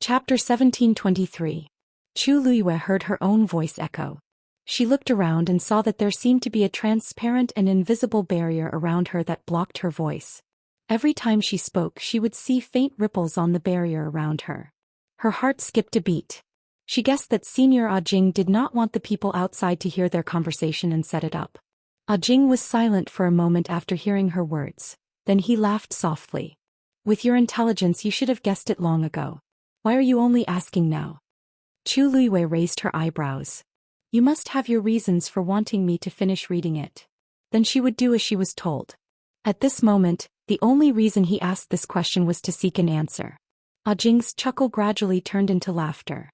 Chapter 1723. Chu Liyue heard her own voice echo. She looked around and saw that there seemed to be a transparent and invisible barrier around her that blocked her voice. Every time she spoke, she would see faint ripples on the barrier around her. Her heart skipped a beat. She guessed that Senior Jing did not want the people outside to hear their conversation and set it up. Jing was silent for a moment after hearing her words. Then he laughed softly. With your intelligence, you should have guessed it long ago. Why are you only asking now? Chu Liyue raised her eyebrows. You must have your reasons for wanting me to finish reading it. Then she would do as she was told. At this moment, the only reason he asked this question was to seek an answer. Jing's chuckle gradually turned into laughter.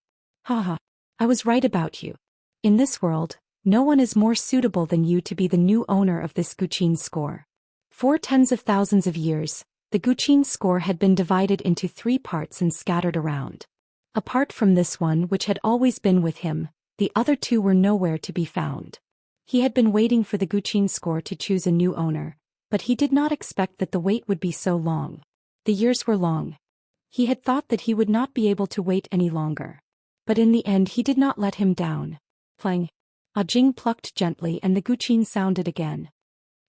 Haha, I was right about you. In this world, no one is more suitable than you to be the new owner of this Guqin score. For tens of thousands of years, the Guqin score had been divided into 3 parts and scattered around. Apart from this one which had always been with him, the other 2 were nowhere to be found. He had been waiting for the Guqin score to choose a new owner, but he did not expect that the wait would be so long. The years were long. He had thought that he would not be able to wait any longer. But in the end he did not let him down. Plang. Jing plucked gently and the Guqin sounded again.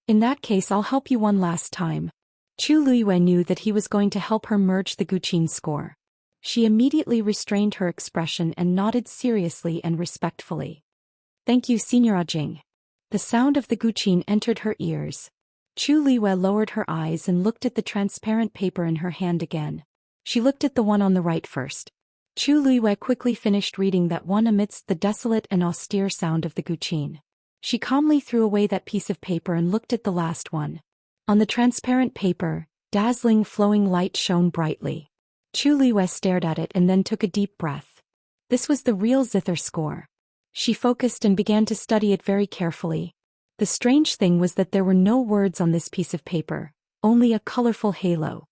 In that case, I'll help you one last time. Chu Liyue knew that he was going to help her merge the Guqin score. She immediately restrained her expression and nodded seriously and respectfully. Thank you, Senior Jing. The sound of the Guqin entered her ears. Chu Liyue lowered her eyes and looked at the transparent paper in her hand again. She looked at the one on the right first. Chu Liyue quickly finished reading that one amidst the desolate and austere sound of the Guqin. She calmly threw away that piece of paper and looked at the last one. On the transparent paper, dazzling flowing light shone brightly. Chu Liyue stared at it and then took a deep breath. This was the real zither score. She focused and began to study it very carefully. The strange thing was that there were no words on this piece of paper, only a colorful halo.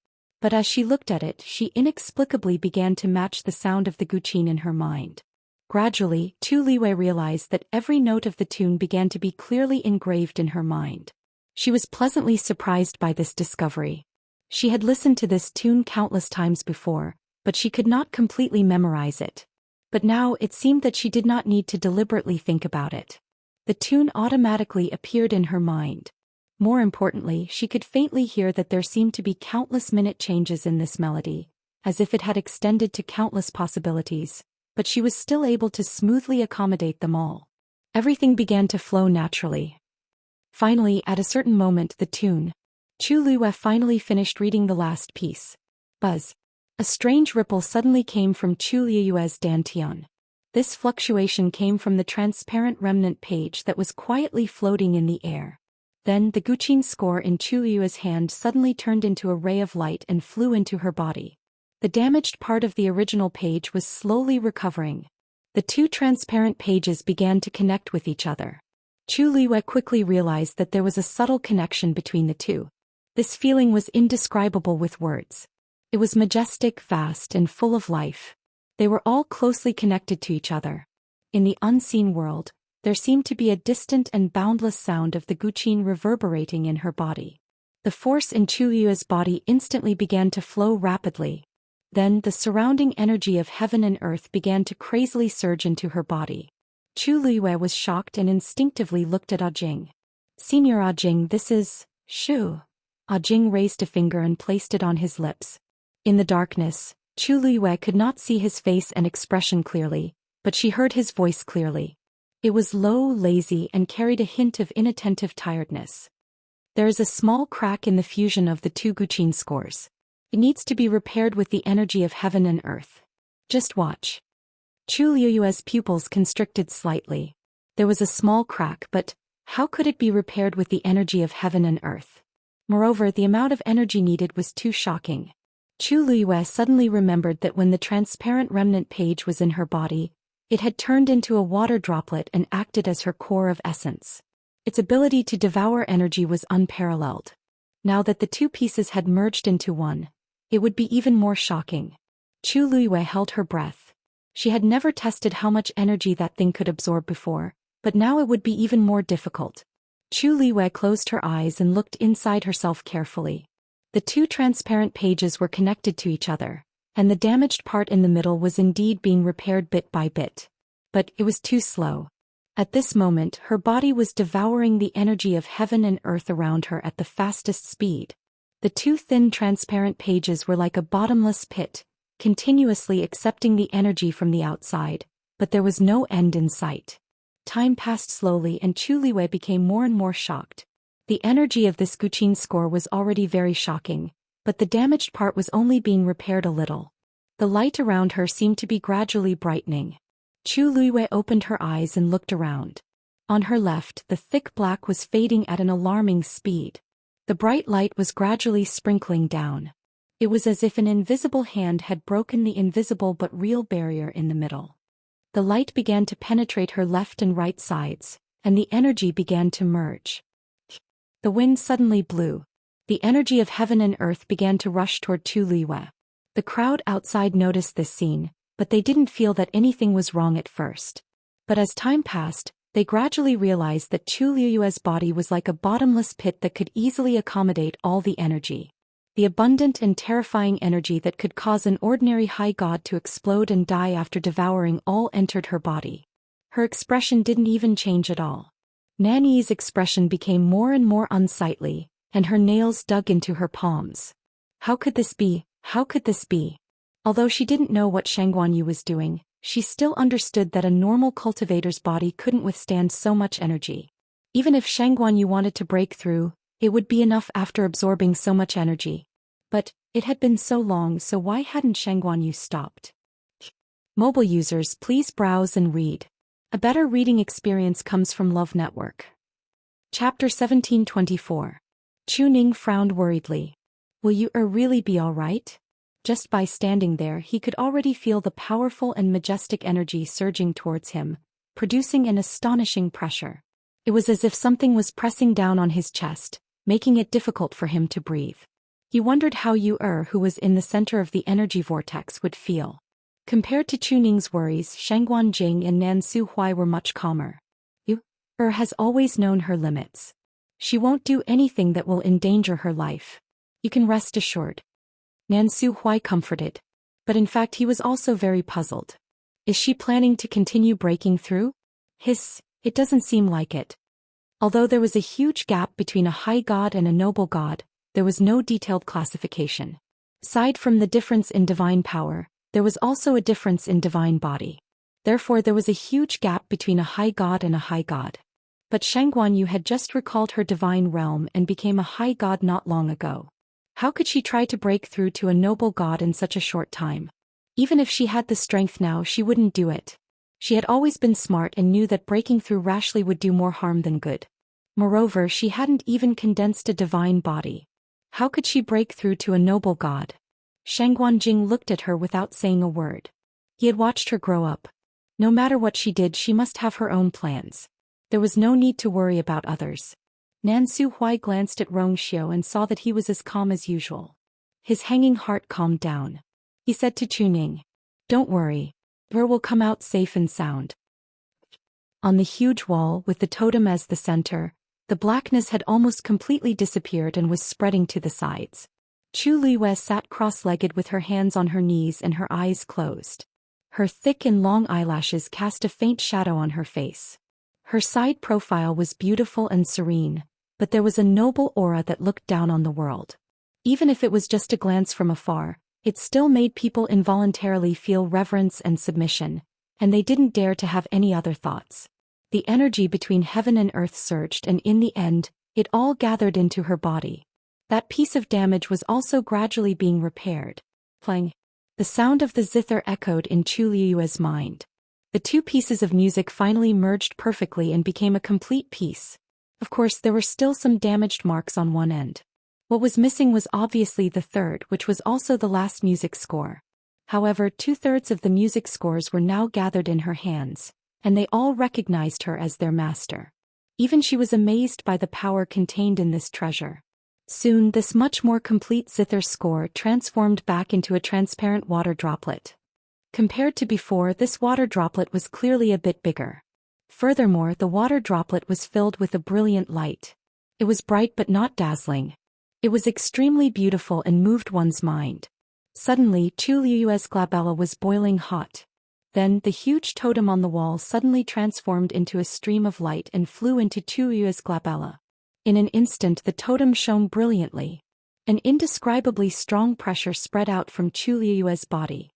But as she looked at it, she inexplicably began to match the sound of the Guqin in her mind. Gradually, Chu Liyue realized that every note of the tune began to be clearly engraved in her mind. She was pleasantly surprised by this discovery. She had listened to this tune countless times before, but she could not completely memorize it. But now it seemed that she did not need to deliberately think about it. The tune automatically appeared in her mind. More importantly, she could faintly hear that there seemed to be countless minute changes in this melody, as if it had extended to countless possibilities, but she was still able to smoothly accommodate them all. Everything began to flow naturally. Finally, at a certain moment, the tune. Chu Liyue finally finished reading the last piece. Buzz. A strange ripple suddenly came from Chu Liyue's dantian. This fluctuation came from the transparent remnant page that was quietly floating in the air. Then the Guqin score in Chu Liyue's hand suddenly turned into a ray of light and flew into her body. The damaged part of the original page was slowly recovering. The 2 transparent pages began to connect with each other. Chu Liyue quickly realized that there was a subtle connection between the 2. This feeling was indescribable with words. It was majestic, vast, and full of life. They were all closely connected to each other. In the unseen world, there seemed to be a distant and boundless sound of the Guqin reverberating in her body. The force in Chu Liyue's body instantly began to flow rapidly. Then the surrounding energy of heaven and earth began to crazily surge into her body. Chu Liyue was shocked and instinctively looked at Jing. Senior Jing, this is Shu. Jing raised a finger and placed it on his lips. In the darkness, Chu Liyue could not see his face and expression clearly, but she heard his voice clearly. It was low, lazy, and carried a hint of inattentive tiredness. There is a small crack in the fusion of the 2 Guqin scores. It needs to be repaired with the energy of heaven and earth. Just watch. Chu Liyue's pupils constricted slightly. There was a small crack, but how could it be repaired with the energy of heaven and earth? Moreover, the amount of energy needed was too shocking. Chu Liyue suddenly remembered that when the transparent remnant page was in her body, it had turned into a water droplet and acted as her core of essence. Its ability to devour energy was unparalleled. Now that the 2 pieces had merged into one, it would be even more shocking. Chu Liyue held her breath. She had never tested how much energy that thing could absorb before, but now it would be even more difficult. Chu Liyue closed her eyes and looked inside herself carefully. The 2 transparent pages were connected to each other. and the damaged part in the middle was indeed being repaired bit by bit. But it was too slow. At this moment, her body was devouring the energy of heaven and earth around her at the fastest speed. The two thin transparent pages were like a bottomless pit, continuously accepting the energy from the outside, but there was no end in sight. Time passed slowly and Chu Liwei became more and more shocked. The energy of this Guqin score was already very shocking, but the damaged part was only being repaired a little. The light around her seemed to be gradually brightening. Chu Liwei opened her eyes and looked around. On her left, the thick black was fading at an alarming speed. The bright light was gradually sprinkling down. It was as if an invisible hand had broken the invisible but real barrier in the middle. The light began to penetrate her left and right sides, and the energy began to merge. The wind suddenly blew. The energy of heaven and earth began to rush toward Chu Liwei. The crowd outside noticed this scene, but they didn't feel that anything was wrong at first. But as time passed, they gradually realized that Chu Liu's body was like a bottomless pit that could easily accommodate all the energy. The abundant and terrifying energy that could cause an ordinary high god to explode and die after devouring all entered her body. Her expression didn't even change at all. Nanyi's expression became more and more unsightly, and her nails dug into her palms. How could this be? How could this be? Although she didn't know what Shangguanyu was doing, she still understood that a normal cultivator's body couldn't withstand so much energy. Even if Shangguanyu wanted to break through, it would be enough after absorbing so much energy. But it had been so long, so why hadn't Shangguanyu stopped? Mobile users, please browse and read. A better reading experience comes from Love Network. Chapter 1724. Chu Ning frowned worriedly. Will you really be alright? Just by standing there he could already feel the powerful and majestic energy surging towards him, producing an astonishing pressure. It was as if something was pressing down on his chest, making it difficult for him to breathe. He wondered how Yu who was in the center of the energy vortex, would feel. Compared to Chu Ning's worries, Shangguan Jing and Nan Su Huai were much calmer. Yu has always known her limits. She won't do anything that will endanger her life. You can rest assured. Nan Su Huai comforted. But in fact he was also very puzzled. Is she planning to continue breaking through? It doesn't seem like it. Although there was a huge gap between a high god and a noble god, there was no detailed classification. Aside from the difference in divine power, there was also a difference in divine body. Therefore there was a huge gap between a high god and a high god. But Shangguanyu had just recalled her divine realm and became a high god not long ago. How could she try to break through to a noble god in such a short time? Even if she had the strength now, she wouldn't do it. She had always been smart and knew that breaking through rashly would do more harm than good. Moreover, she hadn't even condensed a divine body. How could she break through to a noble god? Shangguan Jing looked at her without saying a word. He had watched her grow up. No matter what she did, she must have her own plans. There was no need to worry about others. Nan Su Huai glanced at Rong Xiu and saw that he was as calm as usual. His hanging heart calmed down. He said to Chu Ning, "Don't worry. Her will come out safe and sound." On the huge wall, with the totem as the center, the blackness had almost completely disappeared and was spreading to the sides. Chu Liwei sat cross-legged with her hands on her knees and her eyes closed. Her thick and long eyelashes cast a faint shadow on her face. Her side profile was beautiful and serene, but there was a noble aura that looked down on the world. Even if it was just a glance from afar, it still made people involuntarily feel reverence and submission, and they didn't dare to have any other thoughts. The energy between heaven and earth surged, and in the end, it all gathered into her body. That piece of damage was also gradually being repaired. Clang. The sound of the zither echoed in Chu Liu's mind. The two pieces of music finally merged perfectly and became a complete piece. Of course, there were still some damaged marks on one end. What was missing was obviously the third, which was also the last music score. However, 2/3 of the music scores were now gathered in her hands, and they all recognized her as their master. Even she was amazed by the power contained in this treasure. Soon, this much more complete zither score transformed back into a transparent water droplet. Compared to before, this water droplet was clearly a bit bigger. Furthermore, the water droplet was filled with a brilliant light. It was bright but not dazzling. It was extremely beautiful and moved one's mind. Suddenly, Chu Liu's glabella was boiling hot. Then, the huge totem on the wall suddenly transformed into a stream of light and flew into Chu Liu's glabella. In an instant the totem shone brilliantly. An indescribably strong pressure spread out from Chu Liu's body.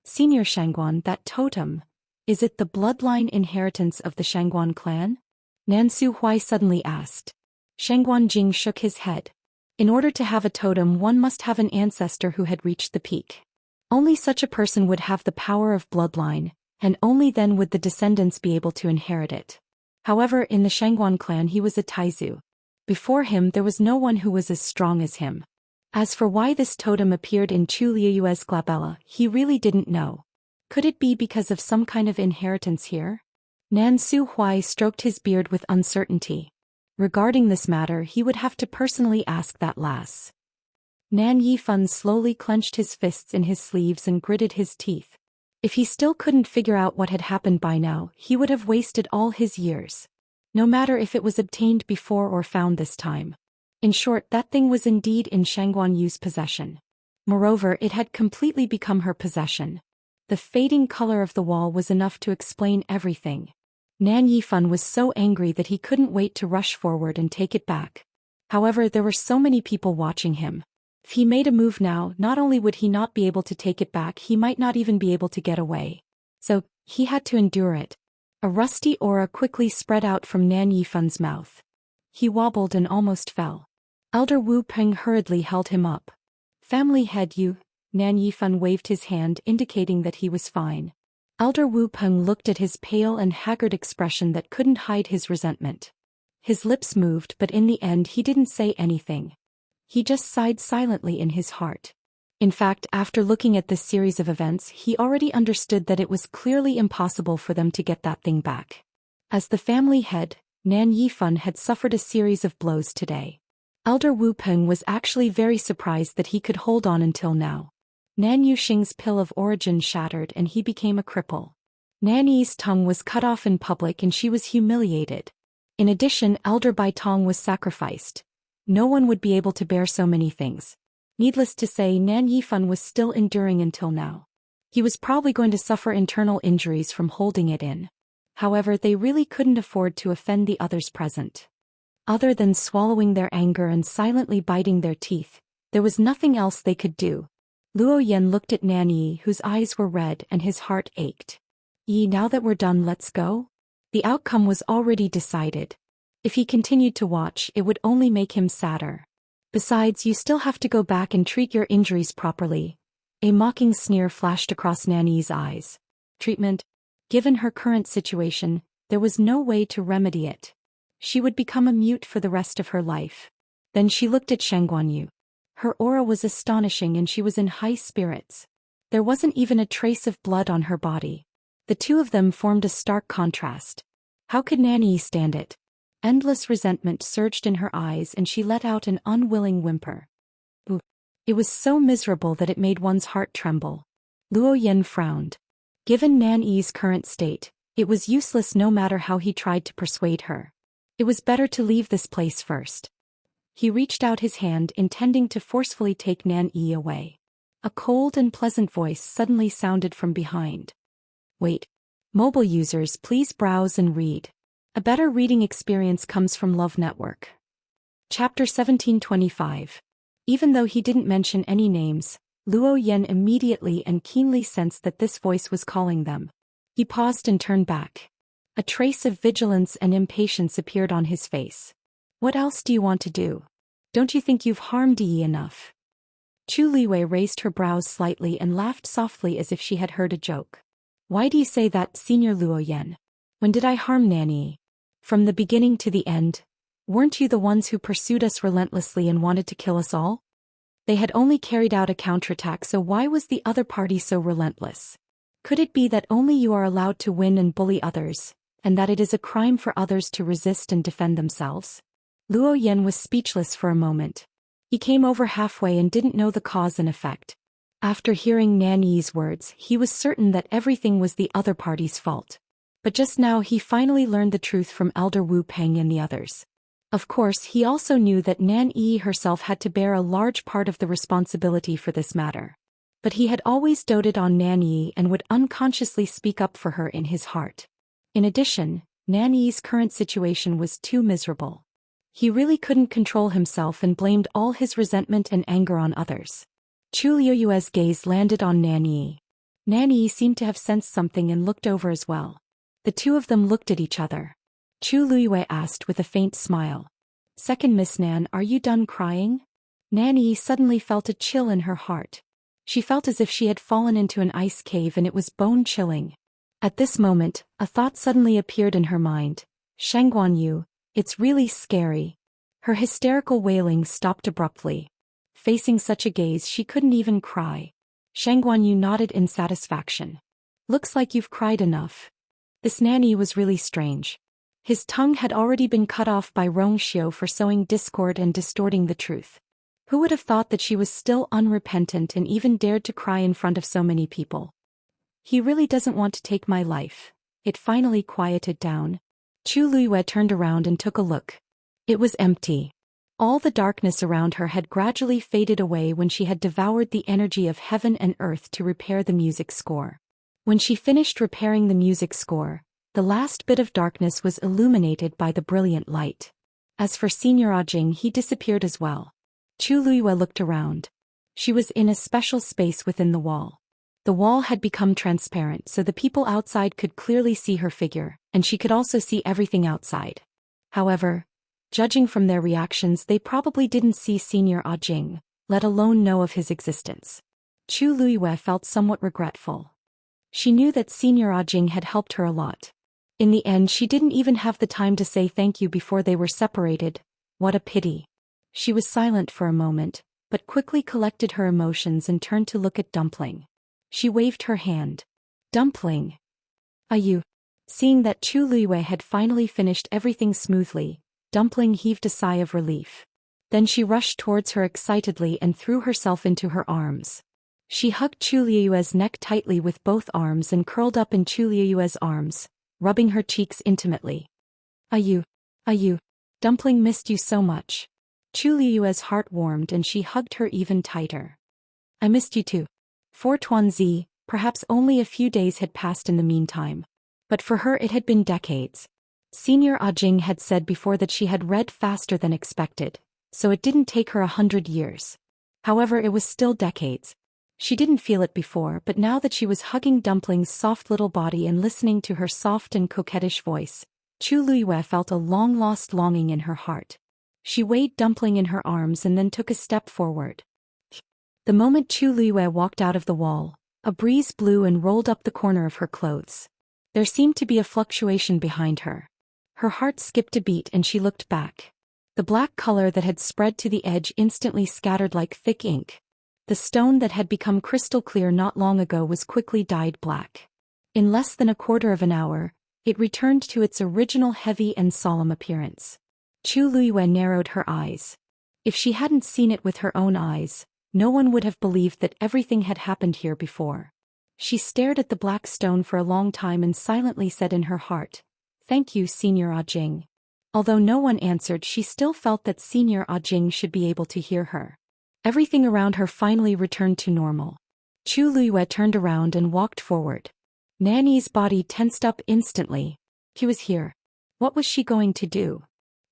Senior Shangguan, that totem. Is it the bloodline inheritance of the Shangguan clan? Nan Suhui suddenly asked. Shangguan Jing shook his head. In order to have a totem, one must have an ancestor who had reached the peak. Only such a person would have the power of bloodline, and only then would the descendants be able to inherit it. However, in the Shangguan clan he was a Taizu. Before him there was no one who was as strong as him. As for why this totem appeared in Chu Liu's glabella, he really didn't know. Could it be because of some kind of inheritance here? Nan Suhui stroked his beard with uncertainty. Regarding this matter, he would have to personally ask that lass. Nan Yifan slowly clenched his fists in his sleeves and gritted his teeth. If he still couldn't figure out what had happened by now, he would have wasted all his years. No matter if it was obtained before or found this time. In short, that thing was indeed in Shangguan Yu's possession. Moreover, it had completely become her possession. The fading color of the wall was enough to explain everything. Nan Yifan was so angry that he couldn't wait to rush forward and take it back. However, there were so many people watching him. If he made a move now, not only would he not be able to take it back, he might not even be able to get away. So, he had to endure it. A rusty aura quickly spread out from Nan Yifan's mouth. He wobbled and almost fell. Elder Wu Peng hurriedly held him up. Family head you, Nan Yifan waved his hand indicating that he was fine. Elder Wu Peng looked at his pale and haggard expression that couldn't hide his resentment. His lips moved, but in the end he didn't say anything. He just sighed silently in his heart. In fact, after looking at this series of events, he already understood that it was clearly impossible for them to get that thing back. As the family head, Nan Yifan had suffered a series of blows today. Elder Wu Peng was actually very surprised that he could hold on until now. Nan Yuxing's pill of origin shattered and he became a cripple. Nan Yi's tongue was cut off in public and she was humiliated. In addition, Elder Bai Tong was sacrificed. No one would be able to bear so many things. Needless to say, Nan Yifan was still enduring until now. He was probably going to suffer internal injuries from holding it in. However, they really couldn't afford to offend the others present. Other than swallowing their anger and silently biting their teeth, there was nothing else they could do. Luo Yan looked at Nan Yi, whose eyes were red and his heart ached. Yi, now that we're done, let's go? The outcome was already decided. If he continued to watch, it would only make him sadder. Besides, you still have to go back and treat your injuries properly. A mocking sneer flashed across Nan Yi's eyes. Treatment? Given her current situation, there was no way to remedy it. She would become a mute for the rest of her life. Then she looked at Shangguan Yu. Her aura was astonishing and she was in high spirits. There wasn't even a trace of blood on her body. The two of them formed a stark contrast. How could Nan Yi stand it? Endless resentment surged in her eyes and she let out an unwilling whimper. Ooh. It was so miserable that it made one's heart tremble. Luo Yan frowned. Given Nan Yi's current state, it was useless no matter how he tried to persuade her. It was better to leave this place first. He reached out his hand intending to forcefully take Nan Yi away. A cold and pleasant voice suddenly sounded from behind. Wait. Mobile users, please browse and read. A better reading experience comes from Love Network. Chapter 1725. Even though he didn't mention any names, Luo Yan immediately and keenly sensed that this voice was calling them. He paused and turned back. A trace of vigilance and impatience appeared on his face. What else do you want to do? Don't you think you've harmed Yi enough? Chu Liwei raised her brows slightly and laughed softly as if she had heard a joke. Why do you say that, Senior Luo Yan? When did I harm Nan Yi? From the beginning to the end? Weren't you the ones who pursued us relentlessly and wanted to kill us all? They had only carried out a counterattack, so why was the other party so relentless? Could it be that only you are allowed to win and bully others, and that it is a crime for others to resist and defend themselves? Luo Yan was speechless for a moment. He came over halfway and didn't know the cause and effect. After hearing Nan Yi's words, he was certain that everything was the other party's fault. But just now he finally learned the truth from Elder Wu Peng and the others. Of course, he also knew that Nan Yi herself had to bear a large part of the responsibility for this matter. But he had always doted on Nan Yi and would unconsciously speak up for her in his heart. In addition, Nan Yi's current situation was too miserable. He really couldn't control himself and blamed all his resentment and anger on others. Chu Liuyue's gaze landed on Nan Yi. Nan Yi seemed to have sensed something and looked over as well. The two of them looked at each other. Chu Liyue asked with a faint smile. "Second Miss Nan, are you done crying?" Nan Yi suddenly felt a chill in her heart. She felt as if she had fallen into an ice cave and it was bone-chilling. At this moment, a thought suddenly appeared in her mind. "Shangguan Yu, it's really scary." Her hysterical wailing stopped abruptly. Facing such a gaze, she couldn't even cry. Shangguan Yu nodded in satisfaction. "Looks like you've cried enough." This Nan Yi was really strange. His tongue had already been cut off by Rongxiu for sowing discord and distorting the truth. Who would have thought that she was still unrepentant and even dared to cry in front of so many people? "He really doesn't want to take my life." It finally quieted down. Chu Liyue turned around and took a look. It was empty. All the darkness around her had gradually faded away when she had devoured the energy of heaven and earth to repair the music score. When she finished repairing the music score, the last bit of darkness was illuminated by the brilliant light. As for Senior Ajing, he disappeared as well. Chu Liyue looked around. She was in a special space within the wall. The wall had become transparent so the people outside could clearly see her figure, and she could also see everything outside. However, judging from their reactions, they probably didn't see Senior Ajing, let alone know of his existence. Chu Liyue felt somewhat regretful. She knew that Senior Ajing had helped her a lot. In the end, she didn't even have the time to say thank you before they were separated. What a pity. She was silent for a moment, but quickly collected her emotions and turned to look at Dumpling. She waved her hand. "Dumpling. Are you?" Seeing that Chu Liyue had finally finished everything smoothly, Dumpling heaved a sigh of relief. Then she rushed towards her excitedly and threw herself into her arms. She hugged Chu Liyue's neck tightly with both arms and curled up in Chu Liyue's arms, rubbing her cheeks intimately. Are you? Dumpling missed you so much." Chu Liyue's heart warmed and she hugged her even tighter. "I missed you too." For Tuanzi, perhaps only a few days had passed in the meantime. But for her it had been decades. Senior Ajing had said before that she had read faster than expected, so it didn't take her 100 years. However, it was still decades. She didn't feel it before, but now that she was hugging Dumpling's soft little body and listening to her soft and coquettish voice, Chu Liyue felt a long-lost longing in her heart. She weighed Dumpling in her arms and then took a step forward. The moment Chu Liyue walked out of the wall, a breeze blew and rolled up the corner of her clothes. There seemed to be a fluctuation behind her. Her heart skipped a beat and she looked back. The black color that had spread to the edge instantly scattered like thick ink. The stone that had become crystal clear not long ago was quickly dyed black. In less than a quarter of an hour, it returned to its original heavy and solemn appearance. Chu Liyue narrowed her eyes. If she hadn't seen it with her own eyes, no one would have believed that everything had happened here before. She stared at the black stone for a long time and silently said in her heart, "Thank you, Senior Ajing." Although no one answered, she still felt that Senior Ajing should be able to hear her. Everything around her finally returned to normal. Chu Liyue turned around and walked forward. Nanny's body tensed up instantly. He was here. What was she going to do?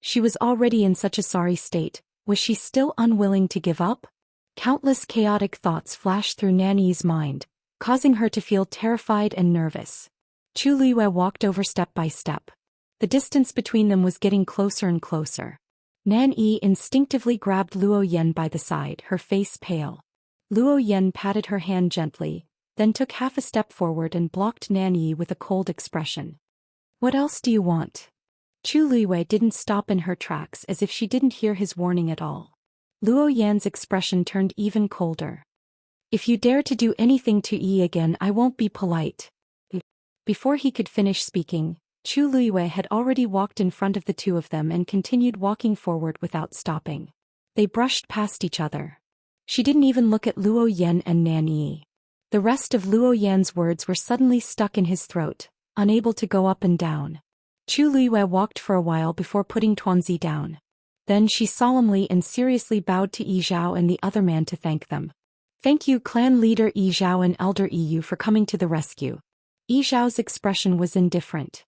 She was already in such a sorry state. Was she still unwilling to give up? Countless chaotic thoughts flashed through Nanny's mind, causing her to feel terrified and nervous. Chu Liyue walked over step by step. The distance between them was getting closer and closer. Nan Yi instinctively grabbed Luo Yan by the side, her face pale. Luo Yan patted her hand gently, then took half a step forward and blocked Nan Yi with a cold expression. "What else do you want?" Chu Liyue didn't stop in her tracks as if she didn't hear his warning at all. Luo Yan's expression turned even colder. "If you dare to do anything to Yi again, I won't be polite." Before he could finish speaking, Chu Liyue had already walked in front of the two of them and continued walking forward without stopping. They brushed past each other. She didn't even look at Luo Yan and Nan Yi. The rest of Luo Yan's words were suddenly stuck in his throat, unable to go up and down. Chu Liyue walked for a while before putting Tuanzi down. Then she solemnly and seriously bowed to Yi Zhao and the other man to thank them. Thank you clan leader Yi Zhao and elder Yu for coming to the rescue. Yi Zhao's expression was indifferent.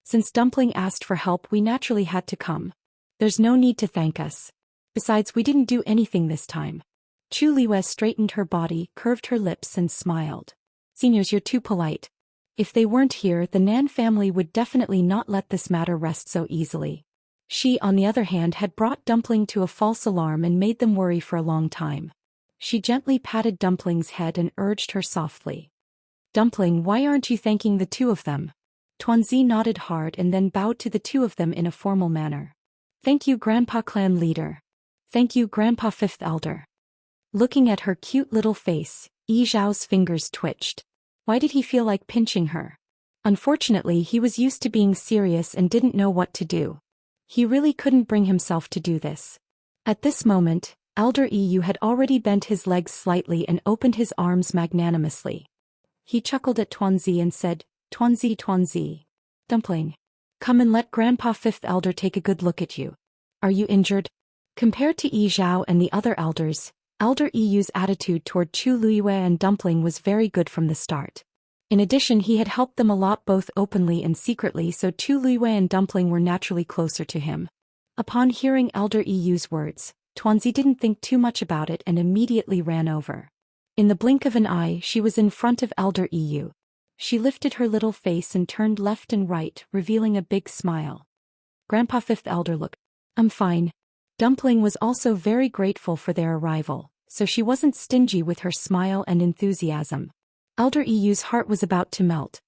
Since Dumpling asked for help, we naturally had to come. There's no need to thank us. Besides, we didn't do anything this time. Chu Liwei straightened her body, curved her lips and smiled. Seniors, you're too polite. If they weren't here, the Nan family would definitely not let this matter rest so easily. She, on the other hand, had brought Dumpling to a false alarm and made them worry for a long time. She gently patted Dumpling's head and urged her softly. Dumpling, why aren't you thanking the two of them? Tuanzi nodded hard and then bowed to the two of them in a formal manner. Thank you, Grandpa Clan Leader. Thank you, Grandpa Fifth Elder. Looking at her cute little face, Yi Zhao's fingers twitched. Why did he feel like pinching her? Unfortunately, he was used to being serious and didn't know what to do. He really couldn't bring himself to do this. At this moment, Elder Yu had already bent his legs slightly and opened his arms magnanimously. He chuckled at Tuanzi and said, Tuanzi, Tuanzi. Dumpling. Come and let Grandpa Fifth Elder take a good look at you. Are you injured? Compared to Yi Zhao and the other elders, Elder Yu's attitude toward Chu Liwei and Dumpling was very good from the start. In addition, he had helped them a lot both openly and secretly, so Chu Liwei and Dumpling were naturally closer to him. Upon hearing Elder Yu's words, Tuanzi didn't think too much about it and immediately ran over. In the blink of an eye, she was in front of Elder Yu. She lifted her little face and turned left and right, revealing a big smile. Grandpa Fifth Elder, look. I'm fine. Dumpling was also very grateful for their arrival, so she wasn't stingy with her smile and enthusiasm. Elder Yu's heart was about to melt.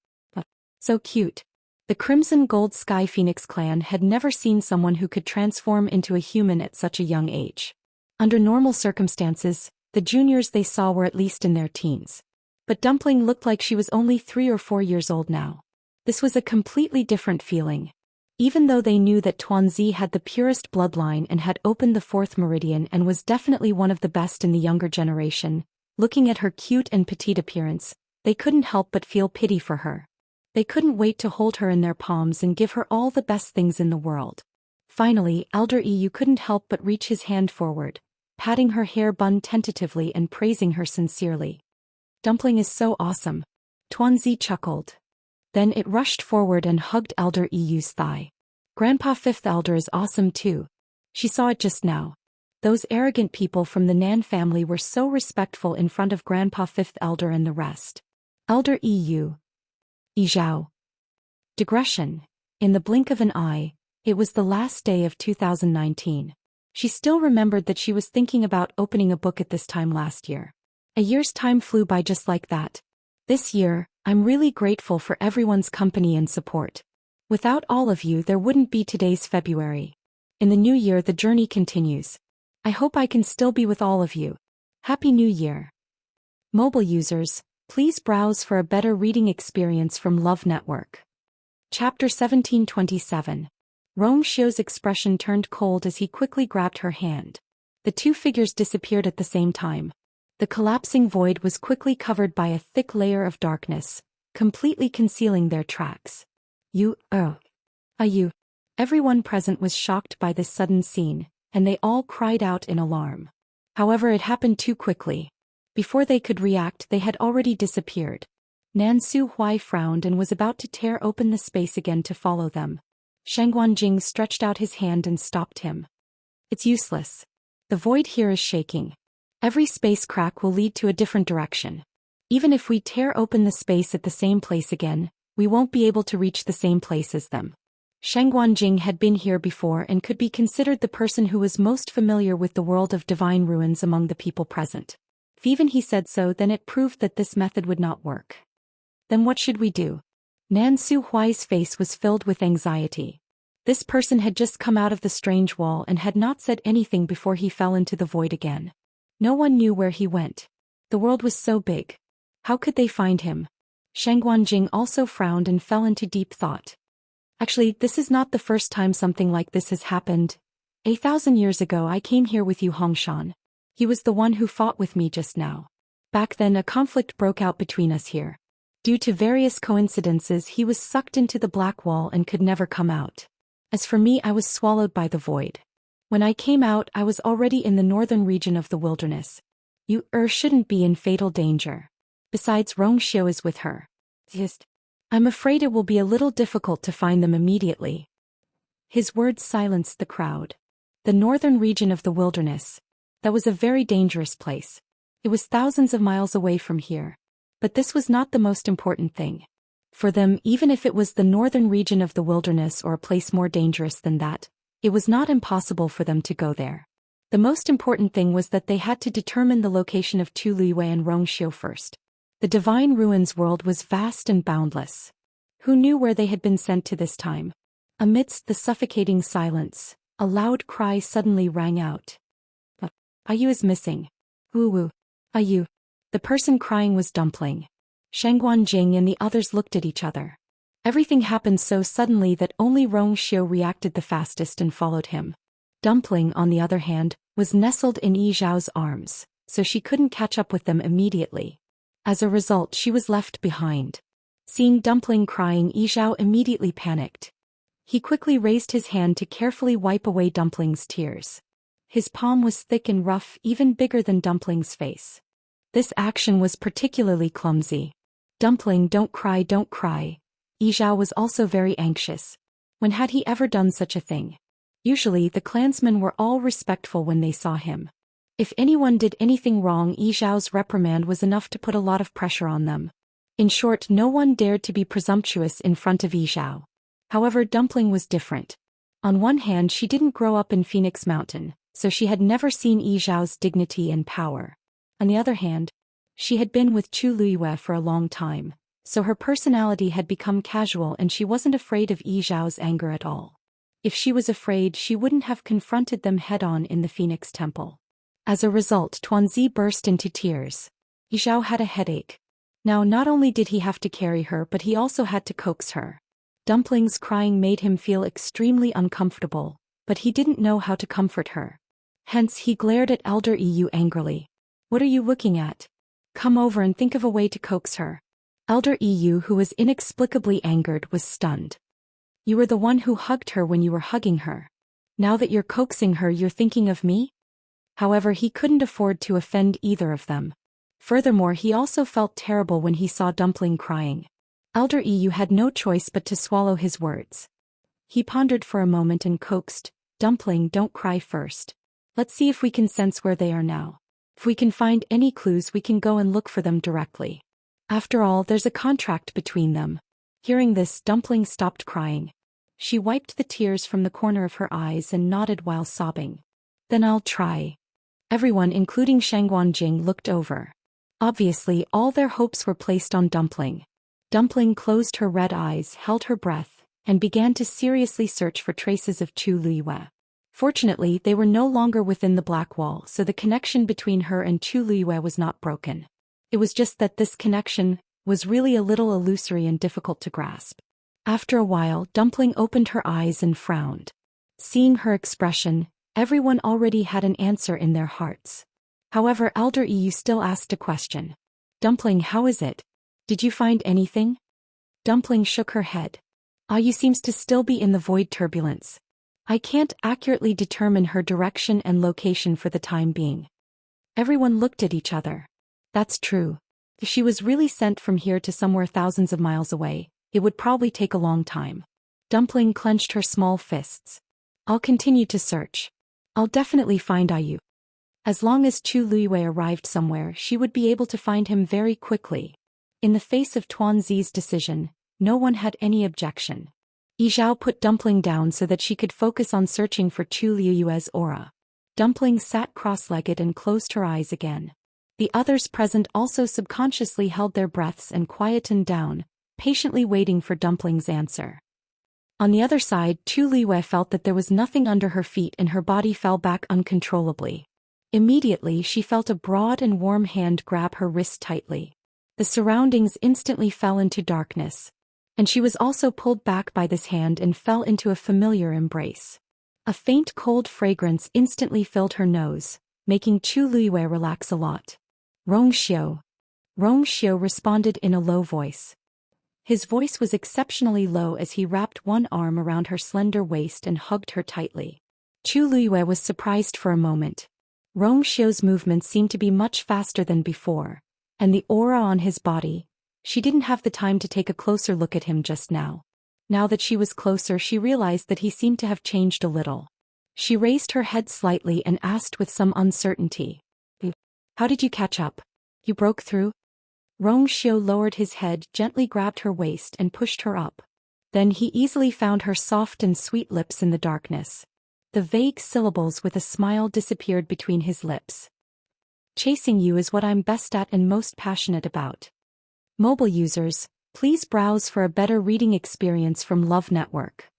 So cute. The Crimson Gold Sky Phoenix clan had never seen someone who could transform into a human at such a young age. Under normal circumstances, the juniors they saw were at least in their teens. But Dumpling looked like she was only 3 or 4 years old now. This was a completely different feeling. Even though they knew that Tuanzi had the purest bloodline and had opened the 4th meridian and was definitely one of the best in the younger generation, looking at her cute and petite appearance, they couldn't help but feel pity for her. They couldn't wait to hold her in their palms and give her all the best things in the world. Finally, Elder Yu couldn't help but reach his hand forward, patting her hair bun tentatively and praising her sincerely. Dumpling is so awesome. Tuanzi chuckled. Then it rushed forward and hugged Elder Yu's thigh. Grandpa Fifth Elder is awesome too. She saw it just now. Those arrogant people from the Nan family were so respectful in front of Grandpa Fifth Elder and the rest. Elder Yi Zhao. Digression. In the blink of an eye, it was the last day of 2019. She still remembered that she was thinking about opening a book at this time last year. A year's time flew by just like that. This year, I'm really grateful for everyone's company and support. Without all of you, there wouldn't be today's February. In the new year, the journey continues. I hope I can still be with all of you. Happy New Year. Mobile users, please browse for a better reading experience from Love Network. Chapter 1727. Rong Xiu's expression turned cold as he quickly grabbed her hand. The two figures disappeared at the same time. The collapsing void was quickly covered by a thick layer of darkness, completely concealing their tracks. You. Everyone present was shocked by this sudden scene, and they all cried out in alarm. However, it happened too quickly. Before they could react, they had already disappeared. Nan Suhui frowned and was about to tear open the space again to follow them. Shangguanjing stretched out his hand and stopped him. It's useless. The void here is shaking. Every space crack will lead to a different direction. Even if we tear open the space at the same place again, we won't be able to reach the same place as them. Shangguanjing had been here before and could be considered the person who was most familiar with the world of divine ruins among the people present. If even he said so, then it proved that this method would not work. Then what should we do? Nan Suhui's face was filled with anxiety. This person had just come out of the strange wall and had not said anything before he fell into the void again. No one knew where he went. The world was so big. How could they find him? Shangguanjing also frowned and fell into deep thought. Actually, this is not the first time something like this has happened. 1,000 years ago I came here with Yu Hongshan. He was the one who fought with me just now. Back then a conflict broke out between us here. Due to various coincidences he was sucked into the black wall and could never come out. As for me, I was swallowed by the void. When I came out, I was already in the northern region of the wilderness. You shouldn't be in fatal danger. Besides, Xiao is with her. I'm afraid it will be a little difficult to find them immediately. His words silenced the crowd. The northern region of the wilderness. That was a very dangerous place. It was thousands of miles away from here. But this was not the most important thing. For them, even if it was the northern region of the wilderness or a place more dangerous than that, it was not impossible for them to go there. The most important thing was that they had to determine the location of Chu Liyue and Xiao first. The divine ruins world was vast and boundless. Who knew where they had been sent to this time? Amidst the suffocating silence, a loud cry suddenly rang out. Ayu is missing. Wu. Ayu. The person crying was Dumpling. Jing and the others looked at each other. Everything happened so suddenly that only Xiao reacted the fastest and followed him. Dumpling, on the other hand, was nestled in Zhao's arms, so she couldn't catch up with them immediately. As a result, she was left behind. Seeing Dumpling crying, Zhao immediately panicked. He quickly raised his hand to carefully wipe away Dumpling's tears. His palm was thick and rough, even bigger than Dumpling's face. This action was particularly clumsy. Dumpling, don't cry, don't cry. Zhao was also very anxious. When had he ever done such a thing? Usually the clansmen were all respectful when they saw him. If anyone did anything wrong, Zhao's reprimand was enough to put a lot of pressure on them. In short, no one dared to be presumptuous in front of Zhao. However, Dumpling was different. On one hand, she didn't grow up in Phoenix Mountain, so she had never seen Zhao's dignity and power. On the other hand, she had been with Chu Liyue for a long time, so her personality had become casual and she wasn't afraid of Zhao's anger at all. If she was afraid, she wouldn't have confronted them head-on in the Phoenix Temple. As a result, Tuanzi burst into tears. Zhao had a headache. Now not only did he have to carry her, but he also had to coax her. Dumpling's crying made him feel extremely uncomfortable, but he didn't know how to comfort her. Hence he glared at Elder EU angrily. What are you looking at? Come over and think of a way to coax her. Elder EU, who was inexplicably angered, was stunned. You were the one who hugged her when you were hugging her. Now that you're coaxing her, you're thinking of me? However, he couldn't afford to offend either of them. Furthermore, he also felt terrible when he saw Dumpling crying. Elder EU had no choice but to swallow his words. He pondered for a moment and coaxed, Dumpling, don't cry first. Let's see if we can sense where they are now. If we can find any clues, we can go and look for them directly. After all, there's a contract between them. Hearing this, Dumpling stopped crying. She wiped the tears from the corner of her eyes and nodded while sobbing. Then I'll try. Everyone, including Jing, looked over. Obviously, all their hopes were placed on Dumpling. Dumpling closed her red eyes, held her breath, and began to seriously search for traces of Chu Liyue. Fortunately, they were no longer within the black wall, so the connection between her and Chu Liyue was not broken. It was just that this connection was really a little illusory and difficult to grasp. After a while, Dumpling opened her eyes and frowned. Seeing her expression, everyone already had an answer in their hearts. However, Elder EU still asked a question. Dumpling, how is it? Did you find anything? Dumpling shook her head. Ayu seems to still be in the void turbulence. I can't accurately determine her direction and location for the time being. Everyone looked at each other. That's true. If she was really sent from here to somewhere thousands of miles away, it would probably take a long time. Dumpling clenched her small fists. I'll continue to search. I'll definitely find Ayu. As long as Chu Liyue arrived somewhere, she would be able to find him very quickly. In the face of Tuanzi's decision, no one had any objection. Zhao put Dumpling down so that she could focus on searching for Chu Liyue's aura. Dumpling sat cross-legged and closed her eyes again. The others present also subconsciously held their breaths and quietened down, patiently waiting for Dumpling's answer. On the other side, Chu Liyue felt that there was nothing under her feet and her body fell back uncontrollably. Immediately, she felt a broad and warm hand grab her wrist tightly. The surroundings instantly fell into darkness. And she was also pulled back by this hand and fell into a familiar embrace. A faint cold fragrance instantly filled her nose, making Chu Liyue relax a lot. Xiao. Xiao responded in a low voice. His voice was exceptionally low as he wrapped one arm around her slender waist and hugged her tightly. Chu Luiyue was surprised for a moment. Rong Xiu's movements seemed to be much faster than before, and the aura on his body. She didn't have the time to take a closer look at him just now. Now that she was closer, she realized that he seemed to have changed a little. She raised her head slightly and asked with some uncertainty. How did you catch up? You broke through? Rong Xiu lowered his head, gently grabbed her waist and pushed her up. Then he easily found her soft and sweet lips in the darkness. The vague syllables with a smile disappeared between his lips. Chasing you is what I'm best at and most passionate about. Mobile users, please browse for a better reading experience from Love Network.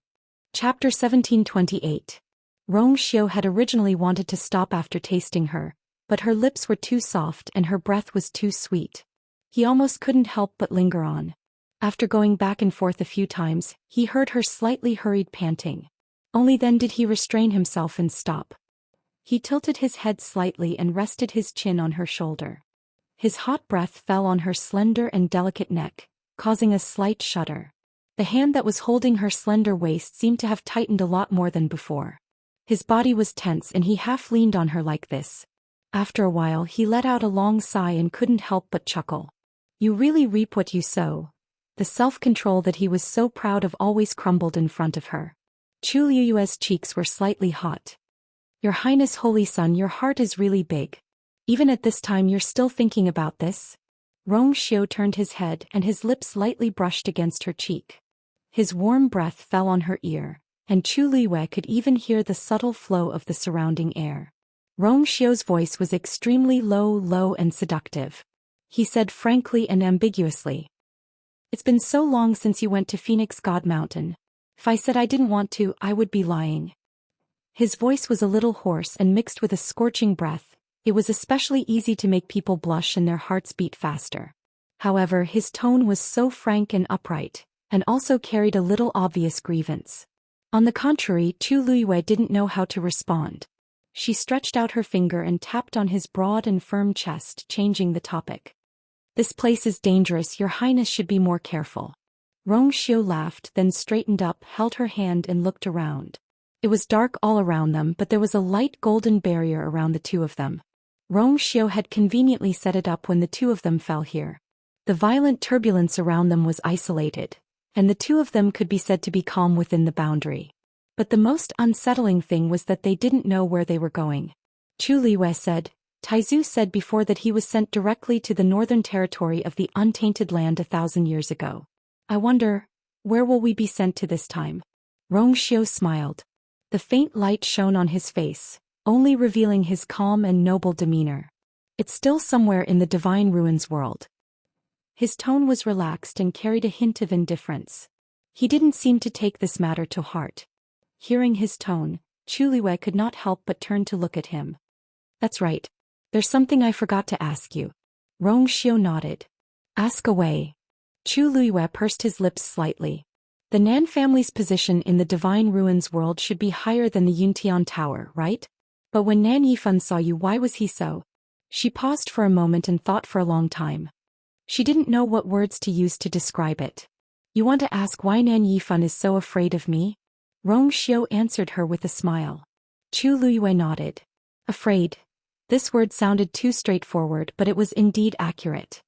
Chapter 1728. Rong Xiu had originally wanted to stop after tasting her, but her lips were too soft and her breath was too sweet. He almost couldn't help but linger on. After going back and forth a few times, he heard her slightly hurried panting. Only then did he restrain himself and stop. He tilted his head slightly and rested his chin on her shoulder. His hot breath fell on her slender and delicate neck, causing a slight shudder. The hand that was holding her slender waist seemed to have tightened a lot more than before. His body was tense and he half leaned on her like this. After a while he let out a long sigh and couldn't help but chuckle. You really reap what you sow. The self-control that he was so proud of always crumbled in front of her. Chu Liyue's cheeks were slightly hot. Your Highness Holy Son, your heart is really big. Even at this time you're still thinking about this? Rong Xiu turned his head and his lips lightly brushed against her cheek. His warm breath fell on her ear, and Chu Liyue could even hear the subtle flow of the surrounding air. Rong Xiu's voice was extremely low and seductive. He said frankly and ambiguously. It's been so long since you went to Phoenix God Mountain. If I said I didn't want to, I would be lying. His voice was a little hoarse and mixed with a scorching breath. It was especially easy to make people blush and their hearts beat faster. However, his tone was so frank and upright, and also carried a little obvious grievance. On the contrary, Chu Liyue didn't know how to respond. She stretched out her finger and tapped on his broad and firm chest, changing the topic. This place is dangerous, your highness should be more careful. Rong Xiu laughed, then straightened up, held her hand and looked around. It was dark all around them, but there was a light golden barrier around the two of them. Rong Xiu had conveniently set it up when the two of them fell here. The violent turbulence around them was isolated, and the two of them could be said to be calm within the boundary. But the most unsettling thing was that they didn't know where they were going. Chu Liyue said, Taizu said before that he was sent directly to the northern territory of the untainted land 1,000 years ago. I wonder, where will we be sent to this time? Rong Xiu smiled. The faint light shone on his face, only revealing his calm and noble demeanor. It's still somewhere in the divine ruins world. His tone was relaxed and carried a hint of indifference. He didn't seem to take this matter to heart. Hearing his tone, Chu Liyue could not help but turn to look at him. That's right. There's something I forgot to ask you. Rong Xiu nodded. Ask away. Chu Liyue pursed his lips slightly. The Nan family's position in the divine ruins world should be higher than the Yuntian Tower, right? But when Nan Yifan saw you, why was he so? She paused for a moment and thought for a long time. She didn't know what words to use to describe it. You want to ask why Nan Yifan is so afraid of me? Rong Xiu answered her with a smile. Chu Liyue nodded. Afraid. This word sounded too straightforward, but it was indeed accurate.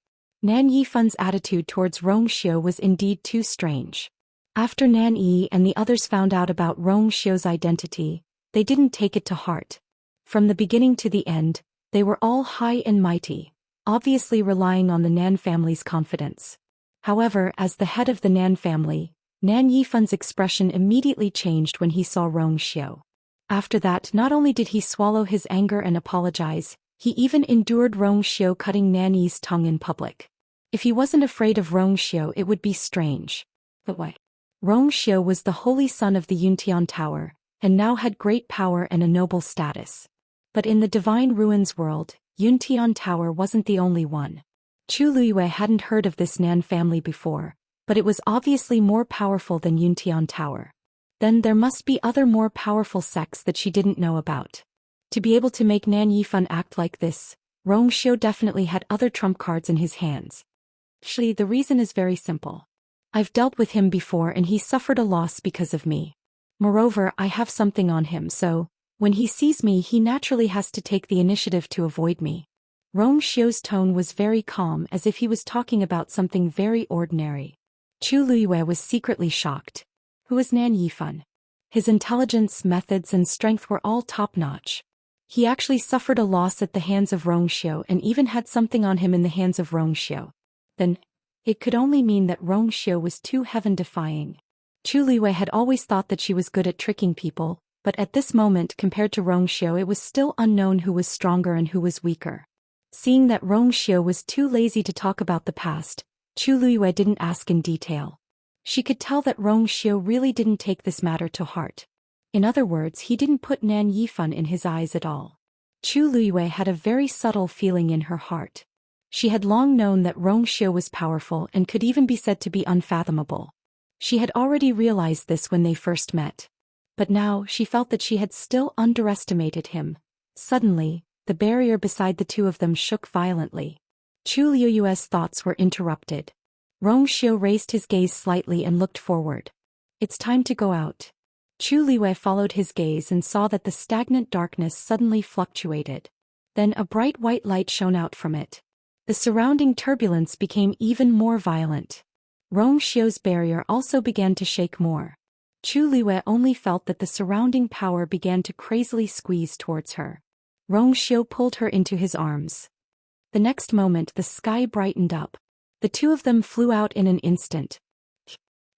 Nan Yifan's attitude towards Rong Xiu was indeed too strange. After Nan Yi and the others found out about Rong Xiu's identity, they didn't take it to heart. From the beginning to the end, they were all high and mighty, obviously relying on the Nan family's confidence. However, as the head of the Nan family, Nan Yifan's expression immediately changed when he saw Rong Xiu. After that, not only did he swallow his anger and apologize, he even endured Rong Xiu cutting Nan Yi's tongue in public. If he wasn't afraid of Rong Xiu, it would be strange. But why? Rong Xiu was the holy son of the Yuntian Tower, and now had great power and a noble status. But in the divine ruins world, Yuntian Tower wasn't the only one. Chu Liyue hadn't heard of this Nan family before, but it was obviously more powerful than Yuntian Tower. Then there must be other more powerful sects that she didn't know about. To be able to make Nan Yifan act like this, Rong Xiu definitely had other trump cards in his hands. Actually, the reason is very simple. I've dealt with him before and he suffered a loss because of me. Moreover, I have something on him, so, When he sees me, he naturally has to take the initiative to avoid me. Rong Xiu's tone was very calm, as if he was talking about something very ordinary. Chu Liyue was secretly shocked. Who was Nan Yifan? His intelligence, methods, and strength were all top-notch. He actually suffered a loss at the hands of Rong Xiu and even had something on him in the hands of Rong Xiu. Then, it could only mean that Rong Xiu was too heaven-defying. Chu Liyue had always thought that she was good at tricking people, but at this moment compared to Rong Xiu it was still unknown who was stronger and who was weaker. Seeing that Rong Xiu was too lazy to talk about the past, Chu Liyue didn't ask in detail. She could tell that Rong Xiu really didn't take this matter to heart. In other words, he didn't put Nan Yifan in his eyes at all. Chu Liyue had a very subtle feeling in her heart. She had long known that Rong Xiu was powerful and could even be said to be unfathomable. She had already realized this when they first met. But now she felt that she had still underestimated him. Suddenly, the barrier beside the two of them shook violently. Chu Liyue's thoughts were interrupted. Rong Xiu raised his gaze slightly and looked forward. It's time to go out. Chu Liyue followed his gaze and saw that the stagnant darkness suddenly fluctuated. Then a bright white light shone out from it. The surrounding turbulence became even more violent. Rong Xiu's barrier also began to shake more. Chu Liyue only felt that the surrounding power began to crazily squeeze towards her. Rong Xiu pulled her into his arms. The next moment the sky brightened up. The two of them flew out in an instant.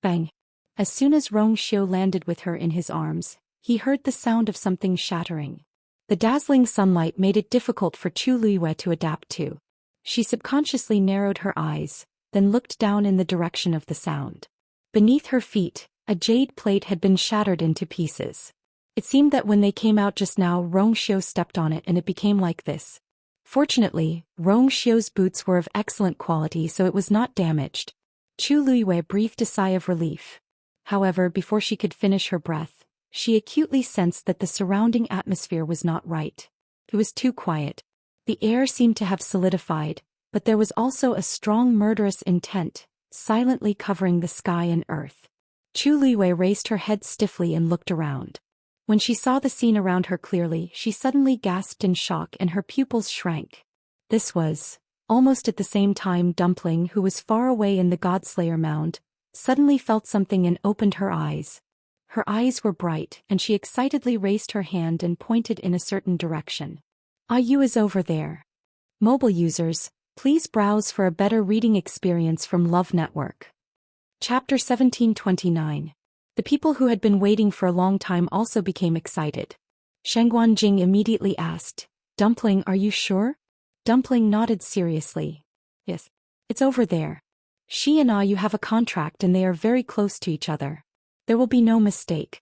Bang! As soon as Rong Xiu landed with her in his arms, he heard the sound of something shattering. The dazzling sunlight made it difficult for Chu Liyue to adapt to. She subconsciously narrowed her eyes, then looked down in the direction of the sound. Beneath her feet, a jade plate had been shattered into pieces. It seemed that when they came out just now, Rong Xiu stepped on it and it became like this. Fortunately, Rong Xiu's boots were of excellent quality, so it was not damaged. Chu Liyue breathed a sigh of relief. However, before she could finish her breath, she acutely sensed that the surrounding atmosphere was not right. It was too quiet. The air seemed to have solidified, but there was also a strong murderous intent, silently covering the sky and earth. Chu Liyue raised her head stiffly and looked around. When she saw the scene around her clearly, she suddenly gasped in shock and her pupils shrank. This was, almost at the same time, Dumpling, who was far away in the Godslayer mound, suddenly felt something and opened her eyes. Her eyes were bright, and she excitedly raised her hand and pointed in a certain direction. "You is over there." Mobile users, please browse for a better reading experience from Love Network. Chapter 1729. The people who had been waiting for a long time also became excited. Shengguan Jing immediately asked, "Dumpling, are you sure?" Dumpling nodded seriously. "Yes. It's over there. She and you have a contract and they are very close to each other. There will be no mistake.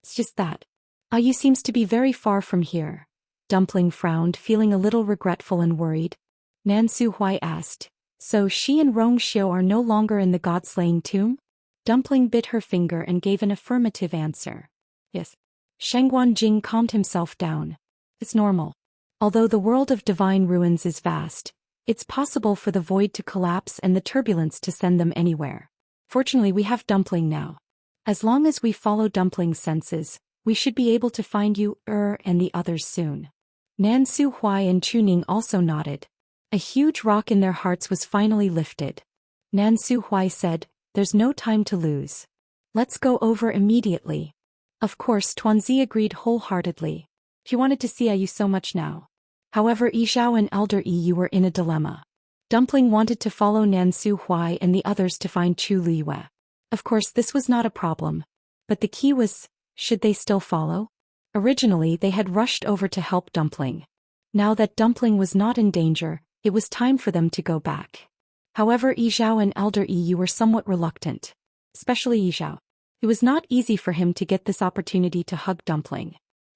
It's just that. You seems to be very far from here." Dumpling frowned, feeling a little regretful and worried. Nan Suhuai asked, "So she and Rong Xiu are no longer in the God-slaying tomb?" Dumpling bit her finger and gave an affirmative answer. "Yes." Shengguan Jing calmed himself down. "It's normal. Although the world of divine ruins is vast, it's possible for the void to collapse and the turbulence to send them anywhere. Fortunately, we have Dumpling now. As long as we follow Dumpling's senses, we should be able to find you, and the others soon." Nan Suhuai and Chuning also nodded. A huge rock in their hearts was finally lifted. Nan Suhuai said, "There's no time to lose. Let's go over immediately." Of course, Tuanzi agreed wholeheartedly. She wanted to see you so much now. However, Yizhao and Elder Yi were in a dilemma. Dumpling wanted to follow Nan Suhuai and the others to find Chu Liyue. Of course, this was not a problem. But the key was, should they still follow? Originally, they had rushed over to help Dumpling. Now that Dumpling was not in danger, it was time for them to go back. However, Yizhao and Elder Yi were somewhat reluctant. Especially Yizhao. It was not easy for him to get this opportunity to hug Dumpling.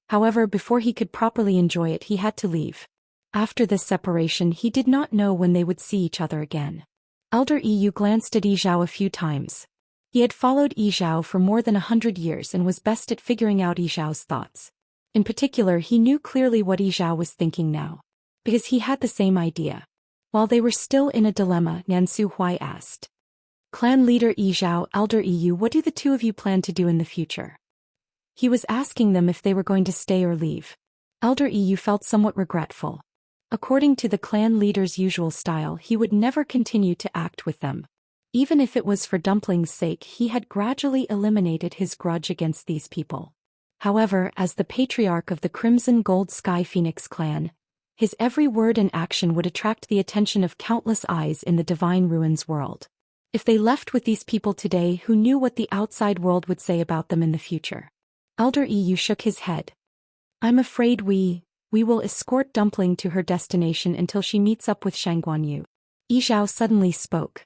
However, before he could properly enjoy it, he had to leave. After this separation, he did not know when they would see each other again. Elder Yi glanced at Yizhao a few times. He had followed Yizhao for more than 100 years and was best at figuring out Yizhao's thoughts. In particular, he knew clearly what Yizhao was thinking now. Because he had the same idea. While they were still in a dilemma, Nan Suhuai asked, "Clan leader Yizhao, Elder Yi, what do the two of you plan to do in the future?" He was asking them if they were going to stay or leave. Elder Yu felt somewhat regretful. According to the clan leader's usual style, he would never continue to act with them. Even if it was for Dumpling's sake, he had gradually eliminated his grudge against these people. However, as the patriarch of the Crimson Gold Sky Phoenix clan, his every word and action would attract the attention of countless eyes in the Divine Ruins world. If they left with these people today, who knew what the outside world would say about them in the future? Elder Yu shook his head. I'm afraid we will escort Dumpling to her destination until she meets up with Shangguanyu. Yi Zhao suddenly spoke.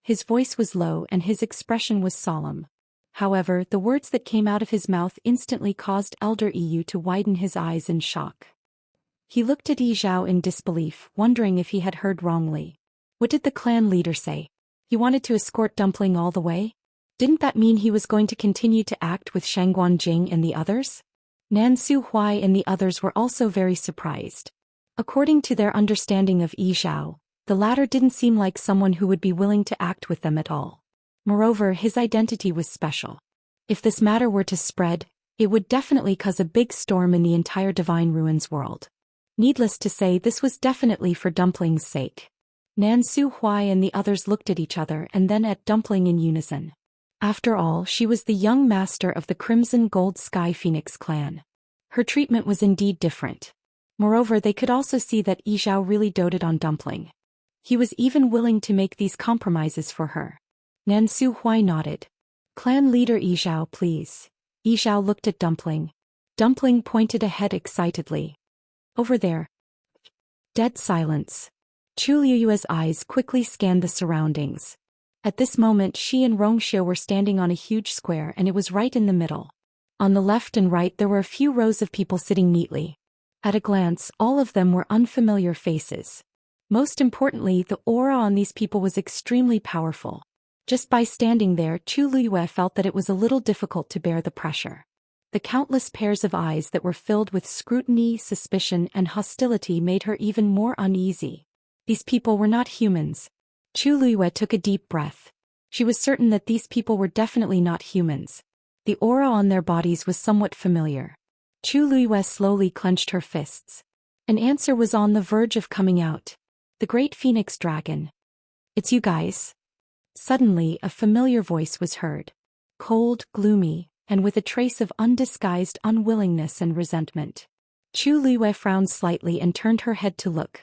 His voice was low and his expression was solemn. However, the words that came out of his mouth instantly caused Elder Yu to widen his eyes in shock. He looked at Yi Zhao in disbelief, wondering if he had heard wrongly. What did the clan leader say? He wanted to escort Dumpling all the way? Didn't that mean he was going to continue to act with Shangguan Jing and the others? Nan Su Huai and the others were also very surprised. According to their understanding of Yi Zhao, the latter didn't seem like someone who would be willing to act with them at all. Moreover, his identity was special. If this matter were to spread, it would definitely cause a big storm in the entire Divine Ruins world. Needless to say, this was definitely for Dumpling's sake. Nan Su Huai and the others looked at each other and then at Dumpling in unison. After all, she was the young master of the Crimson Gold Sky Phoenix clan. Her treatment was indeed different. Moreover, they could also see that Yi Zhao really doted on Dumpling. He was even willing to make these compromises for her. Nan Su Huai nodded. Clan leader Yi Zhao, please. Yi Zhao looked at Dumpling. Dumpling pointed ahead excitedly. Over there. Dead silence. Chu Liyue's eyes quickly scanned the surroundings. At this moment, she and Rongxiu were standing on a huge square and it was right in the middle. On the left and right there were a few rows of people sitting neatly. At a glance, all of them were unfamiliar faces. Most importantly, the aura on these people was extremely powerful. Just by standing there, Chu Liyue felt that it was a little difficult to bear the pressure. The countless pairs of eyes that were filled with scrutiny, suspicion, and hostility made her even more uneasy. These people were not humans. Chu Liyue took a deep breath. She was certain that these people were definitely not humans. The aura on their bodies was somewhat familiar. Chu Liyue slowly clenched her fists. An answer was on the verge of coming out. The Great Phoenix Dragon. It's you guys. Suddenly, a familiar voice was heard. Cold, gloomy, and with a trace of undisguised unwillingness and resentment. Chu Liyue frowned slightly and turned her head to look.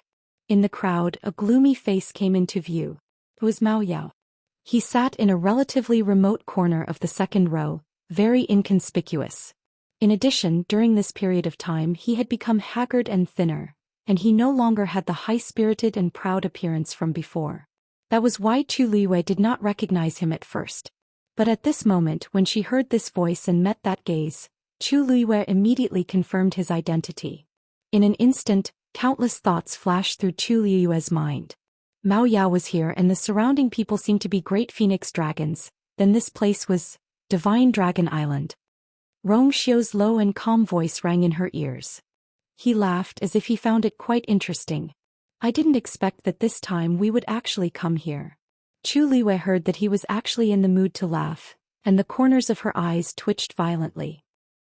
In the crowd, a gloomy face came into view. It was Mao Yao. He sat in a relatively remote corner of the second row, very inconspicuous. In addition, during this period of time he had become haggard and thinner, and he no longer had the high-spirited and proud appearance from before. That was why Chu Liyue did not recognize him at first. But at this moment, when she heard this voice and met that gaze, Chu Liyue immediately confirmed his identity. In an instant, countless thoughts flashed through Chu Liyue's mind. Mao Yao was here and the surrounding people seemed to be great phoenix dragons, then this place was Divine Dragon Island. Rongxiu's low and calm voice rang in her ears. He laughed as if he found it quite interesting. I didn't expect that this time we would actually come here. Chu Liyue heard that he was actually in the mood to laugh, and the corners of her eyes twitched violently.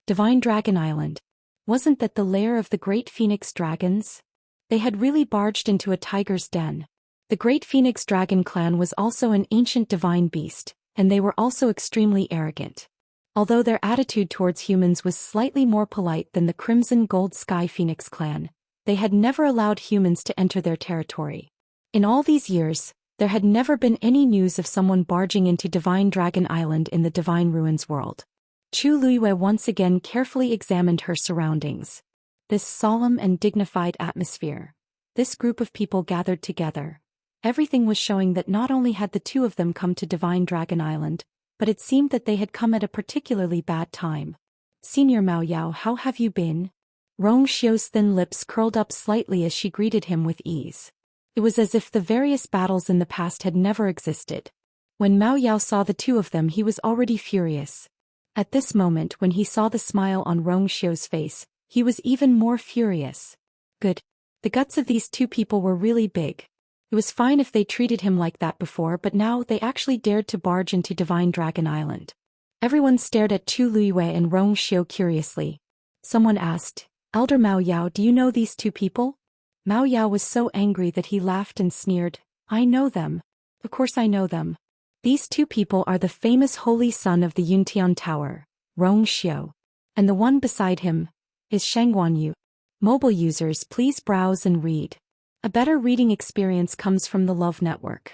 Divine Dragon Island. Wasn't that the lair of the great phoenix dragons? They had really barged into a tiger's den. The great phoenix dragon clan was also an ancient divine beast, and they were also extremely arrogant. Although their attitude towards humans was slightly more polite than the Crimson Gold Sky Phoenix clan, they had never allowed humans to enter their territory. In all these years, there had never been any news of someone barging into Divine Dragon Island in the Divine Ruins world. Chu Liyue once again carefully examined her surroundings. This solemn and dignified atmosphere. This group of people gathered together. Everything was showing that not only had the two of them come to Divine Dragon Island, but it seemed that they had come at a particularly bad time. Senior Mao Yao, how have you been? Rongxiu's thin lips curled up slightly as she greeted him with ease. It was as if the various battles in the past had never existed. When Mao Yao saw the two of them, he was already furious. At this moment, when he saw the smile on Rongxiu's face, he was even more furious. Good. The guts of these two people were really big. It was fine if they treated him like that before, but now they actually dared to barge into Divine Dragon Island. Everyone stared at Chu Luiyue and Rong Xiu curiously. Someone asked, Elder Mao Yao, do you know these two people? Mao Yao was so angry that he laughed and sneered, I know them. Of course I know them. These two people are the famous holy son of the Yuntian Tower, Rong Xiu. And the one beside him is Shangguan Yu. Mobile users, please browse and read. A better reading experience comes from the Love Network.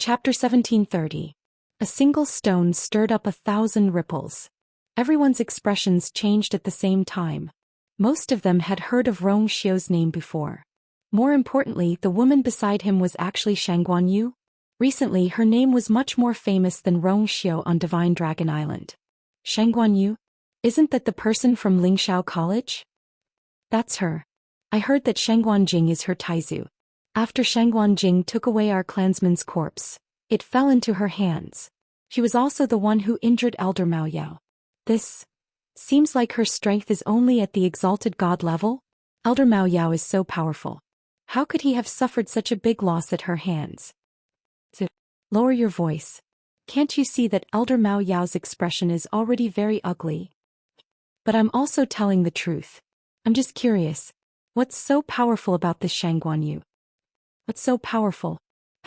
Chapter 1730. A single stone stirred up 1,000 ripples. Everyone's expressions changed at the same time. Most of them had heard of Rong Xiu's name before. More importantly, the woman beside him was actually Shangguan Yu. Recently, her name was much more famous than Rong Xiu on Divine Dragon Island. Shangguan Yu? Isn't that the person from Lingxiao College? That's her. I heard that Shangguan Jing is her Taizu. After Shangguan Jing took away our clansman's corpse, it fell into her hands. She was also the one who injured Elder Mao Yao. This seems like her strength is only at the exalted god level? Elder Mao Yao is so powerful. How could he have suffered such a big loss at her hands? Lower your voice. Can't you see that Elder Mao Yao's expression is already very ugly? But I'm also telling the truth. I'm just curious. What's so powerful about this Shangguan Yu? What's so powerful?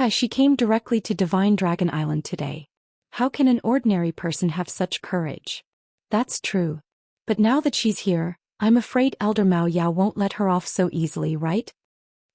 She came directly to Divine Dragon Island today. How can an ordinary person have such courage? That's true. But now that she's here, I'm afraid Elder Mao Yao won't let her off so easily, right?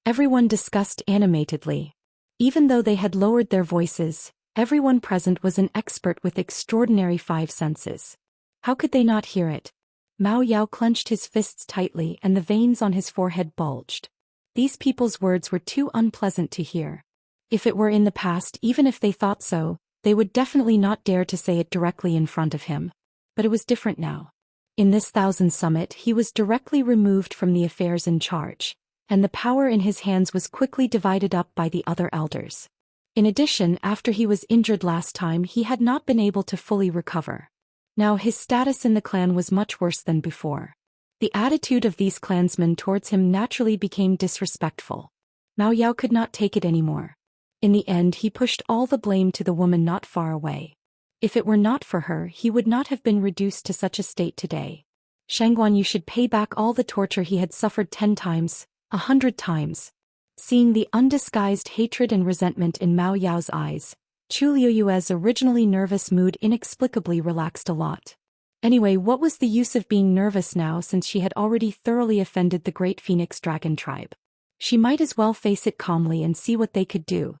Everyone discussed animatedly. Even though they had lowered their voices, everyone present was an expert with extraordinary five senses. How could they not hear it? Mao Yao clenched his fists tightly and the veins on his forehead bulged. These people's words were too unpleasant to hear. If it were in the past, even if they thought so, they would definitely not dare to say it directly in front of him. But it was different now. In this Thousand Summit, he was directly removed from the affairs in charge, and the power in his hands was quickly divided up by the other elders. In addition, after he was injured last time, he had not been able to fully recover. Now his status in the clan was much worse than before. The attitude of these clansmen towards him naturally became disrespectful. Mao Yao could not take it anymore. In the end, he pushed all the blame to the woman not far away. If it were not for her, he would not have been reduced to such a state today. Shangguan Yu should pay back all the torture he had suffered 10 times, 100 times. Seeing the undisguised hatred and resentment in Mao Yao's eyes, Chu Liuyue's originally nervous mood inexplicably relaxed a lot. Anyway, what was the use of being nervous now since she had already thoroughly offended the Great Phoenix Dragon tribe? She might as well face it calmly and see what they could do.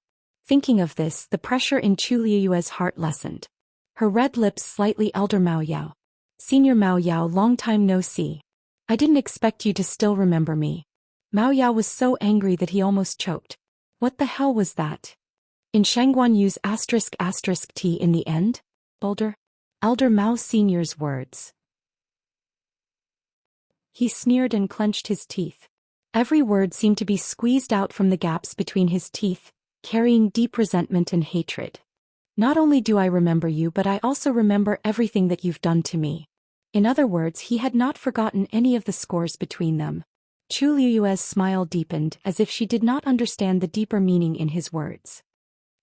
Thinking of this, the pressure in Chu Liuyue's heart lessened. Her red lips slightly Elder Mao Yao. Senior Mao Yao, long time no see. I didn't expect you to still remember me. Mao Yao was so angry that he almost choked. What the hell was that? In Shangguan Yu's *** T in the end? Elder Mao Senior's words. He sneered and clenched his teeth. Every word seemed to be squeezed out from the gaps between his teeth, carrying deep resentment and hatred. Not only do I remember you, but I also remember everything that you've done to me. In other words, he had not forgotten any of the scores between them. Chu Liuyue's smile deepened as if she did not understand the deeper meaning in his words.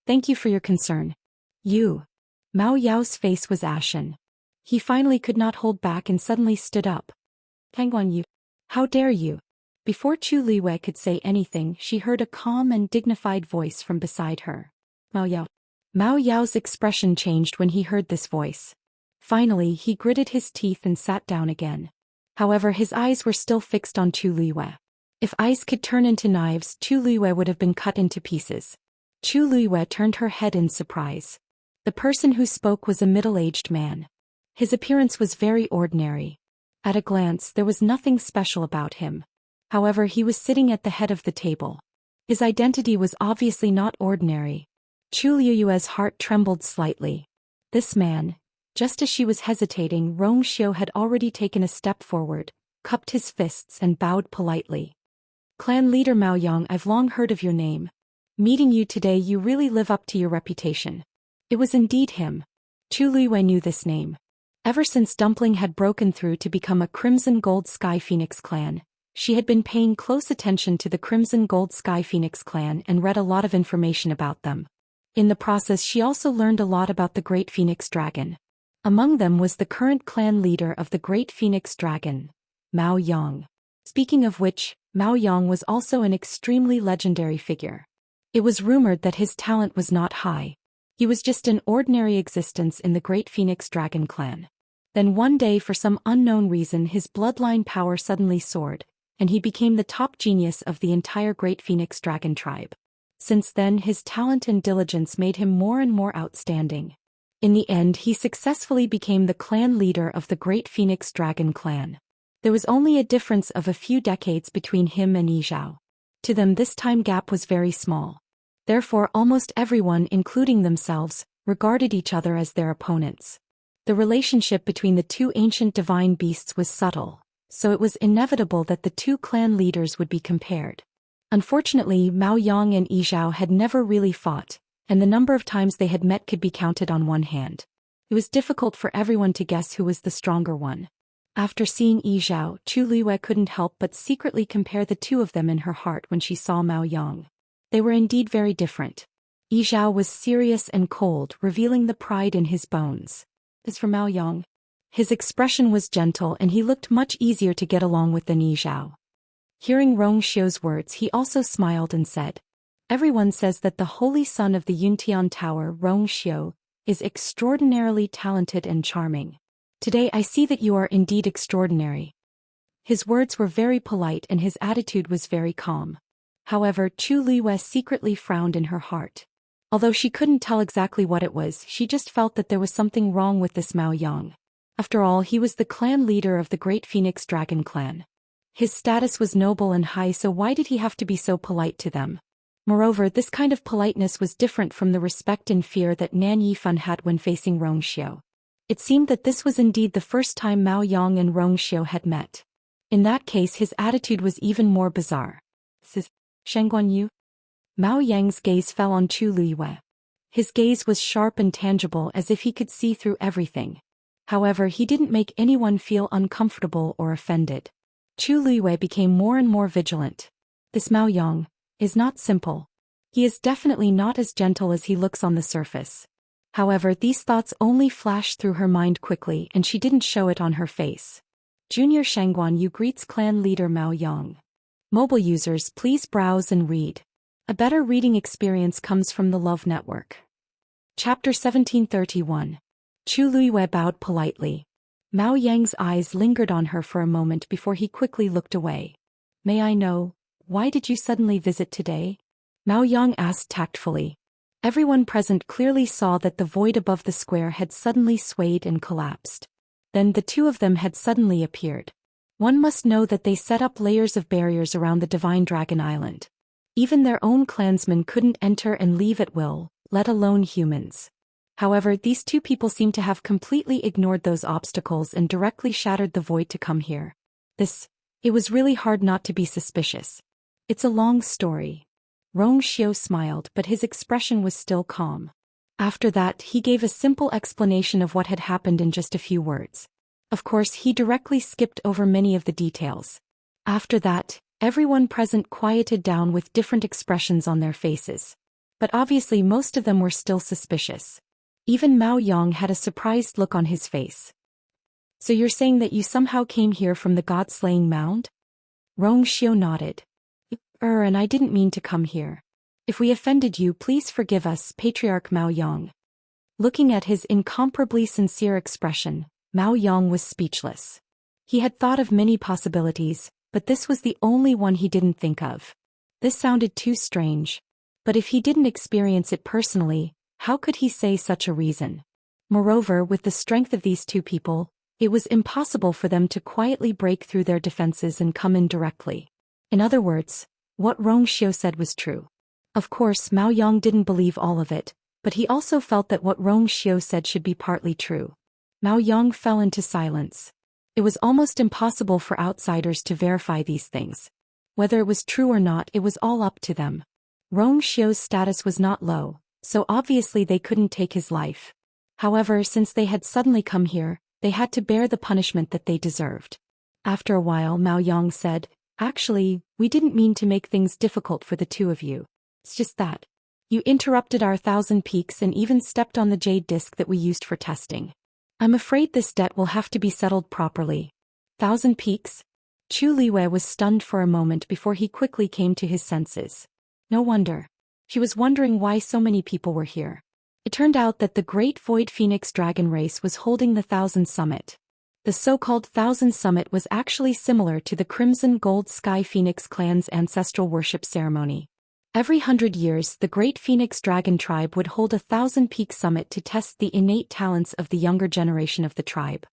Thank you for your concern. You. Mao Yao's face was ashen. He finally could not hold back and suddenly stood up. Shangguan Yu. How dare you? Before Chu Liuyue could say anything, she heard a calm and dignified voice from beside her. Mao Yao. Mao Yao's expression changed when he heard this voice. Finally, he gritted his teeth and sat down again. However, his eyes were still fixed on Chu Liuyue. If eyes could turn into knives, Chu Liuyue would have been cut into pieces. Chu Liuyue turned her head in surprise. The person who spoke was a middle-aged man. His appearance was very ordinary. At a glance, there was nothing special about him. However, he was sitting at the head of the table. His identity was obviously not ordinary. Chu Liuyue's heart trembled slightly. This man, just as she was hesitating, Rong Xiu had already taken a step forward, cupped his fists and bowed politely. Clan leader Mao Yang, I've long heard of your name. Meeting you today, you really live up to your reputation. It was indeed him. Chu Liuyue knew this name. Ever since Dumpling had broken through to become a Crimson Gold Sky Phoenix clan, she had been paying close attention to the Crimson Gold Sky Phoenix clan and read a lot of information about them. In the process, she also learned a lot about the Great Phoenix Dragon. Among them was the current clan leader of the Great Phoenix Dragon, Mao Yang. Speaking of which, Mao Yang was also an extremely legendary figure. It was rumored that his talent was not high. He was just an ordinary existence in the Great Phoenix Dragon clan. Then one day, for some unknown reason, his bloodline power suddenly soared, and he became the top genius of the entire Great Phoenix Dragon tribe. Since then, his talent and diligence made him more and more outstanding. In the end, he successfully became the clan leader of the Great Phoenix Dragon clan. There was only a difference of a few decades between him and Yi Zhao. To them, this time gap was very small. Therefore, almost everyone, including themselves, regarded each other as their opponents. The relationship between the two ancient divine beasts was subtle, so it was inevitable that the two clan leaders would be compared. Unfortunately, Mao Yang and Yi Zhao had never really fought, and the number of times they had met could be counted on one hand. It was difficult for everyone to guess who was the stronger one. After seeing Yi Zhao, Chu Luiyue couldn't help but secretly compare the two of them in her heart when she saw Mao Yang. They were indeed very different. Yi Zhao was serious and cold, revealing the pride in his bones. As for Mao Yang, his expression was gentle and he looked much easier to get along with than Yi Zhao. Hearing Rong Xiu's words, he also smiled and said, "Everyone says that the holy son of the Yuntian Tower, Rong Xiu, is extraordinarily talented and charming. Today I see that you are indeed extraordinary." His words were very polite and his attitude was very calm. However, Chu Luiyue secretly frowned in her heart. Although she couldn't tell exactly what it was, she just felt that there was something wrong with this Mao Yang. After all, he was the clan leader of the Great Phoenix Dragon clan. His status was noble and high, so why did he have to be so polite to them? Moreover, this kind of politeness was different from the respect and fear that Nan Yifan had when facing Rong Xiu. It seemed that this was indeed the first time Mao Yang and Rong Xiu had met. In that case, his attitude was even more bizarre. Shengguan Yu? Mao Yang's gaze fell on Chu Luiyue. His gaze was sharp and tangible, as if he could see through everything. However, he didn't make anyone feel uncomfortable or offended. Chu Luiyue became more and more vigilant. This Mao Yang is not simple. He is definitely not as gentle as he looks on the surface. However, these thoughts only flashed through her mind quickly and she didn't show it on her face. Junior Shengguan Yu greets clan leader Mao Yang. Mobile users, please browse and read. A better reading experience comes from the Love Network. Chapter 1731. Chu Luiyue bowed politely. Mao Yang's eyes lingered on her for a moment before he quickly looked away. "May I know, why did you suddenly visit today?" Mao Yang asked tactfully. Everyone present clearly saw that the void above the square had suddenly swayed and collapsed. Then the two of them had suddenly appeared. One must know that they set up layers of barriers around the Divine Dragon Island. Even their own clansmen couldn't enter and leave at will, let alone humans. However, these two people seemed to have completely ignored those obstacles and directly shattered the void to come here. It was really hard not to be suspicious. It's a long story. Rong Xiu smiled, but his expression was still calm. After that, he gave a simple explanation of what had happened in just a few words. Of course, he directly skipped over many of the details. After that, everyone present quieted down with different expressions on their faces. But obviously most of them were still suspicious. Even Mao Yang had a surprised look on his face. "So you're saying that you somehow came here from the God-slaying mound?" Rong Xiu nodded. And I didn't mean to come here. If we offended you, please forgive us, Patriarch Mao Yang." Looking at his incomparably sincere expression, Mao Yang was speechless. He had thought of many possibilities, but this was the only one he didn't think of. This sounded too strange. But if he didn't experience it personally, how could he say such a reason? Moreover, with the strength of these two people, it was impossible for them to quietly break through their defenses and come in directly. In other words, what Rong Xiu said was true. Of course, Mao Yang didn't believe all of it, but he also felt that what Rong Xiu said should be partly true. Mao Yang fell into silence. It was almost impossible for outsiders to verify these things. Whether it was true or not, it was all up to them. Rong Xiu's status was not low, so obviously they couldn't take his life. However, since they had suddenly come here, they had to bear the punishment that they deserved. After a while, Mao Yang said, "Actually, we didn't mean to make things difficult for the two of you. It's just that you interrupted our 1,000 peaks and even stepped on the jade disc that we used for testing. I'm afraid this debt will have to be settled properly. 1,000 peaks? Chu Liwei was stunned for a moment before he quickly came to his senses. No wonder. She was wondering why so many people were here. It turned out that the Great Void Phoenix Dragon race was holding the 1,000 Summit. The so-called 1,000 Summit was actually similar to the Crimson Gold Sky Phoenix clan's ancestral worship ceremony. Every 100 years, the Great Phoenix Dragon tribe would hold a 1,000-peak summit to test the innate talents of the younger generation of the tribe.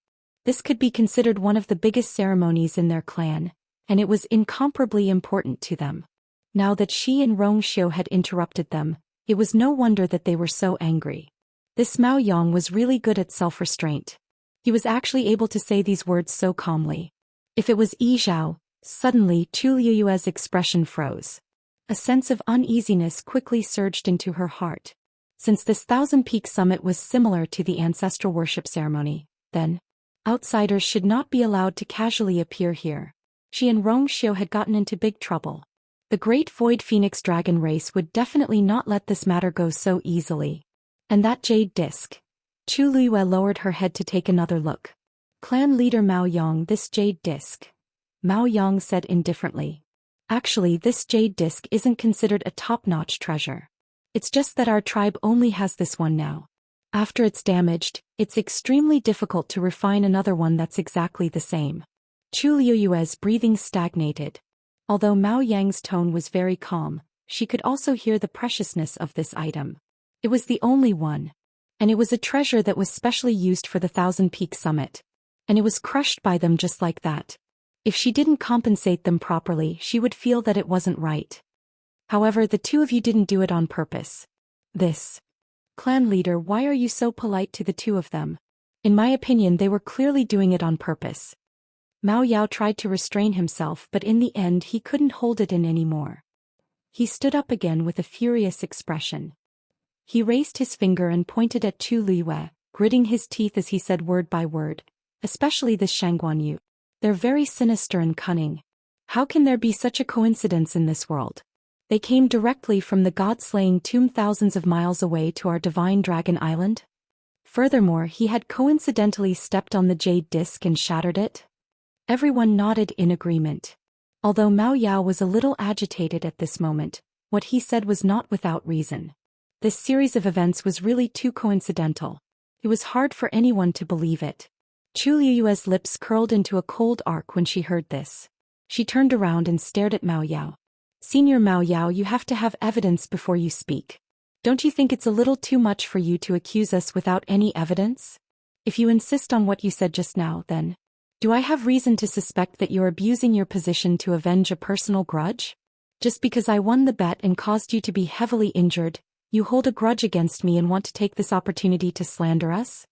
This could be considered one of the biggest ceremonies in their clan, and it was incomparably important to them. Now that Shi and Rongxiu had interrupted them, it was no wonder that they were so angry. This Mao Yang was really good at self-restraint. He was actually able to say these words so calmly. If it was Yi Zhao, suddenly Chu Liyue's expression froze. A sense of uneasiness quickly surged into her heart. Since this 1,000-peak summit was similar to the ancestral worship ceremony, then outsiders should not be allowed to casually appear here. She and Rongxiu had gotten into big trouble. The Great Void Phoenix Dragon race would definitely not let this matter go so easily. And that jade disc. Chu Liyue lowered her head to take another look. Clan leader Mao Yang, this jade disc. Mao Yang said indifferently. Actually, this jade disc isn't considered a top-notch treasure. It's just that our tribe only has this one now. After it's damaged, it's extremely difficult to refine another one that's exactly the same. Chu Liyue's breathing stagnated. Although Mao Yang's tone was very calm, she could also hear the preciousness of this item. It was the only one. And it was a treasure that was specially used for the 1,000-peak summit. And it was crushed by them just like that. If she didn't compensate them properly, she would feel that it wasn't right. However, the two of you didn't do it on purpose. This. Clan leader, why are you so polite to the two of them? In my opinion, they were clearly doing it on purpose. Mao Yao tried to restrain himself, but in the end he couldn't hold it in anymore. He stood up again with a furious expression. He raised his finger and pointed at Chu Liyue, gritting his teeth as he said word by word, especially this Shangguanyu. They're very sinister and cunning. How can there be such a coincidence in this world? They came directly from the god-slaying tomb thousands of miles away to our divine dragon island? Furthermore, he had coincidentally stepped on the jade disc and shattered it? Everyone nodded in agreement. Although Mao Yao was a little agitated at this moment, what he said was not without reason. This series of events was really too coincidental. It was hard for anyone to believe it. Chu Liyue's lips curled into a cold arc when she heard this. She turned around and stared at Mao Yao. Senior Mao Yao, you have to have evidence before you speak. Don't you think it's a little too much for you to accuse us without any evidence? If you insist on what you said just now, then do I have reason to suspect that you're abusing your position to avenge a personal grudge? Just because I won the bet and caused you to be heavily injured, you hold a grudge against me and want to take this opportunity to slander us?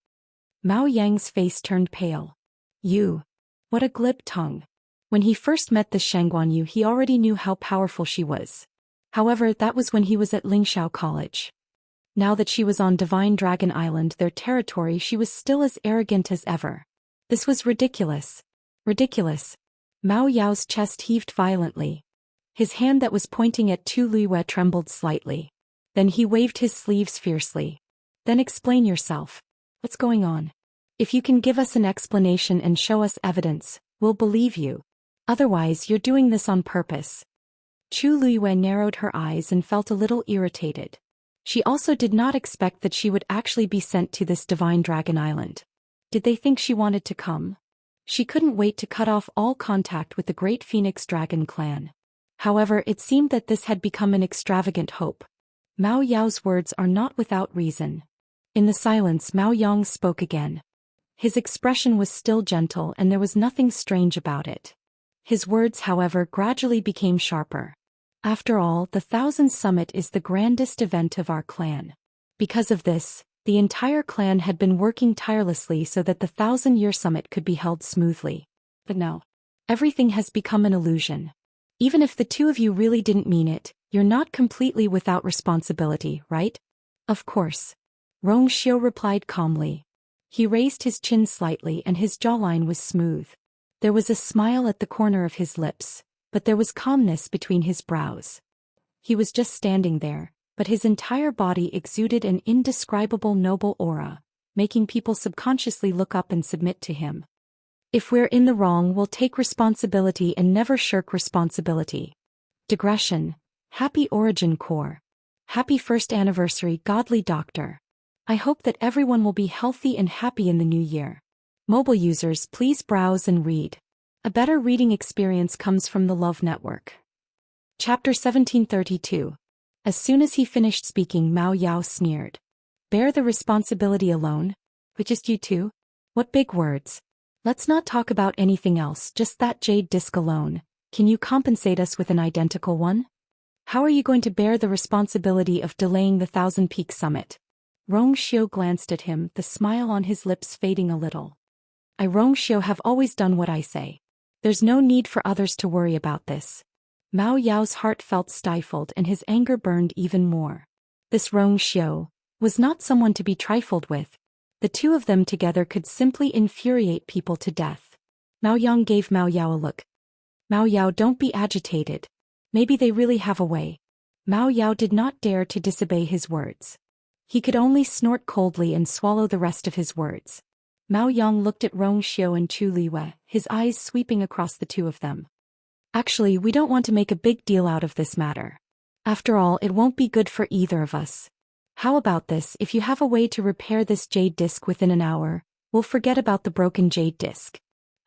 Mao Yang's face turned pale. You. What a glib tongue. When he first met this Shangguanyu, he already knew how powerful she was. However, that was when he was at Lingxiao College. Now that she was on Divine Dragon Island, their territory, she was still as arrogant as ever. This was ridiculous. Ridiculous. Mao Yao's chest heaved violently. His hand that was pointing at Chu Liyue trembled slightly. Then he waved his sleeves fiercely. Then explain yourself. What's going on? If you can give us an explanation and show us evidence, we'll believe you. Otherwise, you're doing this on purpose. Chu Liyue narrowed her eyes and felt a little irritated. She also did not expect that she would actually be sent to this Divine Dragon Island. Did they think she wanted to come? She couldn't wait to cut off all contact with the Great Phoenix Dragon clan. However, it seemed that this had become an extravagant hope. Mao Yao's words are not without reason. In the silence, Mao Yang spoke again. His expression was still gentle and there was nothing strange about it. His words, however, gradually became sharper. After all, the 1,000 Summit is the grandest event of our clan. Because of this, the entire clan had been working tirelessly so that the 1,000-year summit could be held smoothly. But now, everything has become an illusion. Even if the two of you really didn't mean it, you're not completely without responsibility, right? Of course. Rongxiu replied calmly. He raised his chin slightly and his jawline was smooth. There was a smile at the corner of his lips, but there was calmness between his brows. He was just standing there, but his entire body exuded an indescribable noble aura. making people subconsciously look up and submit to him. If we're in the wrong, we'll take responsibility and never shirk responsibility. Digression. Happy origin core. Happy first anniversary, godly doctor. I hope that everyone will be healthy and happy in the new year. Mobile users, please browse and read. A better reading experience comes from the Love Network. Chapter 1732. As soon as he finished speaking, Mao Yao sneered. Bear the responsibility alone? Which is you too? What big words. Let's not talk about anything else, just that jade disc alone. Can you compensate us with an identical one? How are you going to bear the responsibility of delaying the Thousand Peak Summit? Rong Xiu glanced at him, the smile on his lips fading a little. I, Rong Xiu, have always done what I say. There's no need for others to worry about this. Mao Yao's heart felt stifled and his anger burned even more. This Rong Xiu was not someone to be trifled with. The two of them together could simply infuriate people to death. Mao Yang gave Mao Yao a look. Mao Yao, don't be agitated. Maybe they really have a way. Mao Yao did not dare to disobey his words. He could only snort coldly and swallow the rest of his words. Mao Yang looked at Rong Xiu and Chu Liwei, his eyes sweeping across the two of them. Actually, we don't want to make a big deal out of this matter. After all, it won't be good for either of us. How about this? If you have a way to repair this jade disc within an hour, we'll forget about the broken jade disc.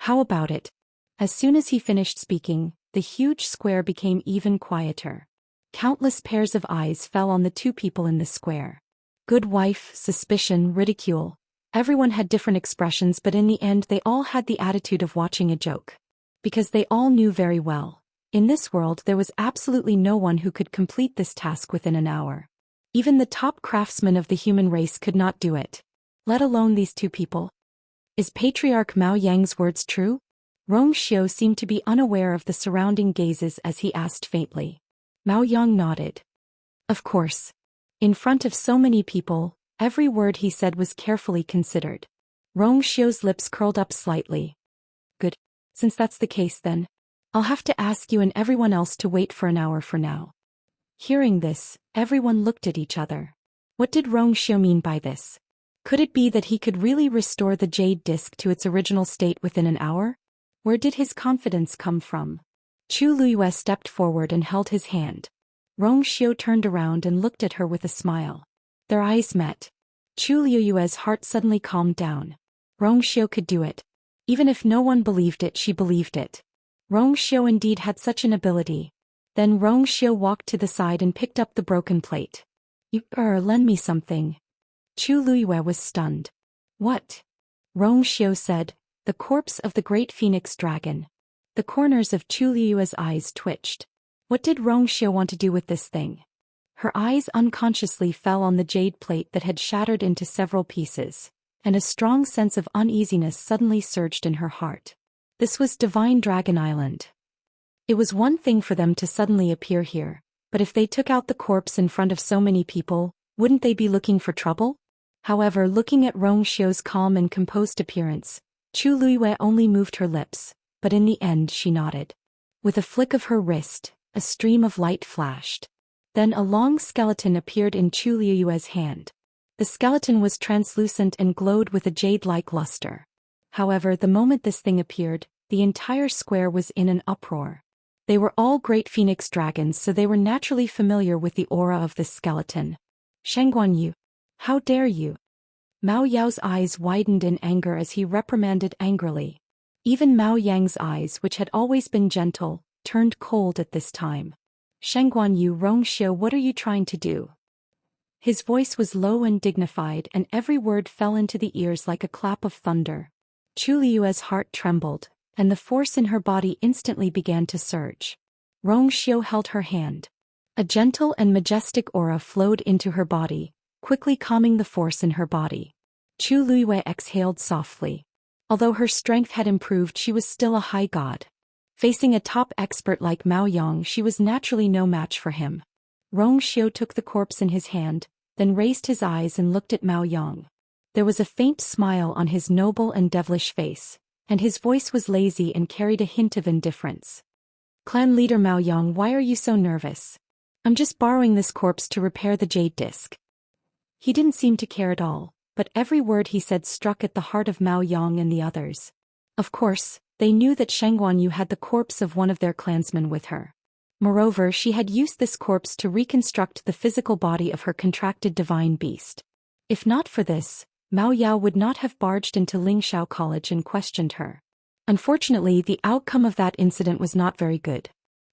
How about it? As soon as he finished speaking, the huge square became even quieter. Countless pairs of eyes fell on the two people in the square. Good wife, suspicion, ridicule. Everyone had different expressions, but in the end they all had the attitude of watching a joke. Because they all knew very well, in this world there was absolutely no one who could complete this task within an hour. Even the top craftsmen of the human race could not do it. Let alone these two people. Is Patriarch Mao Yang's words true? Rong Xiu seemed to be unaware of the surrounding gazes as he asked faintly. Mao Yang nodded. Of course. In front of so many people, every word he said was carefully considered. Rong Xiu's lips curled up slightly. Good. Since that's the case then, I'll have to ask you and everyone else to wait for an hour for now. Hearing this, everyone looked at each other. What did Rong Xiu mean by this? Could it be that he could really restore the jade disc to its original state within an hour? Where did his confidence come from? Chu Liwei stepped forward and held his hand. Rong Xiu turned around and looked at her with a smile. Their eyes met. Chu Liwei's heart suddenly calmed down. Rong Xiu could do it. Even if no one believed it, she believed it. Rong Xiu indeed had such an ability. Then Rong Xiu walked to the side and picked up the broken plate. You, lend me something. Chu Liwei was stunned. What? Rong Xiu said, the corpse of the great phoenix dragon. The corners of Chu Liwei's eyes twitched. What did Rong Xiu want to do with this thing? Her eyes unconsciously fell on the jade plate that had shattered into several pieces, and a strong sense of uneasiness suddenly surged in her heart. This was Divine Dragon Island. It was one thing for them to suddenly appear here, but if they took out the corpse in front of so many people, wouldn't they be looking for trouble? However, looking at Rong Xiu's calm and composed appearance, Chu Liwei only moved her lips, but in the end she nodded. With a flick of her wrist, a stream of light flashed. Then a long skeleton appeared in Chu Liwei's hand. The skeleton was translucent and glowed with a jade-like luster. However, the moment this thing appeared, the entire square was in an uproar. They were all great phoenix dragons, so they were naturally familiar with the aura of this skeleton. Shengguan Yu, how dare you? Mao Yao's eyes widened in anger as he reprimanded angrily. Even Mao Yang's eyes, which had always been gentle, turned cold at this time. Shengguan Yu, Rong Xiu, what are you trying to do? His voice was low and dignified, and every word fell into the ears like a clap of thunder. Chu Liwei's heart trembled, and the force in her body instantly began to surge. Rong Xiu held her hand. A gentle and majestic aura flowed into her body, quickly calming the force in her body. Chu Liwei exhaled softly. Although her strength had improved, she was still a high god. Facing a top expert like Mao Yang, she was naturally no match for him. Rong Xiu took the corpse in his hand, then raised his eyes and looked at Mao Yang. There was a faint smile on his noble and devilish face, and his voice was lazy and carried a hint of indifference. Clan leader Mao Yang, why are you so nervous? I'm just borrowing this corpse to repair the jade disc. He didn't seem to care at all, but every word he said struck at the heart of Mao Yang and the others. Of course, they knew that Shang Guanyu had the corpse of one of their clansmen with her. Moreover, she had used this corpse to reconstruct the physical body of her contracted divine beast. If not for this, Mao Yao would not have barged into Lingxiao College and questioned her. Unfortunately, the outcome of that incident was not very good.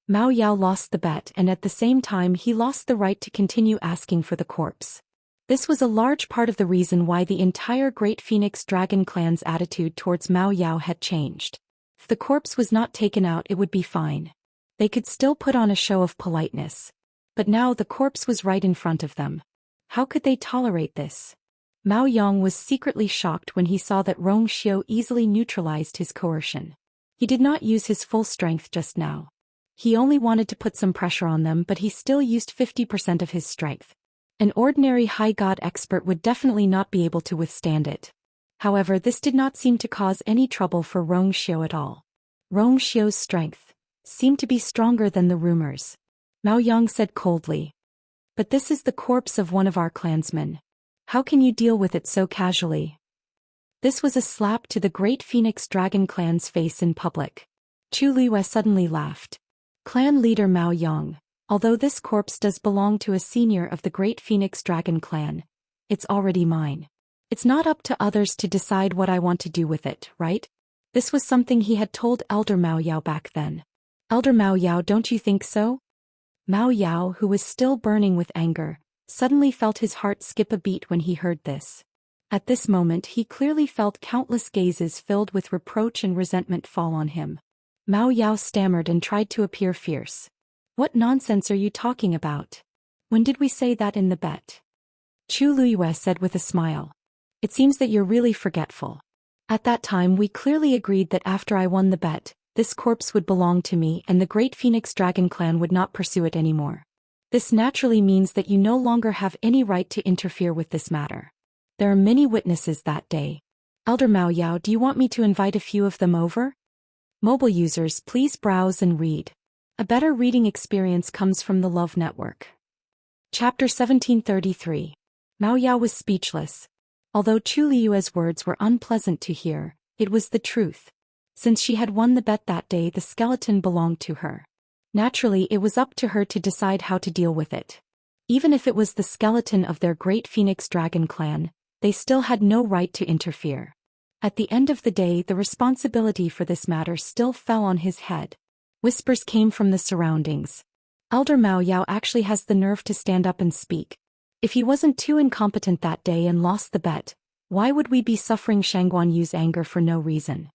Mao Yao lost the bet, and at the same time he lost the right to continue asking for the corpse. This was a large part of the reason why the entire Great Phoenix Dragon clan's attitude towards Mao Yao had changed. If the corpse was not taken out, it would be fine. They could still put on a show of politeness. But now the corpse was right in front of them. How could they tolerate this? Mao Yang was secretly shocked when he saw that Rong Xiu easily neutralized his coercion. He did not use his full strength just now. He only wanted to put some pressure on them, but he still used 50% of his strength. An ordinary high god expert would definitely not be able to withstand it. However, this did not seem to cause any trouble for Rong Xiu at all. Rong Xiu's strength seemed to be stronger than the rumors. Mao Yang said coldly. But this is the corpse of one of our clansmen. How can you deal with it so casually? This was a slap to the Great Phoenix Dragon clan's face in public. Chu Liyue suddenly laughed. Clan leader Mao Yang, although this corpse does belong to a senior of the Great Phoenix Dragon clan, it's already mine. It's not up to others to decide what I want to do with it, right? This was something he had told Elder Mao Yao back then. Elder Mao Yao, don't you think so? Mao Yao, who was still burning with anger, suddenly felt his heart skip a beat when he heard this. At this moment he clearly felt countless gazes filled with reproach and resentment fall on him. Mao Yao stammered and tried to appear fierce. What nonsense are you talking about? When did we say that in the bet? Chu Liyue said with a smile. It seems that you're really forgetful. At that time we clearly agreed that after I won the bet, this corpse would belong to me and the Great Phoenix Dragon clan would not pursue it anymore. This naturally means that you no longer have any right to interfere with this matter. There are many witnesses that day. Elder Mao Yao, do you want me to invite a few of them over? Mobile users, please browse and read. A better reading experience comes from the Love Network. Chapter 1733. Mao Yao was speechless. Although Chu Liyue's words were unpleasant to hear, it was the truth. Since she had won the bet that day, the skeleton belonged to her. Naturally, it was up to her to decide how to deal with it. Even if it was the skeleton of their Great Phoenix Dragon clan, they still had no right to interfere. At the end of the day, the responsibility for this matter still fell on his head. Whispers came from the surroundings. Elder Mao Yao actually has the nerve to stand up and speak. If he wasn't too incompetent that day and lost the bet, why would we be suffering Shang Guanyu's anger for no reason?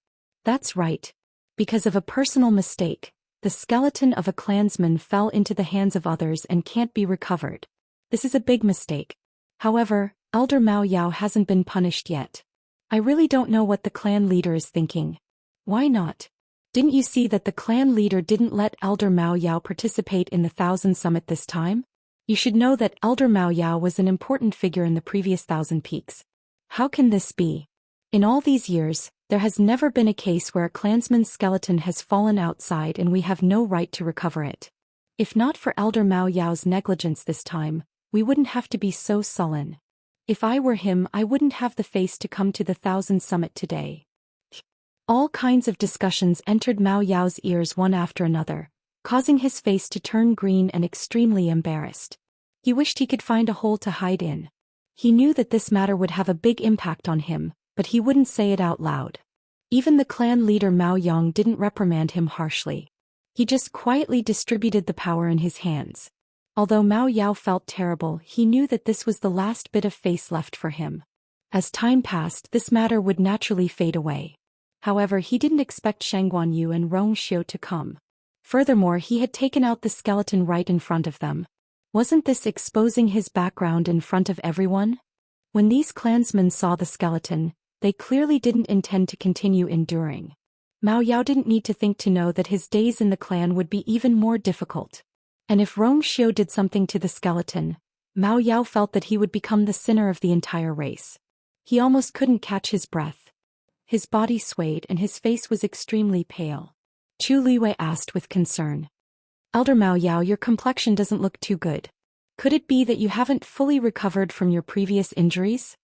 That's right. Because of a personal mistake, the skeleton of a clansman fell into the hands of others and can't be recovered. This is a big mistake. However, Elder Mao Yao hasn't been punished yet. I really don't know what the clan leader is thinking. Why not? Didn't you see that the clan leader didn't let Elder Mao Yao participate in the Thousand Summit this time? You should know that Elder Mao Yao was an important figure in the previous Thousand Peaks. How can this be? In all these years, there has never been a case where a clansman's skeleton has fallen outside and we have no right to recover it. If not for Elder Mao Yao's negligence this time, we wouldn't have to be so sullen. If I were him, I wouldn't have the face to come to the Thousand Summit today. All kinds of discussions entered Mao Yao's ears one after another, causing his face to turn green and extremely embarrassed. He wished he could find a hole to hide in. He knew that this matter would have a big impact on him, but he wouldn't say it out loud. Even the clan leader Mao Yang didn't reprimand him harshly. He just quietly distributed the power in his hands. Although Mao Yao felt terrible, he knew that this was the last bit of face left for him. As time passed, this matter would naturally fade away. However, he didn't expect Shang Guanyu and Rong Xiu to come. Furthermore, he had taken out the skeleton right in front of them. Wasn't this exposing his background in front of everyone? When these clansmen saw the skeleton, they clearly didn't intend to continue enduring. Mao Yao didn't need to think to know that his days in the clan would be even more difficult. And if Rong Xiu did something to the skeleton, Mao Yao felt that he would become the sinner of the entire race. He almost couldn't catch his breath. His body swayed and his face was extremely pale. Chu Liyue asked with concern. Elder Mao Yao, your complexion doesn't look too good. Could it be that you haven't fully recovered from your previous injuries?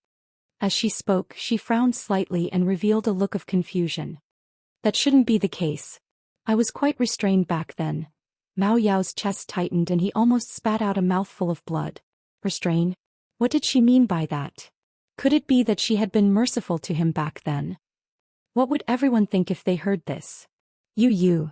As she spoke, she frowned slightly and revealed a look of confusion. That shouldn't be the case. I was quite restrained back then. Mao Yao's chest tightened and he almost spat out a mouthful of blood. Restrain? What did she mean by that? Could it be that she had been merciful to him back then? What would everyone think if they heard this? You.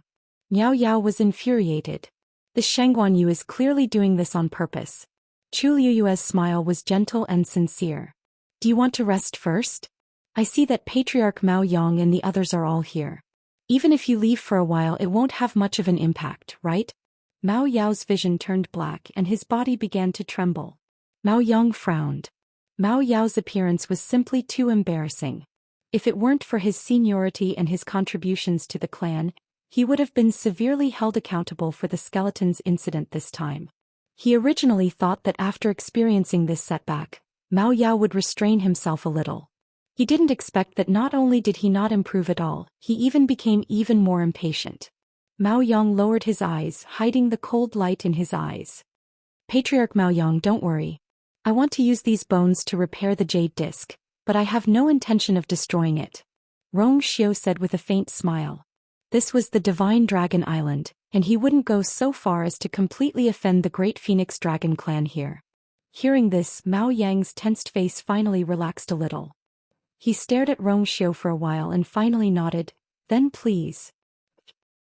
Miao Yao was infuriated. The Shangguan Yu is clearly doing this on purpose. Chu Liyue's smile was gentle and sincere. Do you want to rest first? I see that Patriarch Mao Yang and the others are all here. Even if you leave for a while it won't have much of an impact, right? Mao Yao's vision turned black and his body began to tremble. Mao Yang frowned. Mao Yao's appearance was simply too embarrassing. If it weren't for his seniority and his contributions to the clan, he would have been severely held accountable for the skeletons incident this time. He originally thought that after experiencing this setback, Mao Yao would restrain himself a little. He didn't expect that not only did he not improve at all, he even became even more impatient. Mao Yang lowered his eyes, hiding the cold light in his eyes. Patriarch Mao Yang, don't worry. I want to use these bones to repair the jade disc, but I have no intention of destroying it. Rong Xiu said with a faint smile. This was the Divine Dragon Island, and he wouldn't go so far as to completely offend the Great Phoenix Dragon clan here. Hearing this, Mao Yang's tensed face finally relaxed a little. He stared at Rong Xiu for a while and finally nodded, then please.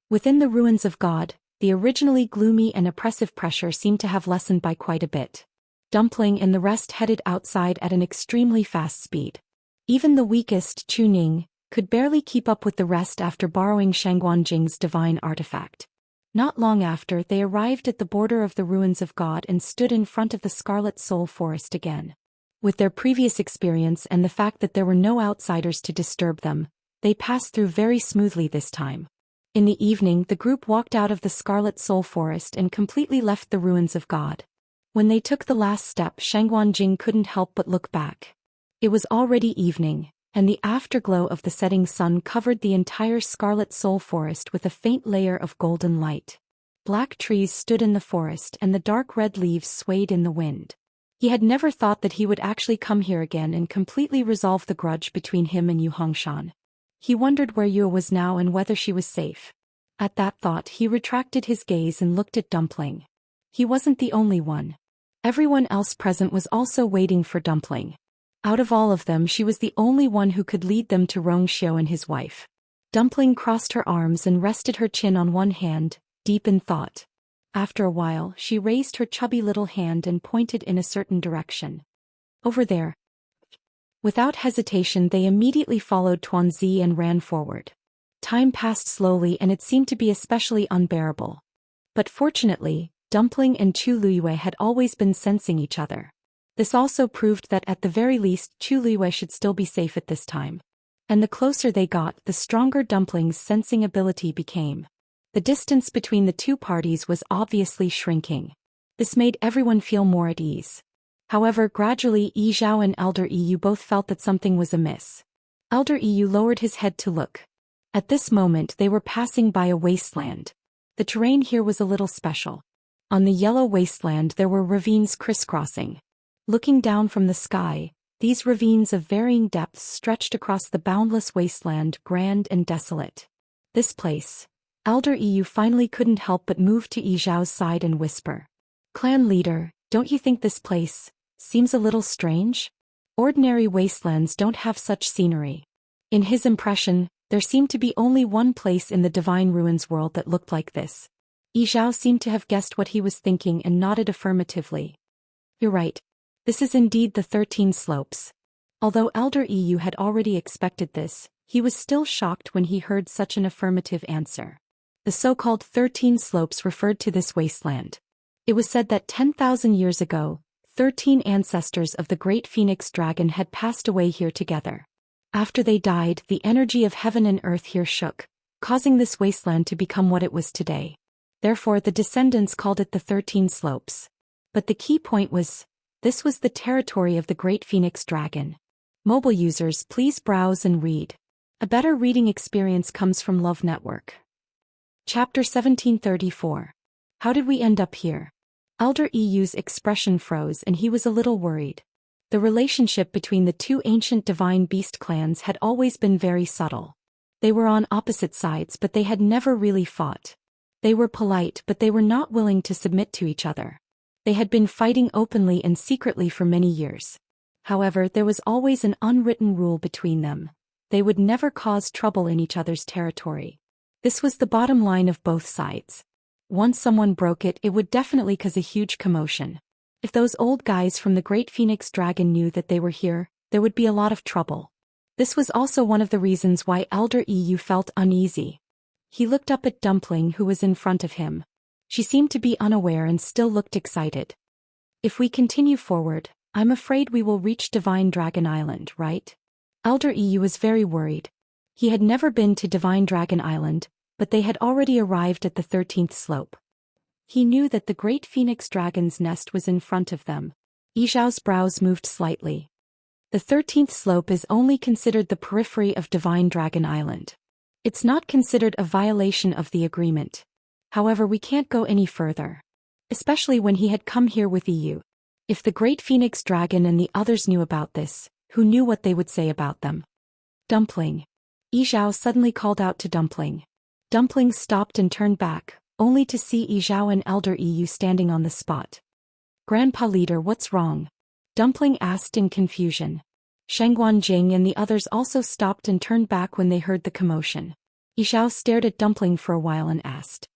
Within the ruins of God, the originally gloomy and oppressive pressure seemed to have lessened by quite a bit. Dumpling and the rest headed outside at an extremely fast speed. Even the weakest, Chu Ning, could barely keep up with the rest after borrowing Shangguan Jing's divine artifact. Not long after, they arrived at the border of the ruins of God and stood in front of the Scarlet Soul Forest again. With their previous experience and the fact that there were no outsiders to disturb them, they passed through very smoothly this time. In the evening, the group walked out of the Scarlet Soul Forest and completely left the ruins of God. When they took the last step, Shangguan Jing couldn't help but look back. It was already evening, and the afterglow of the setting sun covered the entire Scarlet Soul Forest with a faint layer of golden light. Black trees stood in the forest and the dark red leaves swayed in the wind. He had never thought that he would actually come here again and completely resolve the grudge between him and Yu Hongshan. He wondered where Yu was now and whether she was safe. At that thought, he retracted his gaze and looked at Dumpling. He wasn't the only one. Everyone else present was also waiting for Dumpling. Out of all of them, she was the only one who could lead them to Rong Xiu and his wife. Dumpling crossed her arms and rested her chin on one hand, deep in thought. After a while, she raised her chubby little hand and pointed in a certain direction. Over there. Without hesitation, they immediately followed Tuanzi and ran forward. Time passed slowly and it seemed to be especially unbearable. But fortunately, Dumpling and Chu Liyue had always been sensing each other. This also proved that at the very least Chu Liyue should still be safe at this time. And the closer they got, the stronger Dumpling's sensing ability became. The distance between the two parties was obviously shrinking. This made everyone feel more at ease. However, gradually Yi Zhao and Elder Yu both felt that something was amiss. Elder Yu lowered his head to look. At this moment they were passing by a wasteland. The terrain here was a little special. On the yellow wasteland there were ravines crisscrossing. Looking down from the sky, these ravines of varying depths stretched across the boundless wasteland, grand and desolate. This place. Elder Yu finally couldn't help but move to Yi Zhao's side and whisper. Clan leader, don't you think this place seems a little strange? Ordinary wastelands don't have such scenery. In his impression, there seemed to be only one place in the Divine Ruins world that looked like this. Yi Zhao seemed to have guessed what he was thinking and nodded affirmatively. You're right. This is indeed the 13 slopes. Although Elder Yu had already expected this, he was still shocked when he heard such an affirmative answer. The so-called 13 slopes referred to this wasteland. It was said that 10,000 years ago, 13 ancestors of the Great Phoenix Dragon had passed away here together. After they died, the energy of heaven and earth here shook, causing this wasteland to become what it was today. Therefore, the descendants called it the 13 slopes. But the key point was, this was the territory of the Great Phoenix Dragon. Mobile users, please browse and read. A better reading experience comes from Love Network. Chapter 1734. How did we end up here? Elder Yu's expression froze and he was a little worried. The relationship between the two ancient divine beast clans had always been very subtle. They were on opposite sides but they had never really fought. They were polite but they were not willing to submit to each other. They had been fighting openly and secretly for many years. However, there was always an unwritten rule between them. They would never cause trouble in each other's territory. This was the bottom line of both sides. Once someone broke it, it would definitely cause a huge commotion. If those old guys from the Great Phoenix Dragon knew that they were here, there would be a lot of trouble. This was also one of the reasons why Elder EU felt uneasy. He looked up at Dumpling who was in front of him. She seemed to be unaware and still looked excited. If we continue forward, I'm afraid we will reach Divine Dragon Island, right? Elder EU was very worried. He had never been to Divine Dragon Island, but they had already arrived at the 13th slope. He knew that the Great Phoenix Dragon's nest was in front of them. Yizhao's brows moved slightly. The 13th slope is only considered the periphery of Divine Dragon Island. It's not considered a violation of the agreement. However, we can't go any further. Especially when he had come here with EU. If the Great Phoenix Dragon and the others knew about this, who knew what they would say about them? Dumpling. Yizhao suddenly called out to Dumpling. Dumpling stopped and turned back, only to see Yizhao and Elder EU standing on the spot. Grandpa Leader, what's wrong? Dumpling asked in confusion. Shangguan Jing and the others also stopped and turned back when they heard the commotion. Yizhao stared at Dumpling for a while and asked.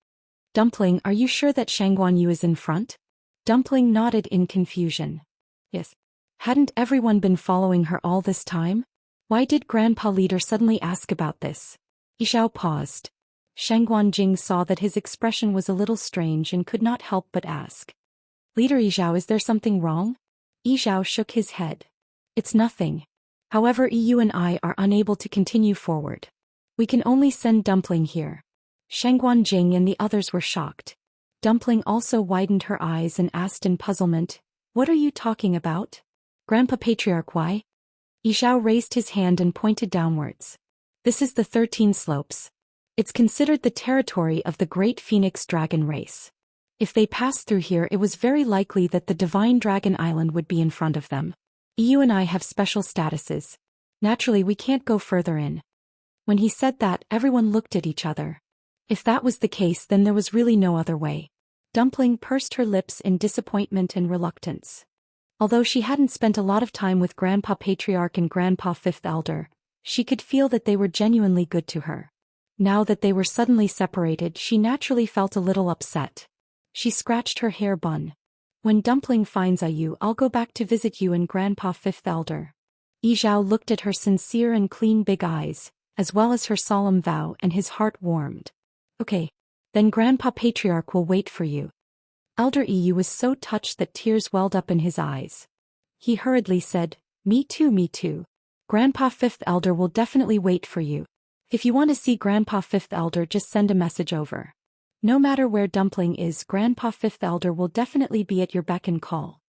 Dumpling, are you sure that Shangguan Yu is in front? Dumpling nodded in confusion. Yes. Hadn't everyone been following her all this time? Why did Grandpa Leader suddenly ask about this? Yizhao paused. Shangguan Jing saw that his expression was a little strange and could not help but ask. Leader Yizhao, is there something wrong? Yizhao shook his head. It's nothing. However, EU and I are unable to continue forward. We can only send Dumpling here. Shangguan Jing and the others were shocked. Dumpling also widened her eyes and asked in puzzlement, What are you talking about? Grandpa Patriarch, why? Yizhao raised his hand and pointed downwards. This is the 13 slopes. It's considered the territory of the Great Phoenix Dragon race. If they passed through here, it was very likely that the Divine Dragon Island would be in front of them. EU and I have special statuses. Naturally, we can't go further in. When he said that, everyone looked at each other. If that was the case, then there was really no other way. Dumpling pursed her lips in disappointment and reluctance. Although she hadn't spent a lot of time with Grandpa Patriarch and Grandpa Fifth Elder, she could feel that they were genuinely good to her. Now that they were suddenly separated, she naturally felt a little upset. She scratched her hair bun. When Dumpling finds Ayu, I'll go back to visit you and Grandpa Fifth Elder. Yizhao looked at her sincere and clean big eyes, as well as her solemn vow, and his heart warmed. Okay. Then Grandpa Patriarch will wait for you. Elder EU was so touched that tears welled up in his eyes. He hurriedly said, Me too, me too. Grandpa Fifth Elder will definitely wait for you. If you want to see Grandpa Fifth Elder, just send a message over. No matter where Dumpling is, Grandpa Fifth Elder will definitely be at your beck and call.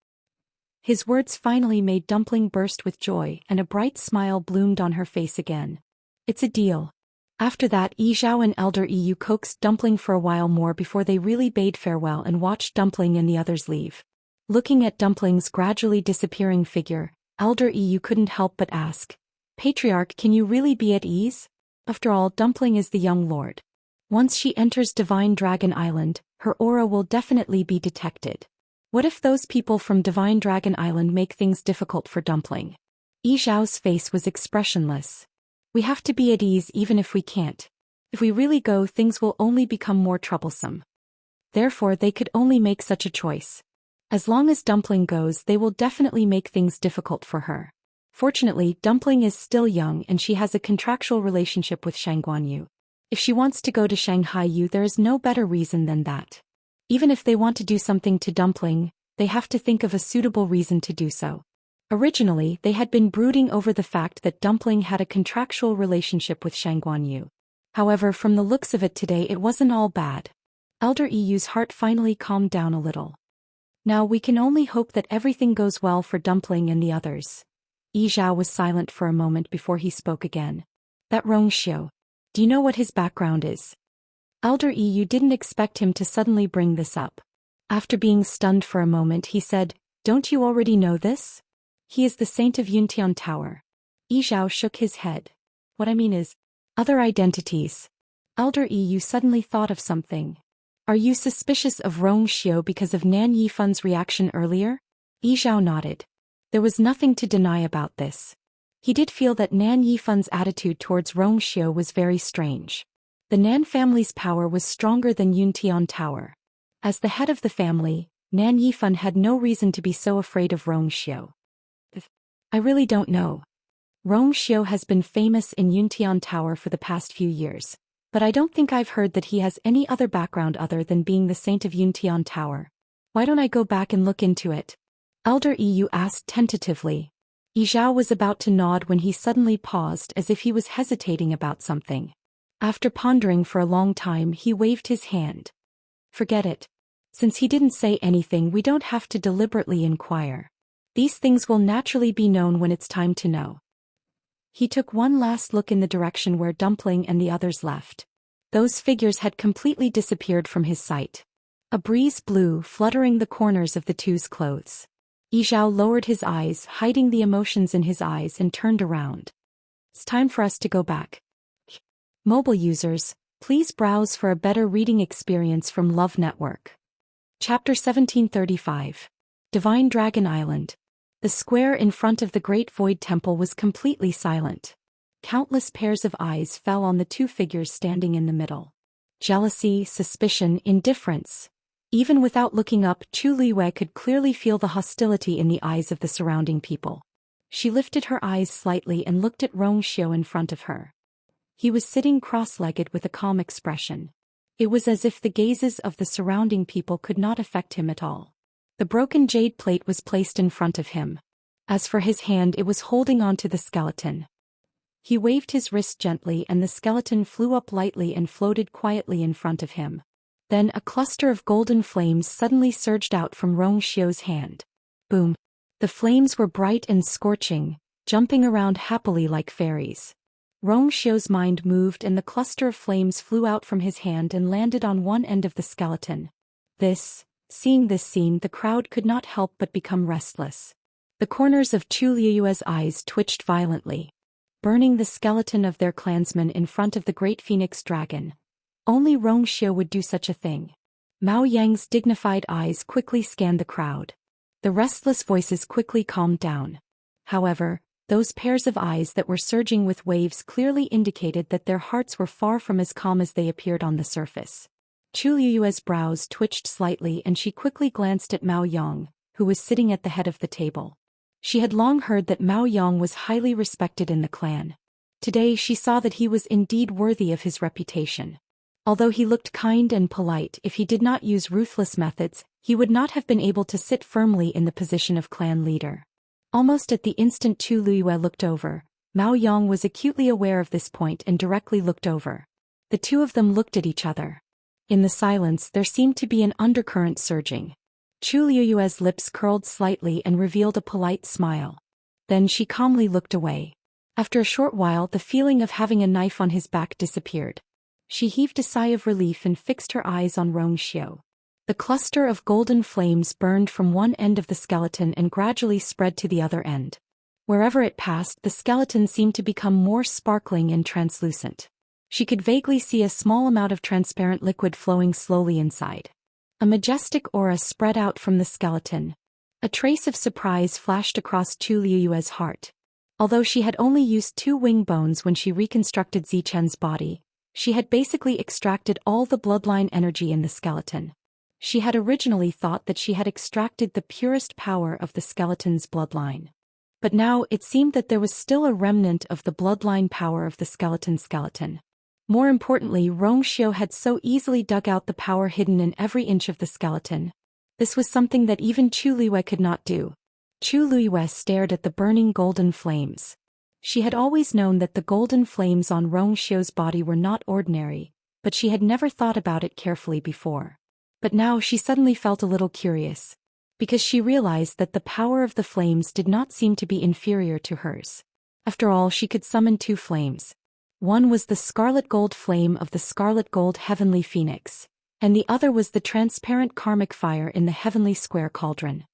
His words finally made Dumpling burst with joy, and a bright smile bloomed on her face again. It's a deal. After that, Yizhao and Elder EU coaxed Dumpling for a while more before they really bade farewell and watched Dumpling and the others leave. Looking at Dumpling's gradually disappearing figure, Elder EU couldn't help but ask, Patriarch, can you really be at ease? After all, Dumpling is the young lord. Once she enters Divine Dragon Island, her aura will definitely be detected. What if those people from Divine Dragon Island make things difficult for Dumpling? Yizhao's face was expressionless. We have to be at ease even if we can't. If we really go, things will only become more troublesome. Therefore, they could only make such a choice. As long as Dumpling goes, they will definitely make things difficult for her. Fortunately, Dumpling is still young and she has a contractual relationship with Shangguan Yu. If she wants to go to Shanghai Yu, there is no better reason than that. Even if they want to do something to Dumpling, they have to think of a suitable reason to do so. Originally, they had been brooding over the fact that Dumpling had a contractual relationship with Shangguan Yu. However, from the looks of it today, it wasn't all bad. Elder EU's heart finally calmed down a little. Now we can only hope that everything goes well for Dumpling and the others. Yizhao was silent for a moment before he spoke again. That Rongxiu. Do you know what his background is? Elder EU didn't expect him to suddenly bring this up. After being stunned for a moment, he said, Don't you already know this? He is the saint of Yuntian Tower. Yi Zhao shook his head. What I mean is, other identities. Elder Yi, you suddenly thought of something. Are you suspicious of Rong Xiu because of Nan Yifan's reaction earlier? Yi Zhao nodded. There was nothing to deny about this. He did feel that Nan Yifan's attitude towards Rong Xiu was very strange. The Nan family's power was stronger than Yuntian Tower. As the head of the family, Nan Yifan had no reason to be so afraid of Rong Xiu. I really don't know. Rong Xiu has been famous in Yuntian Tower for the past few years, but I don't think I've heard that he has any other background other than being the saint of Yuntian Tower. Why don't I go back and look into it? Elder Yu asked tentatively. Yi Zhao was about to nod when he suddenly paused as if he was hesitating about something. After pondering for a long time, he waved his hand. Forget it. Since he didn't say anything, we don't have to deliberately inquire. These things will naturally be known when it's time to know. He took one last look in the direction where Dumpling and the others left. Those figures had completely disappeared from his sight. A breeze blew, fluttering the corners of the two's clothes. Yi Zhao lowered his eyes, hiding the emotions in his eyes, and turned around. It's time for us to go back. Mobile users, please browse for a better reading experience from Love Network. Chapter 1735. Divine Dragon Island. The square in front of the Great Void Temple was completely silent. Countless pairs of eyes fell on the two figures standing in the middle. Jealousy, suspicion, indifference. Even without looking up, Chu Liyue could clearly feel the hostility in the eyes of the surrounding people. She lifted her eyes slightly and looked at Rong Xiu in front of her. He was sitting cross-legged with a calm expression. It was as if the gazes of the surrounding people could not affect him at all. The broken jade plate was placed in front of him. As for his hand, it was holding onto the skeleton. He waved his wrist gently and the skeleton flew up lightly and floated quietly in front of him. Then a cluster of golden flames suddenly surged out from Rong Xiu's hand. Boom! The flames were bright and scorching, jumping around happily like fairies. Rong Xiu's mind moved and the cluster of flames flew out from his hand and landed on one end of the skeleton. Seeing this scene, the crowd could not help but become restless. The corners of Chu Liyue's eyes twitched violently. Burning the skeleton of their clansman in front of the great phoenix dragon. Only Rong Xiu would do such a thing. Mao Yang's dignified eyes quickly scanned the crowd. The restless voices quickly calmed down. However, those pairs of eyes that were surging with waves clearly indicated that their hearts were far from as calm as they appeared on the surface. Chu Liyue's brows twitched slightly and she quickly glanced at Mao Yang, who was sitting at the head of the table. She had long heard that Mao Yang was highly respected in the clan. Today she saw that he was indeed worthy of his reputation. Although he looked kind and polite, if he did not use ruthless methods, he would not have been able to sit firmly in the position of clan leader. Almost at the instant Chu Liyue looked over, Mao Yang was acutely aware of this point and directly looked over. The two of them looked at each other. In the silence there seemed to be an undercurrent surging. Chu Liyue's lips curled slightly and revealed a polite smile. Then she calmly looked away. After a short while the feeling of having a knife on his back disappeared. She heaved a sigh of relief and fixed her eyes on Rong Xiu. The cluster of golden flames burned from one end of the skeleton and gradually spread to the other end. Wherever it passed, the skeleton seemed to become more sparkling and translucent. She could vaguely see a small amount of transparent liquid flowing slowly inside. A majestic aura spread out from the skeleton. A trace of surprise flashed across Chu Liyue's heart. Although she had only used 2 wing bones when she reconstructed Zichen's body, she had basically extracted all the bloodline energy in the skeleton. She had originally thought that she had extracted the purest power of the skeleton's bloodline. But now it seemed that there was still a remnant of the bloodline power of the skeleton. More importantly, Rong Xiu had so easily dug out the power hidden in every inch of the skeleton. This was something that even Chu Liyue could not do. Chu Liyue stared at the burning golden flames. She had always known that the golden flames on Rong Xiu's body were not ordinary, but she had never thought about it carefully before. But now she suddenly felt a little curious, because she realized that the power of the flames did not seem to be inferior to hers. After all, she could summon 2 flames. One was the scarlet gold flame of the scarlet gold heavenly phoenix, and the other was the transparent karmic fire in the heavenly square cauldron.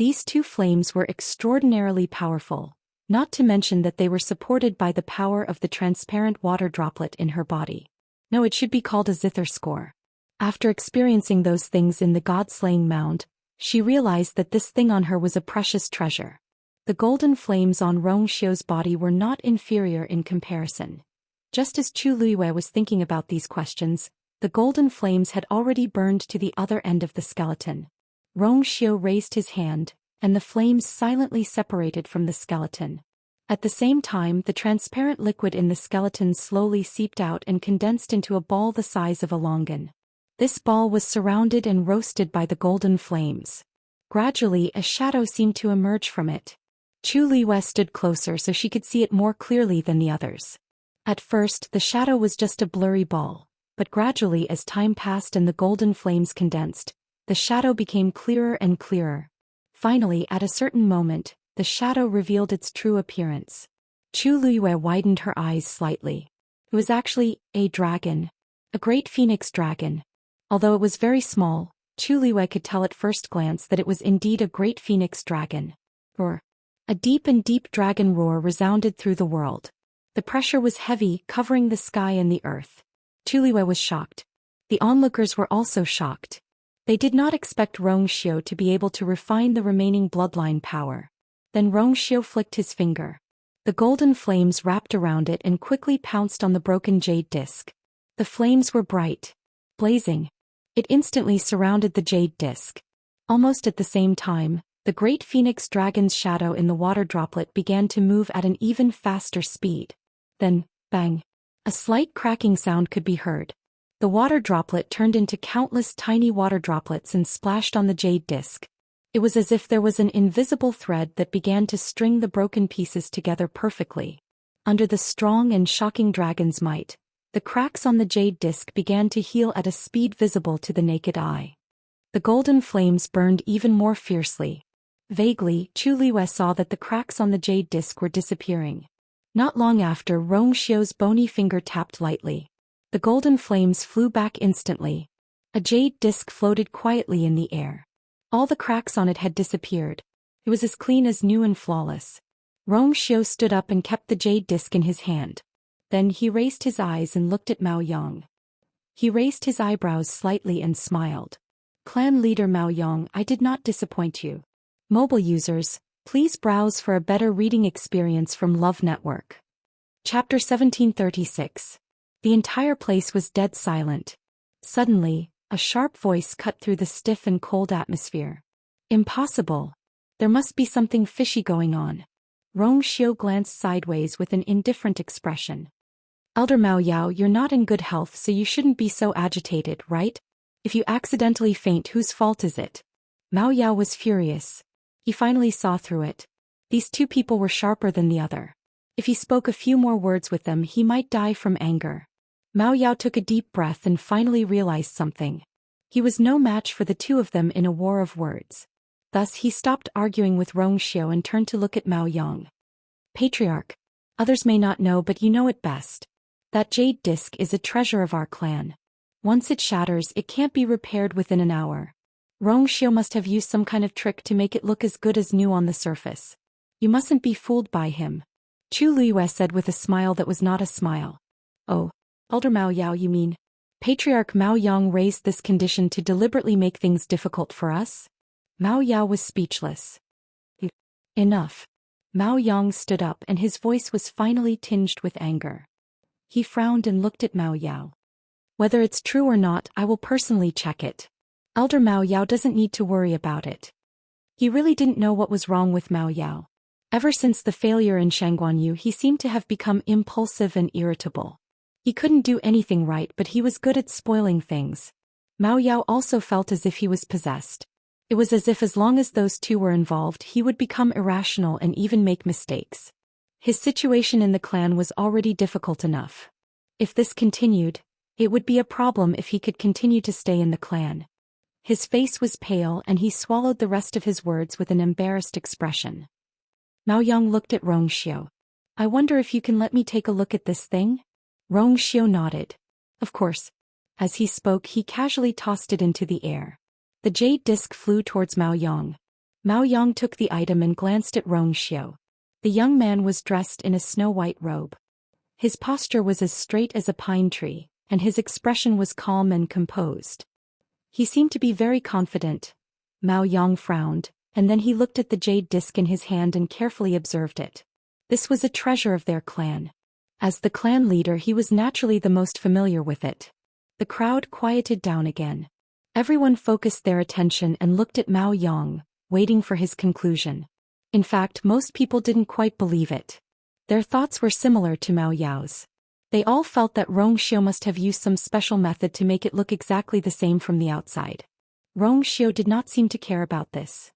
These two flames were extraordinarily powerful, not to mention that they were supported by the power of the transparent water droplet in her body. No, it should be called a zither score. After experiencing those things in the god-slaying mound, she realized that this thing on her was a precious treasure. The golden flames on Rong Xiu's body were not inferior in comparison. Just as Chu Luiyue was thinking about these questions, the golden flames had already burned to the other end of the skeleton. Rong Xiu raised his hand, and the flames silently separated from the skeleton. At the same time, the transparent liquid in the skeleton slowly seeped out and condensed into a ball the size of a longan. This ball was surrounded and roasted by the golden flames. Gradually, a shadow seemed to emerge from it. Chu Luiyue stood closer so she could see it more clearly than the others. At first, the shadow was just a blurry ball, but gradually as time passed and the golden flames condensed, the shadow became clearer and clearer. Finally, at a certain moment, the shadow revealed its true appearance. Chu Luiyue widened her eyes slightly. It was actually a dragon. A great phoenix dragon. Although it was very small, Chu Luiyue could tell at first glance that it was indeed a great phoenix dragon. Roar. A deep dragon roar resounded through the world. The pressure was heavy, covering the sky and the earth. Chu Luiyue was shocked. The onlookers were also shocked. They did not expect Rong Xiu to be able to refine the remaining bloodline power. Then Rong Xiu flicked his finger. The golden flames wrapped around it and quickly pounced on the broken jade disc. The flames were bright, blazing. It instantly surrounded the jade disc. Almost at the same time, the great phoenix dragon's shadow in the water droplet began to move at an even faster speed. Then, bang! A slight cracking sound could be heard. The water droplet turned into countless tiny water droplets and splashed on the jade disc. It was as if there was an invisible thread that began to string the broken pieces together perfectly. Under the strong and shocking dragon's might, the cracks on the jade disc began to heal at a speed visible to the naked eye. The golden flames burned even more fiercely. Vaguely, Chu Luiyue saw that the cracks on the jade disc were disappearing. Not long after, Rong Xiu's bony finger tapped lightly. The golden flames flew back instantly. A jade disc floated quietly in the air. All the cracks on it had disappeared. It was as clean as new and flawless. Rong Xiu stood up and kept the jade disc in his hand. Then he raised his eyes and looked at Mao Yang. He raised his eyebrows slightly and smiled. Clan leader Mao Yang, I did not disappoint you. Mobile users, please browse for a better reading experience from Love Network. Chapter 1736. The entire place was dead silent. Suddenly, a sharp voice cut through the stiff and cold atmosphere. Impossible. There must be something fishy going on. Rong Xiu glanced sideways with an indifferent expression. Elder Mao Yao, you're not in good health, so you shouldn't be so agitated, right? If you accidentally faint, whose fault is it? Mao Yao was furious. He finally saw through it. These two people were sharper than the other. If he spoke a few more words with them, he might die from anger. Mao Yao took a deep breath and finally realized something. He was no match for the two of them in a war of words. Thus he stopped arguing with Rong Xiu and turned to look at Mao Yang. Patriarch. Others may not know, but you know it best. That jade disc is a treasure of our clan. Once it shatters, it can't be repaired within an hour. Rong Xiu must have used some kind of trick to make it look as good as new on the surface. You mustn't be fooled by him. Chu Luiyue said with a smile that was not a smile. Oh, Elder Mao Yao, you mean? Patriarch Mao Yang raised this condition to deliberately make things difficult for us? Mao Yao was speechless. Enough. Mao Yang stood up and his voice was finally tinged with anger. He frowned and looked at Mao Yao. Whether it's true or not, I will personally check it. Elder Mao Yao doesn't need to worry about it. He really didn't know what was wrong with Mao Yao. Ever since the failure in Shangguanyu, he seemed to have become impulsive and irritable. He couldn't do anything right, but he was good at spoiling things. Mao Yao also felt as if he was possessed. It was as if as long as those two were involved, he would become irrational and even make mistakes. His situation in the clan was already difficult enough. If this continued, it would be a problem if he could continue to stay in the clan. His face was pale and he swallowed the rest of his words with an embarrassed expression. Mao Yang looked at Rong Xiu. I wonder if you can let me take a look at this thing? Rong Xiu nodded. Of course. As he spoke, he casually tossed it into the air. The jade disc flew towards Mao Yang. Mao Yang took the item and glanced at Rong Xiu. The young man was dressed in a snow-white robe. His posture was as straight as a pine tree, and his expression was calm and composed. He seemed to be very confident. Mao Yang frowned, and then he looked at the jade disc in his hand and carefully observed it. This was a treasure of their clan. As the clan leader, he was naturally the most familiar with it. The crowd quieted down again. Everyone focused their attention and looked at Mao Yang, waiting for his conclusion. In fact, most people didn't quite believe it. Their thoughts were similar to Mao Yao's. They all felt that Rong Xiu must have used some special method to make it look exactly the same from the outside. Rong Xiu did not seem to care about this.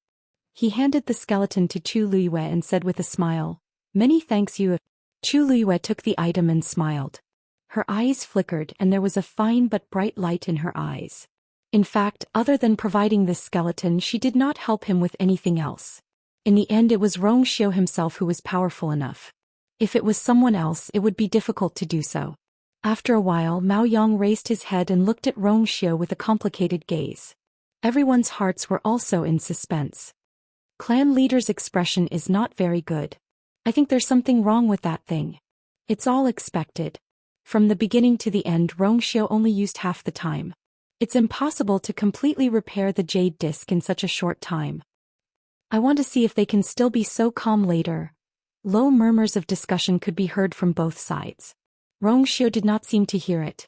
He handed the skeleton to Chu Luiyue and said with a smile, "Many thanks you." Chu Luiyue took the item and smiled. Her eyes flickered and there was a fine but bright light in her eyes. In fact, other than providing this skeleton, she did not help him with anything else. In the end, it was Rong Xiu himself who was powerful enough. If it was someone else, it would be difficult to do so. After a while, Mao Yang raised his head and looked at Rong Xiu with a complicated gaze. Everyone's hearts were also in suspense. Clan leader's expression is not very good. I think there's something wrong with that thing. It's all expected. From the beginning to the end, Rong Xiu only used half the time. It's impossible to completely repair the jade disc in such a short time. I want to see if they can still be so calm later. Low murmurs of discussion could be heard from both sides. Rong Xiu did not seem to hear it.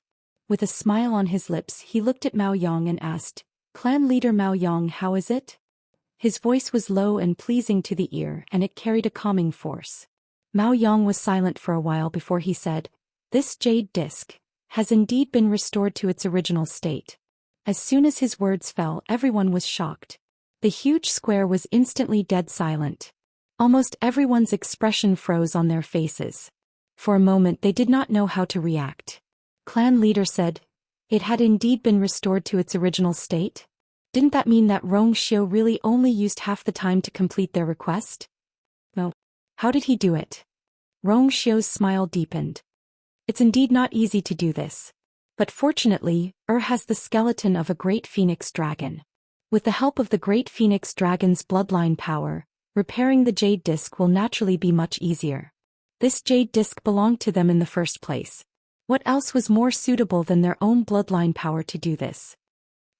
With a smile on his lips, he looked at Mao Yang and asked, "Clan leader Mao Yang, how is it?" His voice was low and pleasing to the ear, and it carried a calming force. Mao Yang was silent for a while before he said, "This jade disc has indeed been restored to its original state." As soon as his words fell, everyone was shocked. The huge square was instantly dead silent. Almost everyone's expression froze on their faces. For a moment they did not know how to react. Clan leader said, "It had indeed been restored to its original state?" Didn't that mean that Rong Xiu really only used half the time to complete their request? No. How did he do it? Rong Xiu's smile deepened. It's indeed not easy to do this. But fortunately, has the skeleton of a great phoenix dragon. With the help of the great phoenix dragon's bloodline power, repairing the jade disc will naturally be much easier. This jade disc belonged to them in the first place. What else was more suitable than their own bloodline power to do this?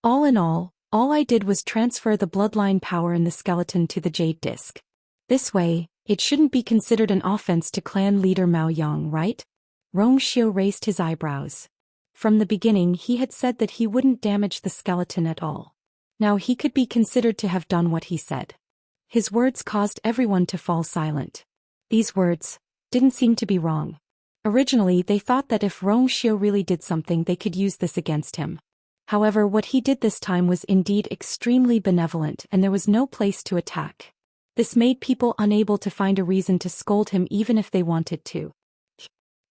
All in all I did was transfer the bloodline power in the skeleton to the jade disc. This way, it shouldn't be considered an offense to clan leader Mao Yang, right? Rong Xiu raised his eyebrows. From the beginning he had said that he wouldn't damage the skeleton at all. Now he could be considered to have done what he said. His words caused everyone to fall silent. These words didn't seem to be wrong. Originally they thought that if Rong Xiu really did something they could use this against him. However, what he did this time was indeed extremely benevolent and there was no place to attack. This made people unable to find a reason to scold him even if they wanted to.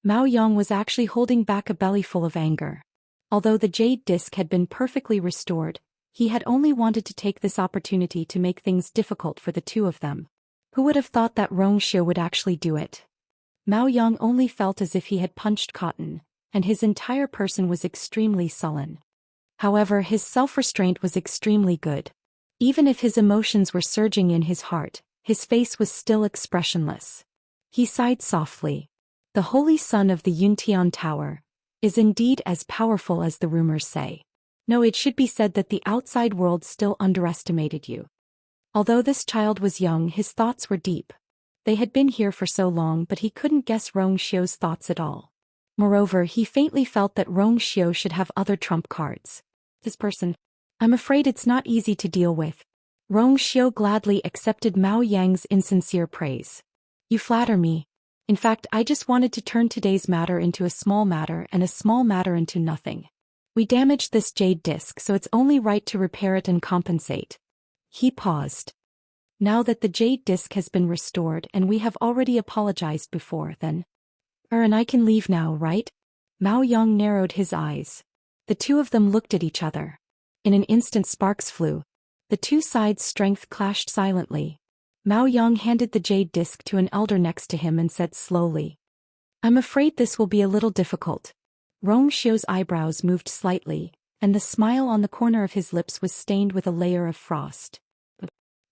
Mao Yang was actually holding back a bellyful of anger. Although the jade disc had been perfectly restored, he had only wanted to take this opportunity to make things difficult for the two of them. Who would have thought that Rong Xiu would actually do it? Mao Yang only felt as if he had punched cotton, and his entire person was extremely sullen. However, his self-restraint was extremely good. Even if his emotions were surging in his heart, his face was still expressionless. He sighed softly. The holy son of the Yuntian Tower is indeed as powerful as the rumors say. No, it should be said that the outside world still underestimated you. Although this child was young, his thoughts were deep. They had been here for so long, but he couldn't guess Rong Xiu's thoughts at all. Moreover, he faintly felt that Rong Xiu should have other trump cards. This person, I'm afraid it's not easy to deal with. Rong Xiu gladly accepted Mao Yang's insincere praise. You flatter me. In fact, I just wanted to turn today's matter into a small matter and a small matter into nothing. We damaged this jade disc, so it's only right to repair it and compensate. He paused. Now that the jade disc has been restored and we have already apologized before, then. And I can leave now, right? Mao Yang narrowed his eyes. The two of them looked at each other. In an instant sparks flew. The two sides' strength clashed silently. Mao Yang handed the jade disc to an elder next to him and said slowly, "I'm afraid this will be a little difficult." Rong Xiu's eyebrows moved slightly, and the smile on the corner of his lips was stained with a layer of frost.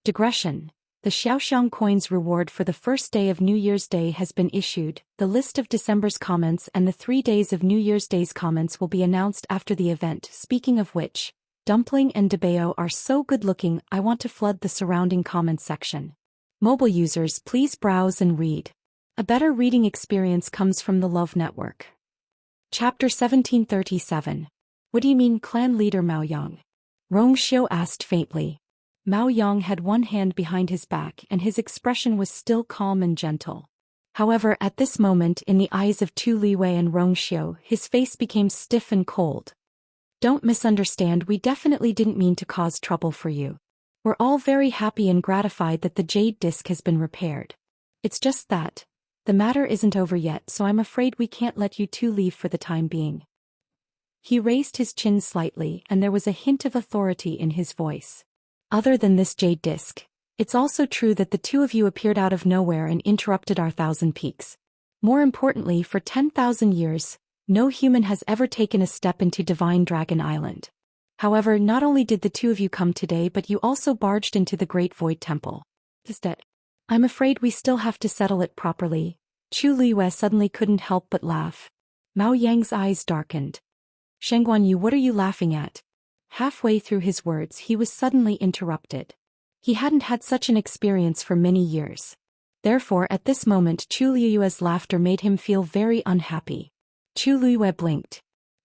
Digression. The Xiaoxiang coins reward for the first day of New Year's Day has been issued. The list of December's comments and the 3 days of New Year's Day's comments will be announced after the event. Speaking of which, Dumpling and Debeo are so good-looking, I want to flood the surrounding comments section. Mobile users, please browse and read. A better reading experience comes from the Love Network. Chapter 1737. What do you mean, clan leader Mao Yang? Rong Xiu asked faintly. Mao Yang had one hand behind his back and his expression was still calm and gentle. However, at this moment, in the eyes of Tu Liwei and Rong Xiu, his face became stiff and cold. Don't misunderstand, we definitely didn't mean to cause trouble for you. We're all very happy and gratified that the jade disc has been repaired. It's just that the matter isn't over yet, so I'm afraid we can't let you two leave for the time being. He raised his chin slightly and there was a hint of authority in his voice. Other than this jade disc, it's also true that the two of you appeared out of nowhere and interrupted our 1,000 peaks. More importantly, for 10,000 years, no human has ever taken a step into Divine Dragon Island. However, not only did the two of you come today, but you also barged into the Great Void Temple. Instead, I'm afraid we still have to settle it properly. Chu Liyue suddenly couldn't help but laugh. Mao Yang's eyes darkened. Shengguan Yu, what are you laughing at? Halfway through his words, he was suddenly interrupted. He hadn't had such an experience for many years. Therefore, at this moment, Chu Liyue's laughter made him feel very unhappy. Chu Liyue blinked.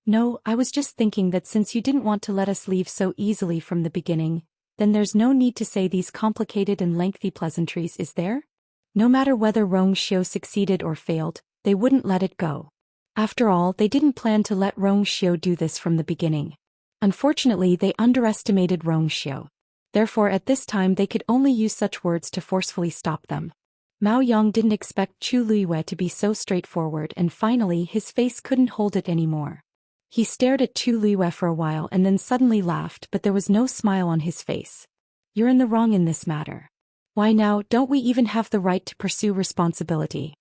No, I was just thinking that since you didn't want to let us leave so easily from the beginning, then there's no need to say these complicated and lengthy pleasantries, is there? No matter whether Rong Xiu succeeded or failed, they wouldn't let it go. After all, they didn't plan to let Rong Xiu do this from the beginning. Unfortunately, they underestimated Rong Xiu. Therefore, at this time they could only use such words to forcefully stop them. Mao Yang didn't expect Chu Liyue to be so straightforward, and finally his face couldn't hold it anymore. He stared at Chu Liyue for a while and then suddenly laughed, but there was no smile on his face. You're in the wrong in this matter. Why now, don't we even have the right to pursue responsibility?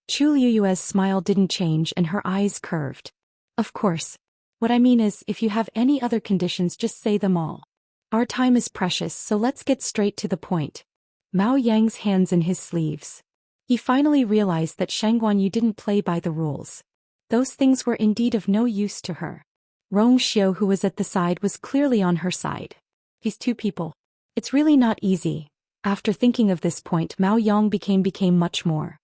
Chu Liyue's smile didn't change and her eyes curved. Of course. What I mean is, if you have any other conditions, just say them all. Our time is precious, so let's get straight to the point. Mao Yang's hands in his sleeves. He finally realized that Shengguan Yu didn't play by the rules. Those things were indeed of no use to her. Rong Xiu, who was at the side, was clearly on her side. These two people. It's really not easy. After thinking of this point, Mao Yang became much more.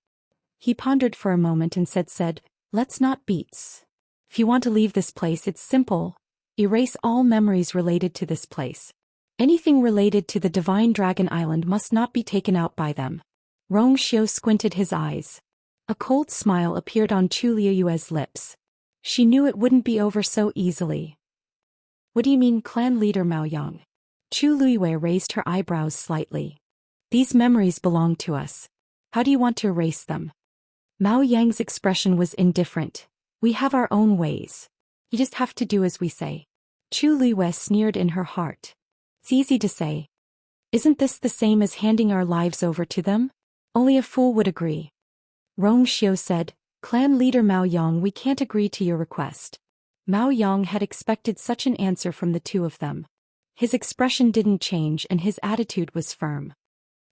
He pondered for a moment and said, let's not beats. If you want to leave this place, it's simple. Erase all memories related to this place. Anything related to the Divine Dragon Island must not be taken out by them. Rong Xiu squinted his eyes. A cold smile appeared on Chu Liyue's lips. She knew it wouldn't be over so easily. What do you mean, clan leader Mao Yang? Chu Liyue raised her eyebrows slightly. These memories belong to us. How do you want to erase them? Mao Yang's expression was indifferent. We have our own ways. You just have to do as we say. Chu Liyue sneered in her heart. It's easy to say. Isn't this the same as handing our lives over to them? Only a fool would agree. Rong Xiu said, Clan leader Mao Yang, we can't agree to your request. Mao Yang had expected such an answer from the two of them. His expression didn't change and his attitude was firm.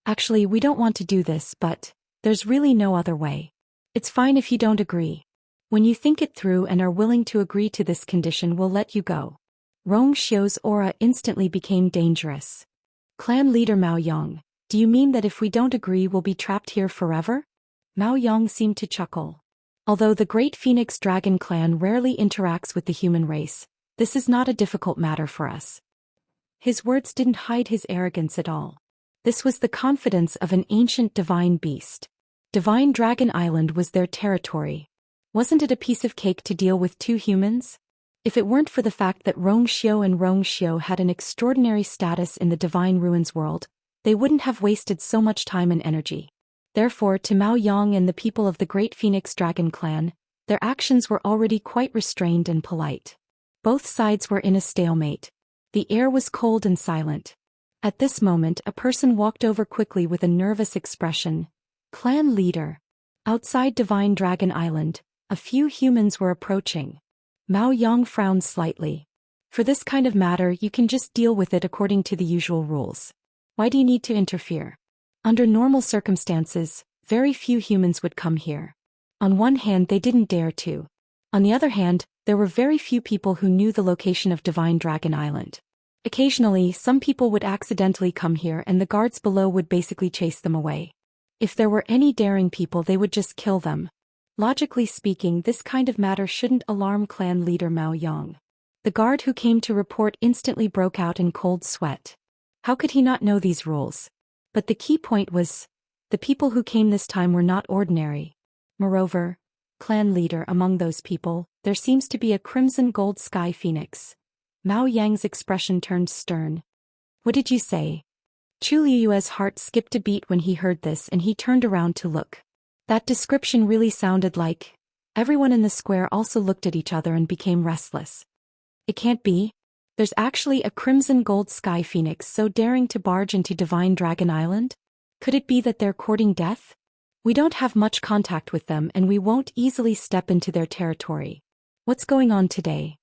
Actually, we don't want to do this, but there's really no other way. It's fine if you don't agree. When you think it through and are willing to agree to this condition, we'll let you go. Rong Xiu's aura instantly became dangerous. Clan leader Mao Yang, do you mean that if we don't agree we'll be trapped here forever? Mao Yang seemed to chuckle. Although the Great Phoenix Dragon clan rarely interacts with the human race, this is not a difficult matter for us. His words didn't hide his arrogance at all. This was the confidence of an ancient divine beast. Divine Dragon Island was their territory. Wasn't it a piece of cake to deal with two humans? If it weren't for the fact that Rong Xiu had an extraordinary status in the Divine Ruins world, they wouldn't have wasted so much time and energy. Therefore, to Mao Yang and the people of the Great Phoenix Dragon clan, their actions were already quite restrained and polite. Both sides were in a stalemate. The air was cold and silent. At this moment, a person walked over quickly with a nervous expression. Clan leader. Outside Divine Dragon Island, a few humans were approaching. Mao Yang frowned slightly. For this kind of matter, you can just deal with it according to the usual rules. Why do you need to interfere? Under normal circumstances, very few humans would come here. On one hand, they didn't dare to. On the other hand, there were very few people who knew the location of Divine Dragon Island. Occasionally, some people would accidentally come here and the guards below would basically chase them away. If there were any daring people, they would just kill them. Logically speaking, this kind of matter shouldn't alarm clan leader Mao Yang. The guard who came to report instantly broke out in cold sweat. How could he not know these rules? But the key point was, the people who came this time were not ordinary. Moreover, clan leader among those people, there seems to be a crimson gold sky phoenix. Mao Yang's expression turned stern. What did you say? Chu Liyue's heart skipped a beat when he heard this and he turned around to look. That description really sounded like... Everyone in the square also looked at each other and became restless. It can't be. There's actually a crimson gold sky phoenix so daring to barge into Divine Dragon Island? Could it be that they're courting death? We don't have much contact with them and we won't easily step into their territory. What's going on today?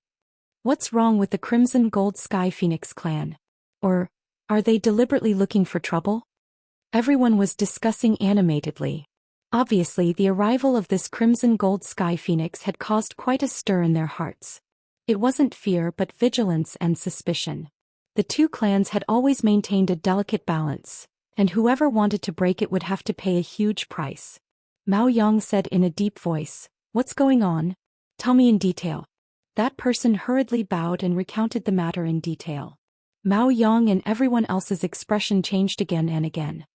What's wrong with the Crimson Gold Sky Phoenix clan? Or, are they deliberately looking for trouble? Everyone was discussing animatedly. Obviously, the arrival of this Crimson Gold Sky Phoenix had caused quite a stir in their hearts. It wasn't fear but vigilance and suspicion. The two clans had always maintained a delicate balance, and whoever wanted to break it would have to pay a huge price. Mao Yang said in a deep voice, "What's going on? Tell me in detail." That person hurriedly bowed and recounted the matter in detail. Mao Yang and everyone else's expression changed again and again.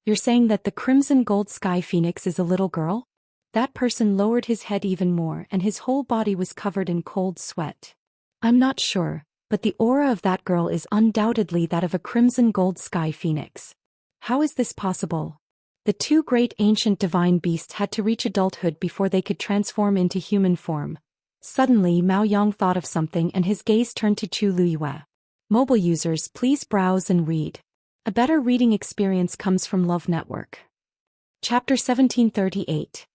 You're saying that the Crimson Gold Sky Phoenix is a little girl? That person lowered his head even more and his whole body was covered in cold sweat. I'm not sure, but the aura of that girl is undoubtedly that of a Crimson Gold Sky Phoenix. How is this possible? The two great ancient divine beasts had to reach adulthood before they could transform into human form. Suddenly Mao Yang thought of something and his gaze turned to Chu Liyue. Mobile users, please browse and read. A better reading experience comes from Love Network. Chapter 1738.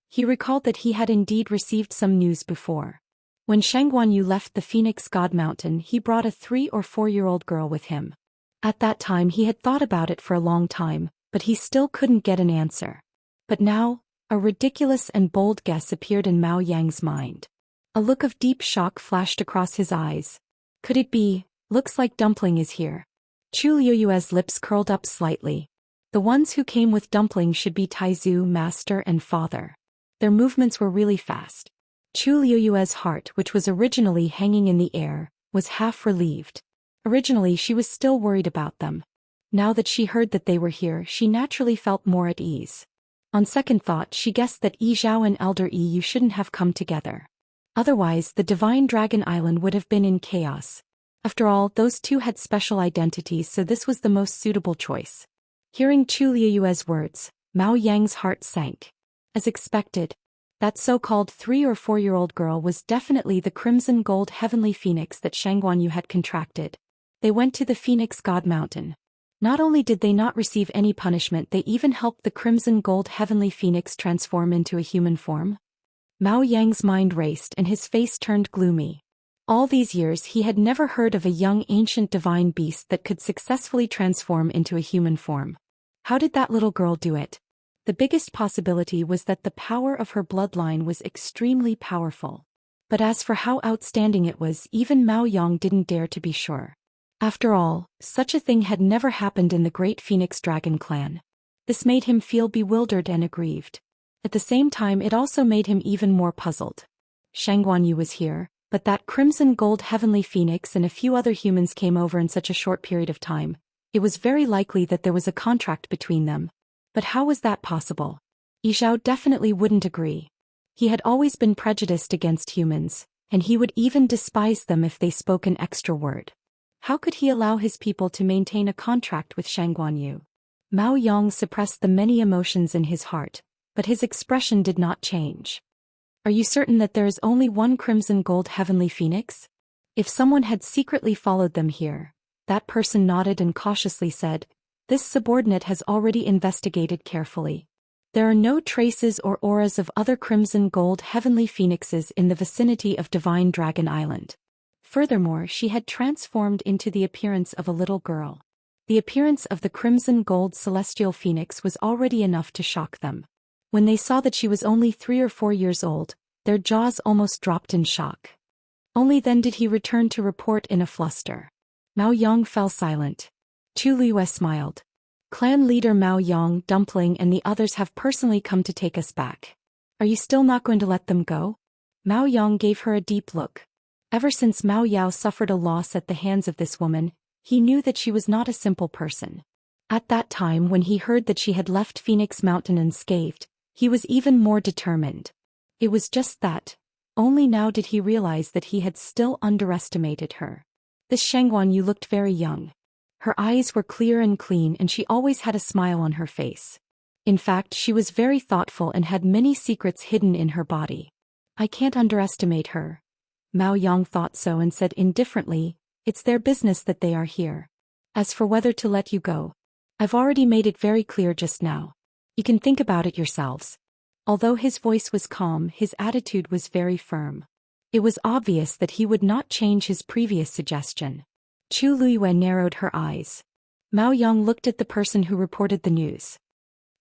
He recalled that he had indeed received some news before. When Shang Guanyu left the Phoenix God Mountain, he brought a 3 or 4-year-old girl with him. At that time he had thought about it for a long time, but he still couldn't get an answer. But now, a ridiculous and bold guess appeared in Mao Yang's mind. A look of deep shock flashed across his eyes. Could it be? Looks like Dumpling is here. Chu Liyue's lips curled up slightly. The ones who came with Dumpling should be Taizu, master and father. Their movements were really fast. Chu Liyue's heart, which was originally hanging in the air, was half relieved. Originally she was still worried about them. Now that she heard that they were here, she naturally felt more at ease. On second thought, she guessed that Yi Zhao and Elder Yi Yu shouldn't have come together. Otherwise, the Divine Dragon Island would have been in chaos. After all, those two had special identities, so this was the most suitable choice. Hearing Chu Liyue's words, Mao Yang's heart sank. As expected, that so-called 3 or 4-year-old girl was definitely the Crimson Gold Heavenly Phoenix that Shang Guanyu had contracted. They went to the Phoenix God Mountain. Not only did they not receive any punishment, they even helped the Crimson Gold Heavenly Phoenix transform into a human form. Mao Yang's mind raced and his face turned gloomy. All these years he had never heard of a young ancient divine beast that could successfully transform into a human form. How did that little girl do it? The biggest possibility was that the power of her bloodline was extremely powerful. But as for how outstanding it was, even Mao Yang didn't dare to be sure. After all, such a thing had never happened in the Great Phoenix Dragon clan. This made him feel bewildered and aggrieved. At the same time, it also made him even more puzzled. Shang Guanyu was here, but that Crimson Gold Heavenly Phoenix and a few other humans came over in such a short period of time. It was very likely that there was a contract between them. But how was that possible? Yi Zhao definitely wouldn't agree. He had always been prejudiced against humans, and he would even despise them if they spoke an extra word. How could he allow his people to maintain a contract with Shang Guanyu? Mao Yang suppressed the many emotions in his heart, but his expression did not change. Are you certain that there is only one Crimson Gold Heavenly Phoenix? If someone had secretly followed them here, that person nodded and cautiously said, "This subordinate has already investigated carefully. There are no traces or auras of other Crimson Gold Heavenly Phoenixes in the vicinity of Divine Dragon Island. Furthermore, she had transformed into the appearance of a little girl. The appearance of the crimson gold celestial phoenix was already enough to shock them. When they saw that she was only 3 or 4 years old, their jaws almost dropped in shock. Only then did he return to report in a fluster. Mao Yang fell silent. Chu Liyue smiled. Clan leader Mao Yang, Dumpling and the others have personally come to take us back. Are you still not going to let them go? Mao Yang gave her a deep look. Ever since Mao Yao suffered a loss at the hands of this woman, he knew that she was not a simple person. At that time when he heard that she had left Phoenix Mountain unscathed, he was even more determined. It was just that. Only now did he realize that he had still underestimated her. This Shangguan Yu looked very young. Her eyes were clear and clean and she always had a smile on her face. In fact, she was very thoughtful and had many secrets hidden in her body. I can't underestimate her. Mao Yang thought so and said indifferently, it's their business that they are here. As for whether to let you go, I've already made it very clear just now. You can think about it yourselves. Although his voice was calm, his attitude was very firm. It was obvious that he would not change his previous suggestion. Chu Liyue narrowed her eyes. Mao Yang looked at the person who reported the news.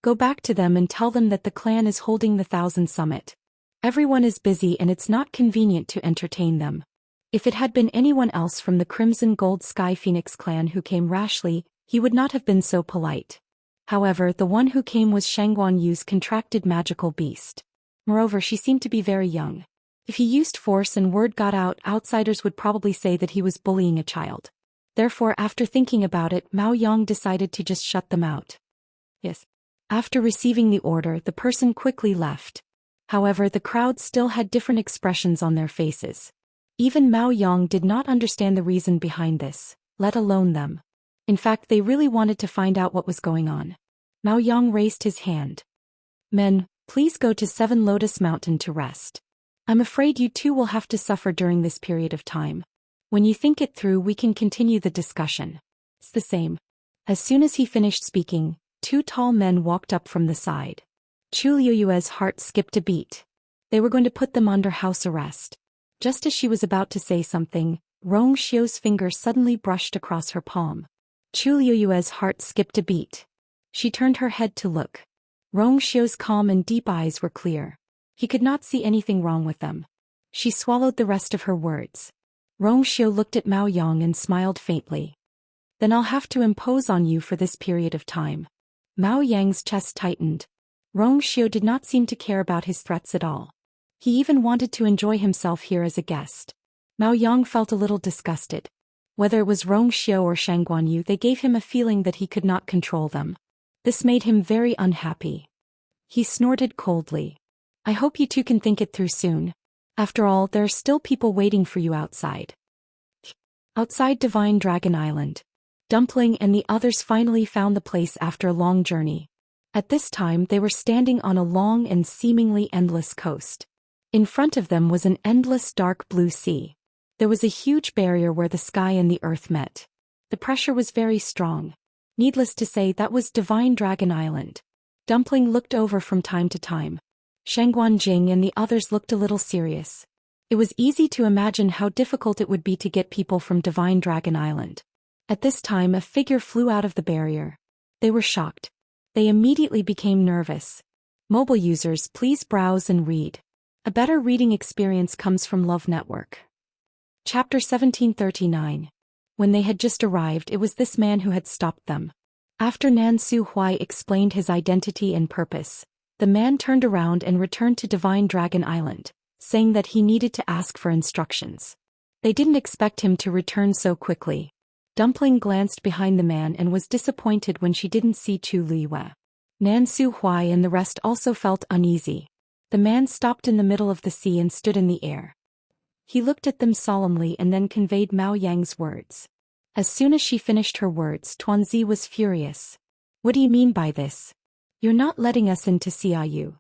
Go back to them and tell them that the clan is holding the Thousand Summit. Everyone is busy and it's not convenient to entertain them. If it had been anyone else from the Crimson Gold Sky Phoenix clan who came rashly, he would not have been so polite. However, the one who came was Shangguan Yu's contracted magical beast. Moreover, she seemed to be very young. If he used force and word got out, outsiders would probably say that he was bullying a child. Therefore, after thinking about it, Mao Yang decided to just shut them out. Yes. After receiving the order, the person quickly left. However, the crowd still had different expressions on their faces. Even Mao Yang did not understand the reason behind this, let alone them. In fact, they really wanted to find out what was going on. Mao Yang raised his hand. Men, please go to 7 Lotus Mountain to rest. I'm afraid you two will have to suffer during this period of time. When you think it through, we can continue the discussion. It's the same. As soon as he finished speaking, 2 tall men walked up from the side. Chu Liyue's heart skipped a beat. They were going to put them under house arrest. Just as she was about to say something, Rong Xiu's finger suddenly brushed across her palm. Chu Liyue's heart skipped a beat. She turned her head to look. Rong Xiu's calm and deep eyes were clear. He could not see anything wrong with them. She swallowed the rest of her words. Rong Xiu looked at Mao Yang and smiled faintly. Then I'll have to impose on you for this period of time. Mao Yang's chest tightened. Rong Xiu did not seem to care about his threats at all. He even wanted to enjoy himself here as a guest. Mao Yang felt a little disgusted. Whether it was Rong Xiu or Shangguan Yu, they gave him a feeling that he could not control them. This made him very unhappy. He snorted coldly. I hope you two can think it through soon. After all, there are still people waiting for you outside. Outside Divine Dragon Island, Dumpling and the others finally found the place after a long journey. At this time they were standing on a long and seemingly endless coast. In front of them was an endless dark blue sea. There was a huge barrier where the sky and the earth met. The pressure was very strong. Needless to say, that was Divine Dragon Island. Dumpling looked over from time to time. Shangguan Jing and the others looked a little serious. It was easy to imagine how difficult it would be to get people from Divine Dragon Island. At this time a figure flew out of the barrier. They were shocked. They immediately became nervous. Mobile users, please browse and read. A better reading experience comes from Love Network. Chapter 1739. When they had just arrived, it was this man who had stopped them. After Nan Su Huai explained his identity and purpose, the man turned around and returned to Divine Dragon Island, saying that he needed to ask for instructions. They didn't expect him to return so quickly. Dumpling glanced behind the man and was disappointed when she didn't see Chu Liyue. Nan Su Huai and the rest also felt uneasy. The man stopped in the middle of the sea and stood in the air. He looked at them solemnly and then conveyed Mao Yang's words. As soon as she finished her words, Tuanzi was furious. What do you mean by this? You're not letting us in to see you.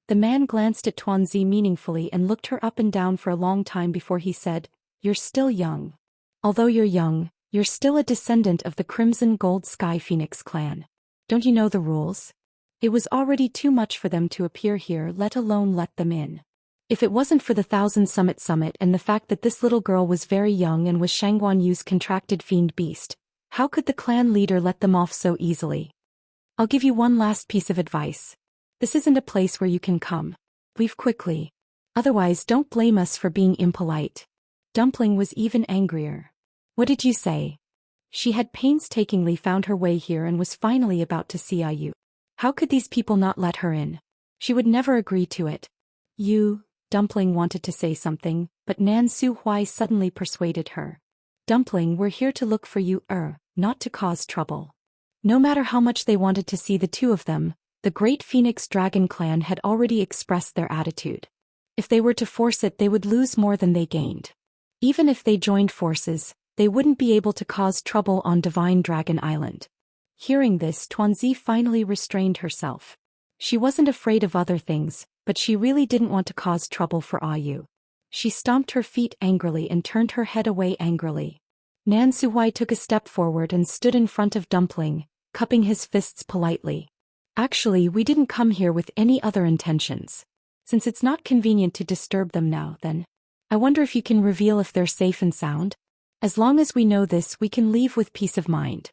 The man glanced at Tuanzi meaningfully and looked her up and down for a long time before he said, You're still young. Although you're young, you're still a descendant of the Crimson Gold Sky Phoenix clan. Don't you know the rules? It was already too much for them to appear here, let alone let them in. If it wasn't for the Thousand Summit and the fact that this little girl was very young and was Shangguan Yu's contracted fiend beast, How could the clan leader let them off so easily? I'll give you one last piece of advice. This isn't a place where you can come. Leave quickly. Otherwise, don't blame us for being impolite. Dumpling was even angrier. What did you say? She had painstakingly found her way here and was finally about to see Ayu. How could these people not let her in? She would never agree to it. Dumpling wanted to say something, but Nan Su Huai suddenly persuaded her. Dumpling, we're here to look for you, not to cause trouble. No matter how much they wanted to see the two of them, the Great Phoenix Dragon clan had already expressed their attitude. If they were to force it, they would lose more than they gained. Even if they joined forces, they wouldn't be able to cause trouble on Divine Dragon Island. Hearing this, Tuanzi finally restrained herself. She wasn't afraid of other things, but she really didn't want to cause trouble for Ayu. She stomped her feet angrily and turned her head away angrily. Nan Suhuai took a step forward and stood in front of Dumpling, cupping his fists politely. Actually, we didn't come here with any other intentions. Since it's not convenient to disturb them now, then. I wonder if you can reveal if they're safe and sound? As long as we know this, we can leave with peace of mind.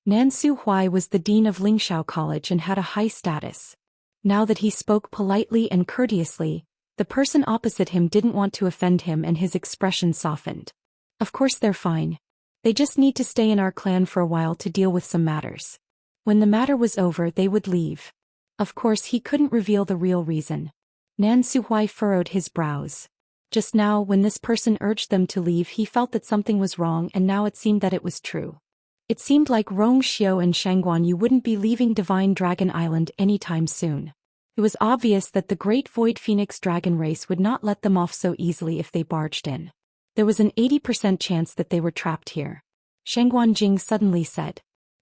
Nan Suhuai was the dean of Lingxiao College and had a high status. Now that he spoke politely and courteously, the person opposite him didn't want to offend him and his expression softened. Of course they're fine. They just need to stay in our clan for a while to deal with some matters. When the matter was over, they would leave. Of course he couldn't reveal the real reason. Nan Suhuai furrowed his brows. Just now, when this person urged them to leave, he felt that something was wrong, and now it seemed that it was true. It seemed like Rong Xiao and Shangguan Yu wouldn't be leaving Divine Dragon Island anytime soon. It was obvious that the Great Void Phoenix Dragon race would not let them off so easily if they barged in. There was an 80% chance that they were trapped here. Shangguan Jing suddenly said.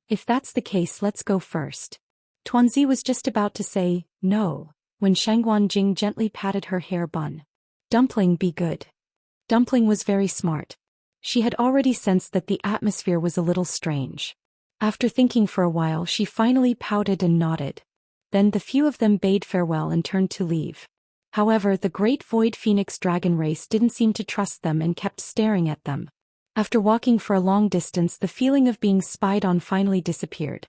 If that's the case, let's go first. Tuanzi was just about to say, no, when Shangguan Jing gently patted her hair bun. Dumpling, be good. Dumpling was very smart. She had already sensed that the atmosphere was a little strange. After thinking for a while, she finally pouted and nodded. Then the few of them bade farewell and turned to leave. However, the Great Void Phoenix Dragon race didn't seem to trust them and kept staring at them. After walking for a long distance, the feeling of being spied on finally disappeared.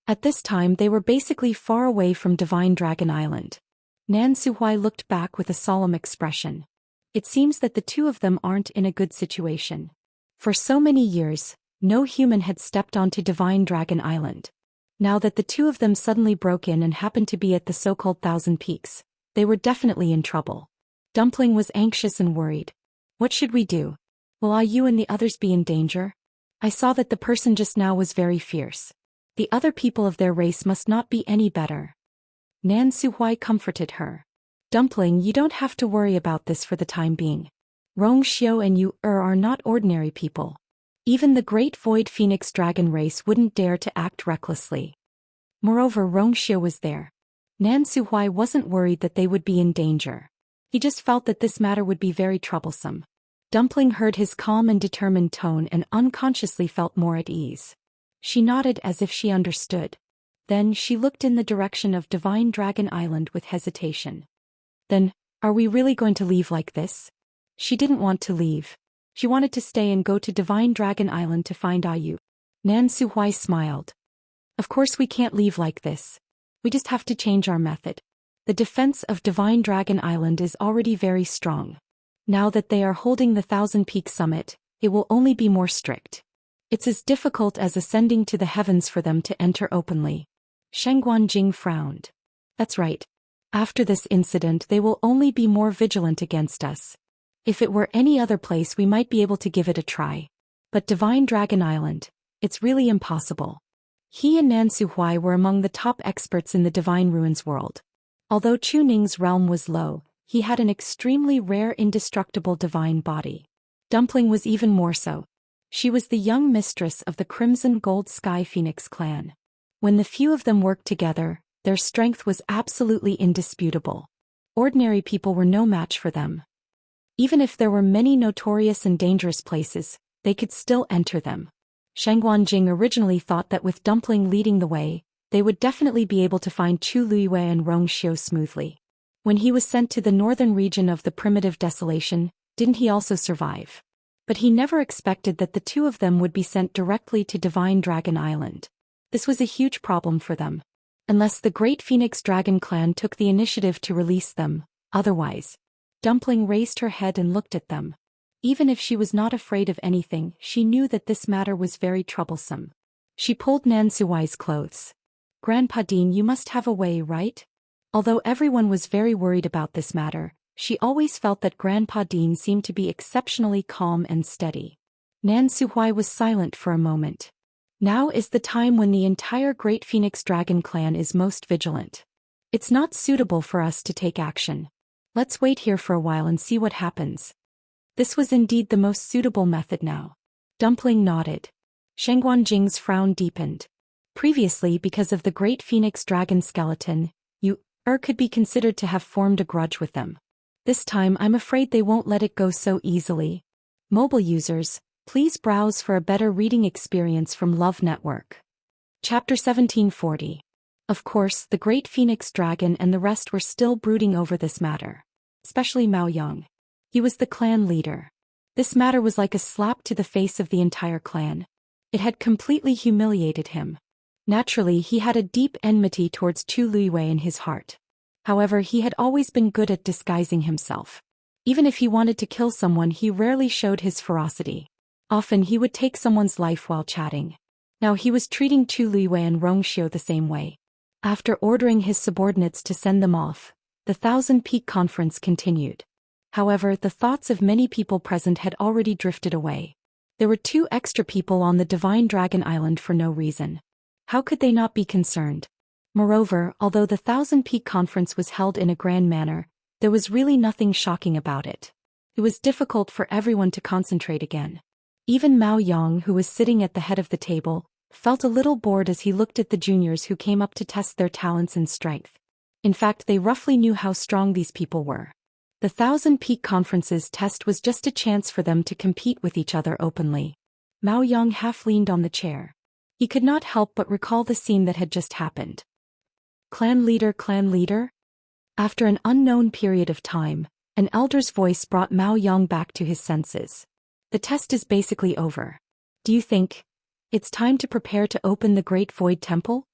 At this time, they were basically far away from Divine Dragon Island. Nan Suhuai looked back with a solemn expression. It seems that the two of them aren't in a good situation. For so many years, no human had stepped onto Divine Dragon Island. Now that the two of them suddenly broke in and happened to be at the so-called Thousand Peaks, they were definitely in trouble. Dumpling was anxious and worried. What should we do? Will Ayu and the others be in danger? I saw that the person just now was very fierce. The other people of their race must not be any better. Nan Suhuai comforted her. Dumpling, you don't have to worry about this for the time being. Rong Xiao and you are not ordinary people. Even the Great Void Phoenix Dragon race wouldn't dare to act recklessly. Moreover, Rong Xiao was there. Nan Suhuai wasn't worried that they would be in danger. He just felt that this matter would be very troublesome. Dumpling heard his calm and determined tone and unconsciously felt more at ease. She nodded as if she understood. Then she looked in the direction of Divine Dragon Island with hesitation. Then, are we really going to leave like this? She didn't want to leave. She wanted to stay and go to Divine Dragon Island to find Ayu. Nan Suhuai smiled. Of course we can't leave like this. We just have to change our method. The defense of Divine Dragon Island is already very strong. Now that they are holding the Thousand Peak Summit, it will only be more strict. It's as difficult as ascending to the heavens for them to enter openly. Shangguan Jing frowned. That's right. After this incident, they will only be more vigilant against us. If it were any other place, we might be able to give it a try. But Divine Dragon Island, it's really impossible. He and Nan Suhuai were among the top experts in the Divine Ruins world. Although Chu Ning's realm was low, he had an extremely rare indestructible divine body. Dumpling was even more so. She was the young mistress of the Crimson Gold Sky Phoenix clan. When the few of them worked together, their strength was absolutely indisputable. Ordinary people were no match for them. Even if there were many notorious and dangerous places, they could still enter them. Shangguan Jing originally thought that with Dumpling leading the way, they would definitely be able to find Chu Luiyue and Rong Xiao smoothly. When he was sent to the northern region of the primitive desolation, didn't he also survive? But he never expected that the two of them would be sent directly to Divine Dragon Island. This was a huge problem for them. Unless the Great Phoenix Dragon clan took the initiative to release them, otherwise. Dumpling raised her head and looked at them. Even if she was not afraid of anything, she knew that this matter was very troublesome. She pulled Nansuai's clothes. Grandpa Dean, you must have a way, right? Although everyone was very worried about this matter, she always felt that Grandpa Dean seemed to be exceptionally calm and steady. Nansuai was silent for a moment. Now is the time when the entire Great Phoenix Dragon clan is most vigilant. It's not suitable for us to take action. Let's wait here for a while and see what happens. This was indeed the most suitable method now. Dumpling nodded. Shengguan Jing's frown deepened. Previously, because of the Great Phoenix Dragon skeleton, could be considered to have formed a grudge with them. This time I'm afraid they won't let it go so easily. Mobile users, please browse for a better reading experience from Love Network. Chapter 1740. Of course, the Great Phoenix Dragon and the rest were still brooding over this matter. Especially Mao Yang. He was the clan leader. This matter was like a slap to the face of the entire clan. It had completely humiliated him. Naturally, he had a deep enmity towards Chu Luiwei in his heart. However, he had always been good at disguising himself. Even if he wanted to kill someone, he rarely showed his ferocity. Often he would take someone's life while chatting. Now he was treating Chu Luiwei and Rongxiu the same way. After ordering his subordinates to send them off, the Thousand Peak Conference continued. However, the thoughts of many people present had already drifted away. There were 2 extra people on the Divine Dragon Island for no reason. How could they not be concerned? Moreover, although the Thousand Peak Conference was held in a grand manner, there was really nothing shocking about it. It was difficult for everyone to concentrate again. Even Mao Yang, who was sitting at the head of the table, felt a little bored as he looked at the juniors who came up to test their talents and strength. In fact, they roughly knew how strong these people were. The Thousand Peak Conference's test was just a chance for them to compete with each other openly. Mao Yang half leaned on the chair. He could not help but recall the scene that had just happened. Clan leader, clan leader? After an unknown period of time, an elder's voice brought Mao Yang back to his senses. The test is basically over. Do you think it's time to prepare to open the Great Void Temple?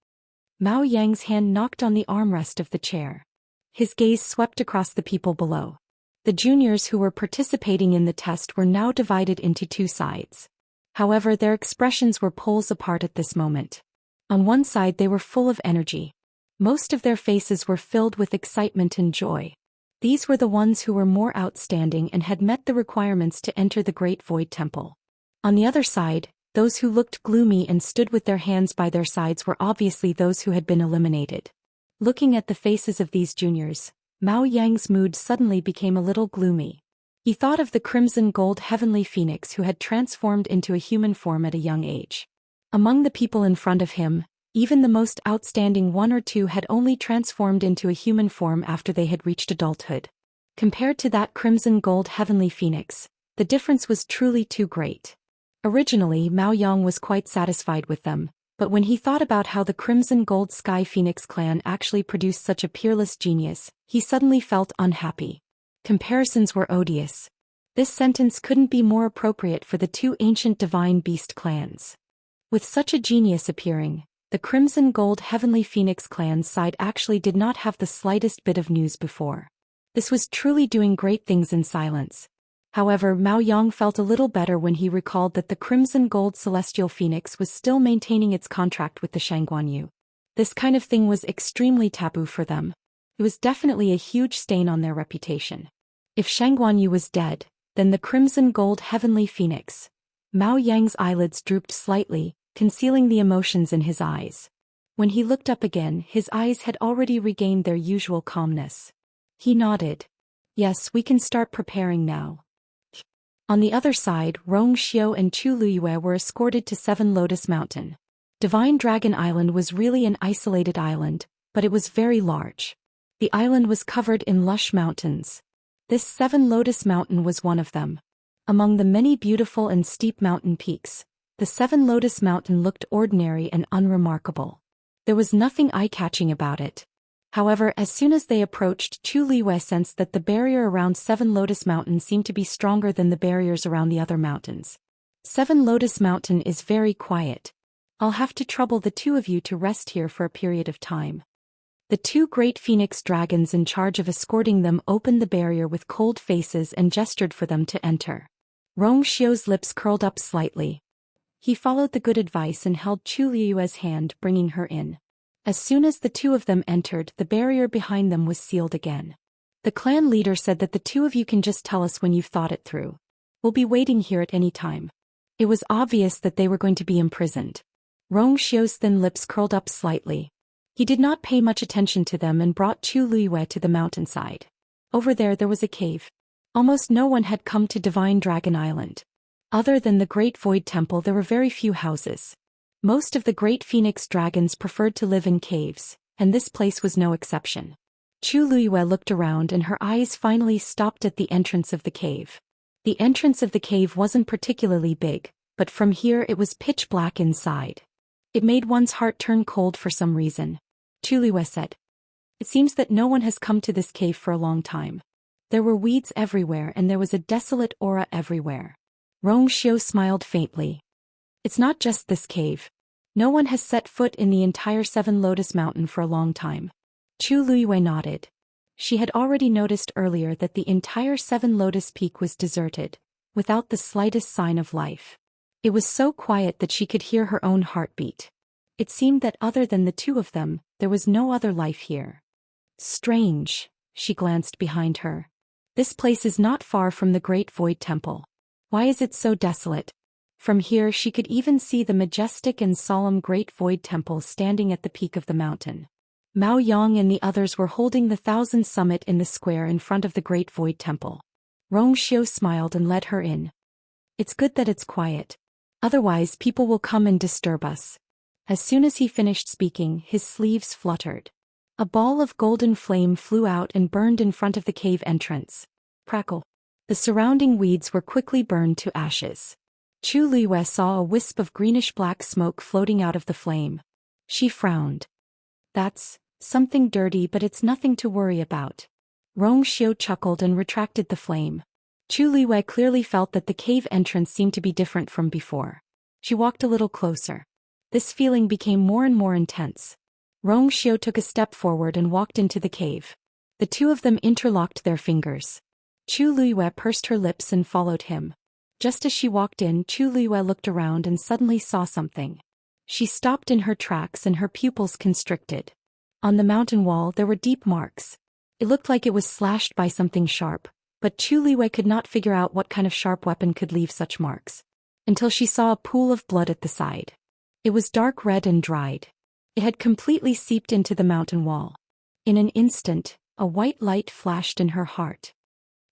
Mao Yang's hand knocked on the armrest of the chair. His gaze swept across the people below. The juniors who were participating in the test were now divided into 2 sides. However, their expressions were poles apart at this moment. On one side they were full of energy. Most of their faces were filled with excitement and joy. These were the ones who were more outstanding and had met the requirements to enter the Great Void Temple. On the other side, those who looked gloomy and stood with their hands by their sides were obviously those who had been eliminated. Looking at the faces of these juniors, Mao Yang's mood suddenly became a little gloomy. He thought of the crimson gold heavenly phoenix who had transformed into a human form at a young age. Among the people in front of him, even the most outstanding 1 or 2 had only transformed into a human form after they had reached adulthood. Compared to that crimson gold heavenly phoenix, the difference was truly too great. Originally, Mao Yang was quite satisfied with them, but when he thought about how the crimson gold sky phoenix clan actually produced such a peerless genius, he suddenly felt unhappy. Comparisons were odious. This sentence couldn't be more appropriate for the 2 ancient divine beast clans. With such a genius appearing, the Crimson Gold Heavenly Phoenix clan's side actually did not have the slightest bit of news before. This was truly doing great things in silence. However, Mao Yang felt a little better when he recalled that the Crimson Gold Celestial Phoenix was still maintaining its contract with the Shangguanyu. This kind of thing was extremely taboo for them. It was definitely a huge stain on their reputation. If Shangguanyu was dead, then the Crimson Gold Heavenly Phoenix. Mao Yang's eyelids drooped slightly, concealing the emotions in his eyes. When he looked up again, his eyes had already regained their usual calmness. He nodded. Yes, we can start preparing now. On the other side, Rongxiu and Chu Luiyue were escorted to 7 Lotus Mountain. Divine Dragon Island was really an isolated island, but it was very large. The island was covered in lush mountains. This 7 Lotus Mountain was one of them. Among the many beautiful and steep mountain peaks, the 7 Lotus Mountain looked ordinary and unremarkable. There was nothing eye-catching about it. However, as soon as they approached, Chu Liyue sensed that the barrier around Seven Lotus Mountain seemed to be stronger than the barriers around the other mountains. Seven Lotus Mountain is very quiet. I'll have to trouble the two of you to rest here for a period of time. The two great phoenix dragons in charge of escorting them opened the barrier with cold faces and gestured for them to enter. Rong Xiu's lips curled up slightly. He followed the good advice and held Chu Liyue's hand, bringing her in. As soon as the two of them entered, the barrier behind them was sealed again. The clan leader said that the two of you can just tell us when you've thought it through. We'll be waiting here at any time. It was obvious that they were going to be imprisoned. Rong Xiu's thin lips curled up slightly. He did not pay much attention to them and brought Chu Liyue to the mountainside. Over there was a cave. Almost no one had come to Divine Dragon Island. Other than the Great Void Temple, there were very few houses. Most of the great phoenix dragons preferred to live in caves, and this place was no exception. Chu Liyue looked around and her eyes finally stopped at the entrance of the cave. The entrance of the cave wasn't particularly big, but from here it was pitch black inside. It made one's heart turn cold for some reason. Chu Liyue said. It seems that no one has come to this cave for a long time. There were weeds everywhere and there was a desolate aura everywhere. Rong Xiu smiled faintly. It's not just this cave. No one has set foot in the entire Seven Lotus Mountain for a long time. Chu Liyue nodded. She had already noticed earlier that the entire Seven Lotus Peak was deserted, without the slightest sign of life. It was so quiet that she could hear her own heartbeat. It seemed that other than the two of them, there was no other life here. Strange, she glanced behind her. This place is not far from the Great Void Temple. Why is it so desolate? From here she could even see the majestic and solemn Great Void Temple standing at the peak of the mountain. Mao Yang and the others were holding the Thousand Summit in the square in front of the Great Void Temple. Rong Xiu smiled and led her in. It's good that it's quiet. Otherwise people will come and disturb us. As soon as he finished speaking, his sleeves fluttered. A ball of golden flame flew out and burned in front of the cave entrance. Crackle. The surrounding weeds were quickly burned to ashes. Chu Liyue saw a wisp of greenish-black smoke floating out of the flame. She frowned. That's something dirty, but it's nothing to worry about. Rong Xiu chuckled and retracted the flame. Chu Liyue clearly felt that the cave entrance seemed to be different from before. She walked a little closer. This feeling became more and more intense. Rong Xiu took a step forward and walked into the cave. The two of them interlocked their fingers. Chu Liyue pursed her lips and followed him. Just as she walked in, Chu Liyue looked around and suddenly saw something. She stopped in her tracks and her pupils constricted. On the mountain wall there were deep marks. It looked like it was slashed by something sharp, but Chu Liyue could not figure out what kind of sharp weapon could leave such marks. Until she saw a pool of blood at the side. It was dark red and dried. It had completely seeped into the mountain wall. In an instant, a white light flashed in her heart.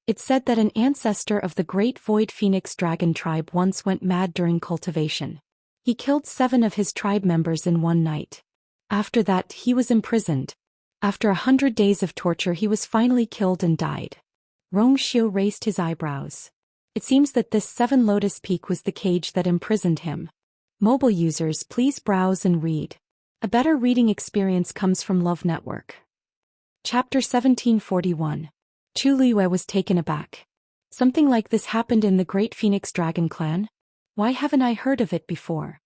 It said that an ancestor of the great Void Phoenix Dragon tribe once went mad during cultivation. He killed 7 of his tribe members in one night. After that, he was imprisoned. After 100 days of torture, he was finally killed and died. Rong Xiu raised his eyebrows. It seems that this 7 Lotus Peak was the cage that imprisoned him. Mobile users, please browse and read. A better reading experience comes from Love Network. Chapter 1741. Chu Liyue was taken aback. Something like this happened in the Great Phoenix Dragon clan? Why haven't I heard of it before?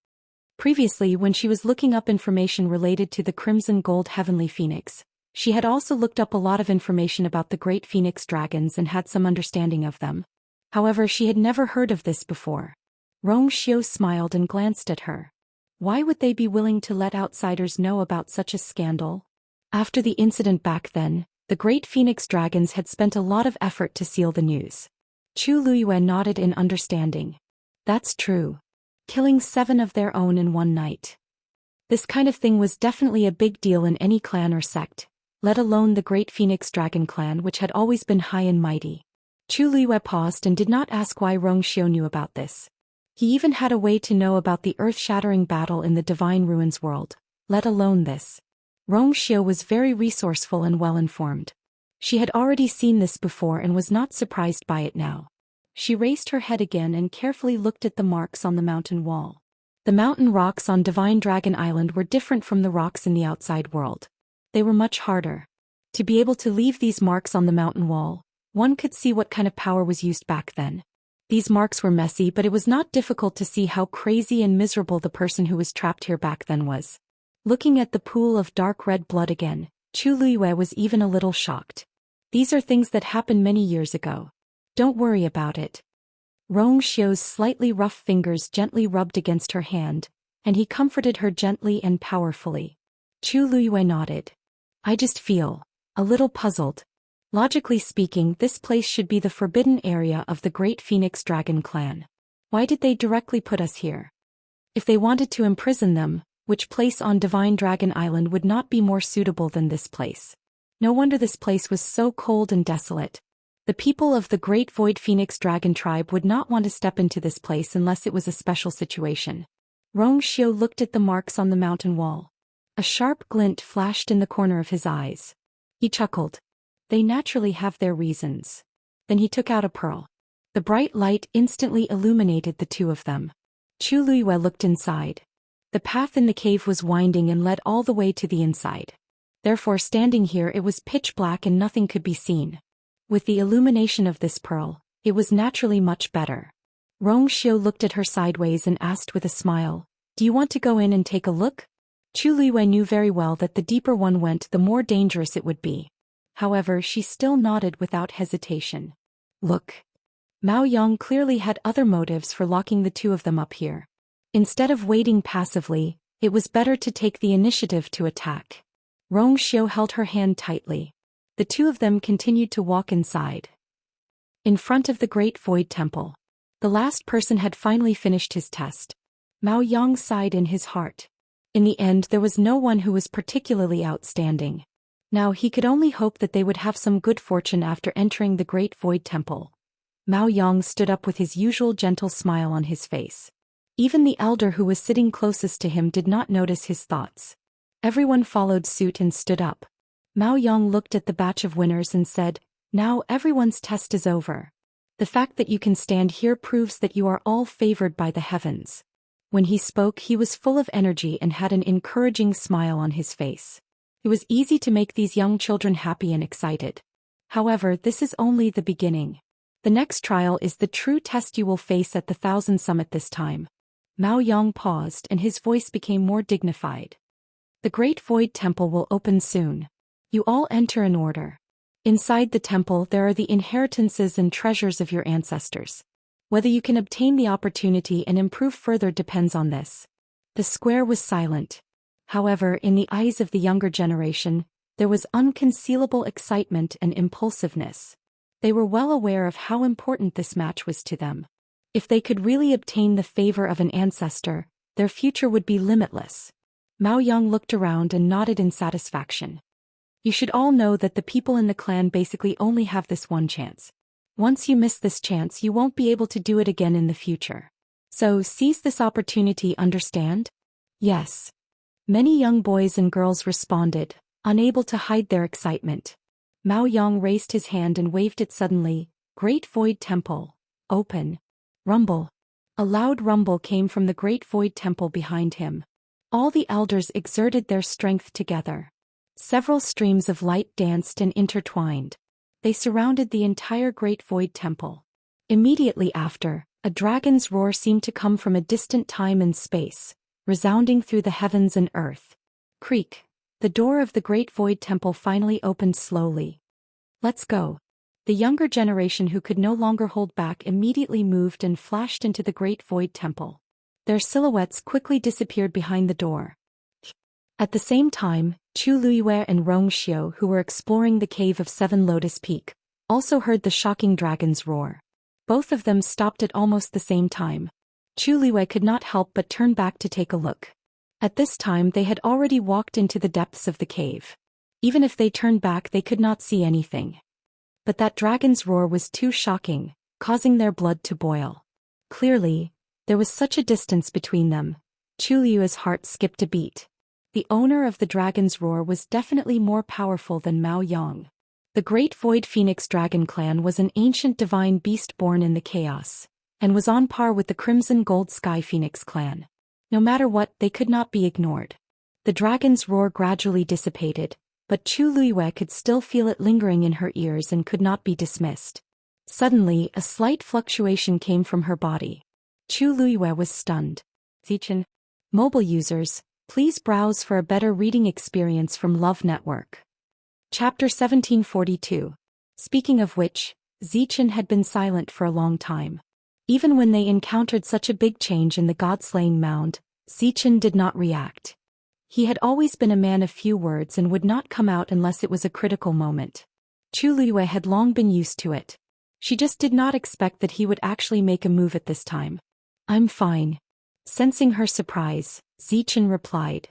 Previously, when she was looking up information related to the Crimson Gold Heavenly Phoenix, she had also looked up a lot of information about the Great Phoenix Dragons and had some understanding of them. However, she had never heard of this before. Rong Xiu smiled and glanced at her. Why would they be willing to let outsiders know about such a scandal? After the incident back then, the Great Phoenix Dragons had spent a lot of effort to seal the news. Chu Liyue nodded in understanding. That's true. Killing 7 of their own in one night. This kind of thing was definitely a big deal in any clan or sect, let alone the Great Phoenix Dragon clan, which had always been high and mighty. Chu Liyue paused and did not ask why Rong Xiu knew about this. He even had a way to know about the earth-shattering battle in the Divine Ruins world, let alone this. Rong Xiu was very resourceful and well-informed. She had already seen this before and was not surprised by it now. She raised her head again and carefully looked at the marks on the mountain wall. The mountain rocks on Divine Dragon Island were different from the rocks in the outside world. They were much harder. To be able to leave these marks on the mountain wall, one could see what kind of power was used back then. These marks were messy, but it was not difficult to see how crazy and miserable the person who was trapped here back then was. Looking at the pool of dark red blood again, Chu Luiyue was even a little shocked. These are things that happened many years ago. Don't worry about it. Rong Xiu's slightly rough fingers gently rubbed against her hand, and he comforted her gently and powerfully. Chu Luiyue nodded. I just feel a little puzzled. Logically speaking, this place should be the forbidden area of the Great Phoenix Dragon clan. Why did they directly put us here? If they wanted to imprison them, which place on Divine Dragon Island would not be more suitable than this place? No wonder this place was so cold and desolate. The people of the Great Void Phoenix Dragon tribe would not want to step into this place unless it was a special situation. Rong Xiu looked at the marks on the mountain wall. A sharp glint flashed in the corner of his eyes. He chuckled. They naturally have their reasons. Then he took out a pearl. The bright light instantly illuminated the two of them. Chu Luiyue looked inside. The path in the cave was winding and led all the way to the inside. Therefore, standing here it was pitch black and nothing could be seen. With the illumination of this pearl, it was naturally much better. Rong Xiu looked at her sideways and asked with a smile, "Do you want to go in and take a look?" Chu Luiyue knew very well that the deeper one went, the more dangerous it would be. However, she still nodded without hesitation. Look. Mao Yang clearly had other motives for locking the two of them up here. Instead of waiting passively, it was better to take the initiative to attack. Rong Xiu held her hand tightly. The two of them continued to walk inside. In front of the Great Void Temple. The last person had finally finished his test. Mao Yang sighed in his heart. In the end, there was no one who was particularly outstanding. Now he could only hope that they would have some good fortune after entering the Great Void Temple. Mao Yang stood up with his usual gentle smile on his face. Even the elder who was sitting closest to him did not notice his thoughts. Everyone followed suit and stood up. Mao Yang looked at the batch of winners and said, "Now everyone's test is over. The fact that you can stand here proves that you are all favored by the heavens." When he spoke, he was full of energy and had an encouraging smile on his face. It was easy to make these young children happy and excited. However, this is only the beginning. The next trial is the true test you will face at the Thousand Summit this time. Mao Yang paused and his voice became more dignified. The Great Void Temple will open soon. You all enter in order. Inside the temple there are the inheritances and treasures of your ancestors. Whether you can obtain the opportunity and improve further depends on this. The square was silent. However, in the eyes of the younger generation, there was unconcealable excitement and impulsiveness. They were well aware of how important this match was to them. If they could really obtain the favor of an ancestor, their future would be limitless. Mao Yang looked around and nodded in satisfaction. You should all know that the people in the clan basically only have this one chance. Once you miss this chance, you won't be able to do it again in the future. So seize this opportunity, understand? Yes. Many young boys and girls responded, unable to hide their excitement. Mao Yang raised his hand and waved it suddenly. Great Void Temple. Open. Rumble. A loud rumble came from the Great Void Temple behind him. All the elders exerted their strength together. Several streams of light danced and intertwined. They surrounded the entire Great Void Temple. Immediately after, a dragon's roar seemed to come from a distant time and space, resounding through the heavens and earth. Creak. The door of the Great Void Temple finally opened slowly. Let's go. The younger generation who could no longer hold back immediately moved and flashed into the Great Void Temple. Their silhouettes quickly disappeared behind the door. At the same time, Chu Luiyue and Rong Xiu, who were exploring the cave of Seven Lotus Peak, also heard the shocking dragon's roar. Both of them stopped at almost the same time. Chu Luiyue could not help but turn back to take a look. At this time they had already walked into the depths of the cave. Even if they turned back they could not see anything. But that dragon's roar was too shocking, causing their blood to boil. Clearly, there was such a distance between them. Chu Luiyue's heart skipped a beat. The owner of the dragon's roar was definitely more powerful than Mao Yang. The Great Void Phoenix Dragon clan was an ancient divine beast born in the chaos, and was on par with the Crimson Gold Sky Phoenix clan. No matter what, they could not be ignored. The dragon's roar gradually dissipated, but Chu Luiyue could still feel it lingering in her ears and could not be dismissed. Suddenly, a slight fluctuation came from her body. Chu Luiyue was stunned. Zichen. Mobile users, please browse for a better reading experience from Love Network. Chapter 1742. Speaking of which, Zichen had been silent for a long time. Even when they encountered such a big change in the god-slaying mound, Zichen did not react. He had always been a man of few words and would not come out unless it was a critical moment. Chu Luiyue had long been used to it. She just did not expect that he would actually make a move at this time. I'm fine. Sensing her surprise, Zichen replied.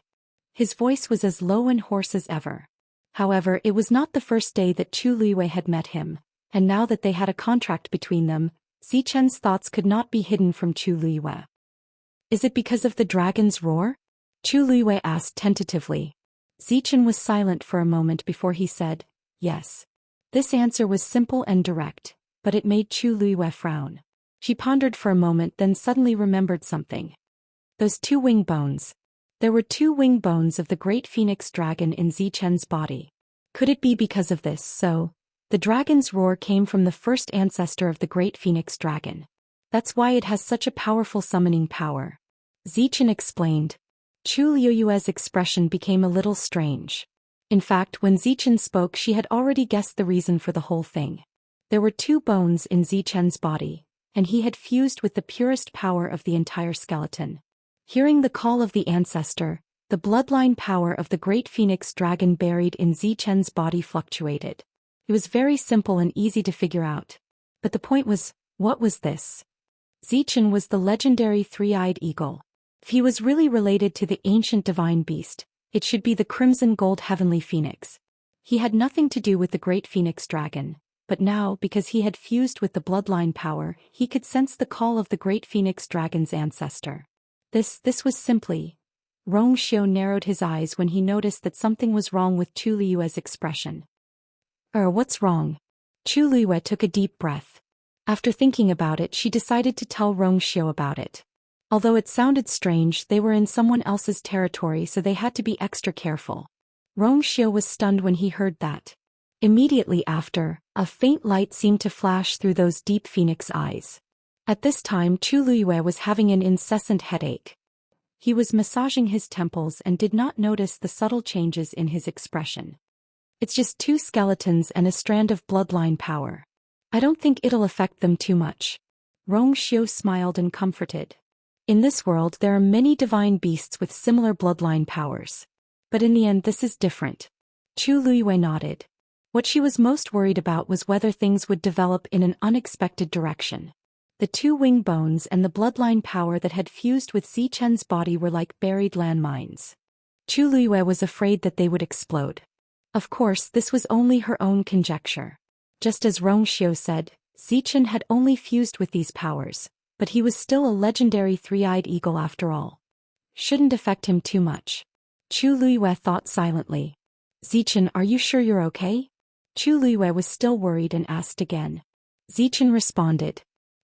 His voice was as low and hoarse as ever. However, it was not the first day that Chu Luiyue had met him, and now that they had a contract between them, Zichen's thoughts could not be hidden from Chu Luiyue. Is it because of the dragon's roar? Chu Luiyue asked tentatively. Zichen was silent for a moment before he said, yes. This answer was simple and direct, but it made Chu Luiyue frown. She pondered for a moment, then suddenly remembered something. Those 2 wing bones. There were 2 wing bones of the great phoenix dragon in Zichen's body. Could it be because of this? So, the dragon's roar came from the first ancestor of the great phoenix dragon. That's why it has such a powerful summoning power. Zichen explained. Chu Luiyue's expression became a little strange. In fact, when Zichen spoke, she had already guessed the reason for the whole thing. There were 2 bones in Zichen's body, and he had fused with the purest power of the entire skeleton. Hearing the call of the ancestor, the bloodline power of the great phoenix dragon buried in Zichen's body fluctuated. It was very simple and easy to figure out. But the point was, what was this? Zichen was the legendary 3-eyed eagle. If he was really related to the ancient divine beast, it should be the crimson gold heavenly phoenix. He had nothing to do with the great phoenix dragon, but now, because he had fused with the bloodline power, he could sense the call of the great phoenix dragon's ancestor. This was simply. Zhou Xian narrowed his eyes when he noticed that something was wrong with Chu Luiyue's expression. What's wrong? Chu Luiyue took a deep breath. After thinking about it, she decided to tell Zhou Xian about it. Although it sounded strange, they were in someone else's territory, so they had to be extra careful. Zhou Xian was stunned when he heard that. Immediately after, a faint light seemed to flash through those deep phoenix eyes. At this time, Chu Luiyue was having an incessant headache. He was massaging his temples and did not notice the subtle changes in his expression. It's just 2 skeletons and a strand of bloodline power. I don't think it'll affect them too much. Zhou Xian smiled and comforted. In this world there are many divine beasts with similar bloodline powers. But in the end this is different. Chu Luiyue nodded. What she was most worried about was whether things would develop in an unexpected direction. The 2 wing bones and the bloodline power that had fused with Zichen's body were like buried landmines. Chu Luiyue was afraid that they would explode. Of course, this was only her own conjecture. Just as Zhou Xian said, Zichen had only fused with these powers, but he was still a legendary 3-eyed eagle after all. Shouldn't affect him too much. Chu Luiyue thought silently. Zichen, are you sure you're okay? Chu Luiyue was still worried and asked again. Zichen responded.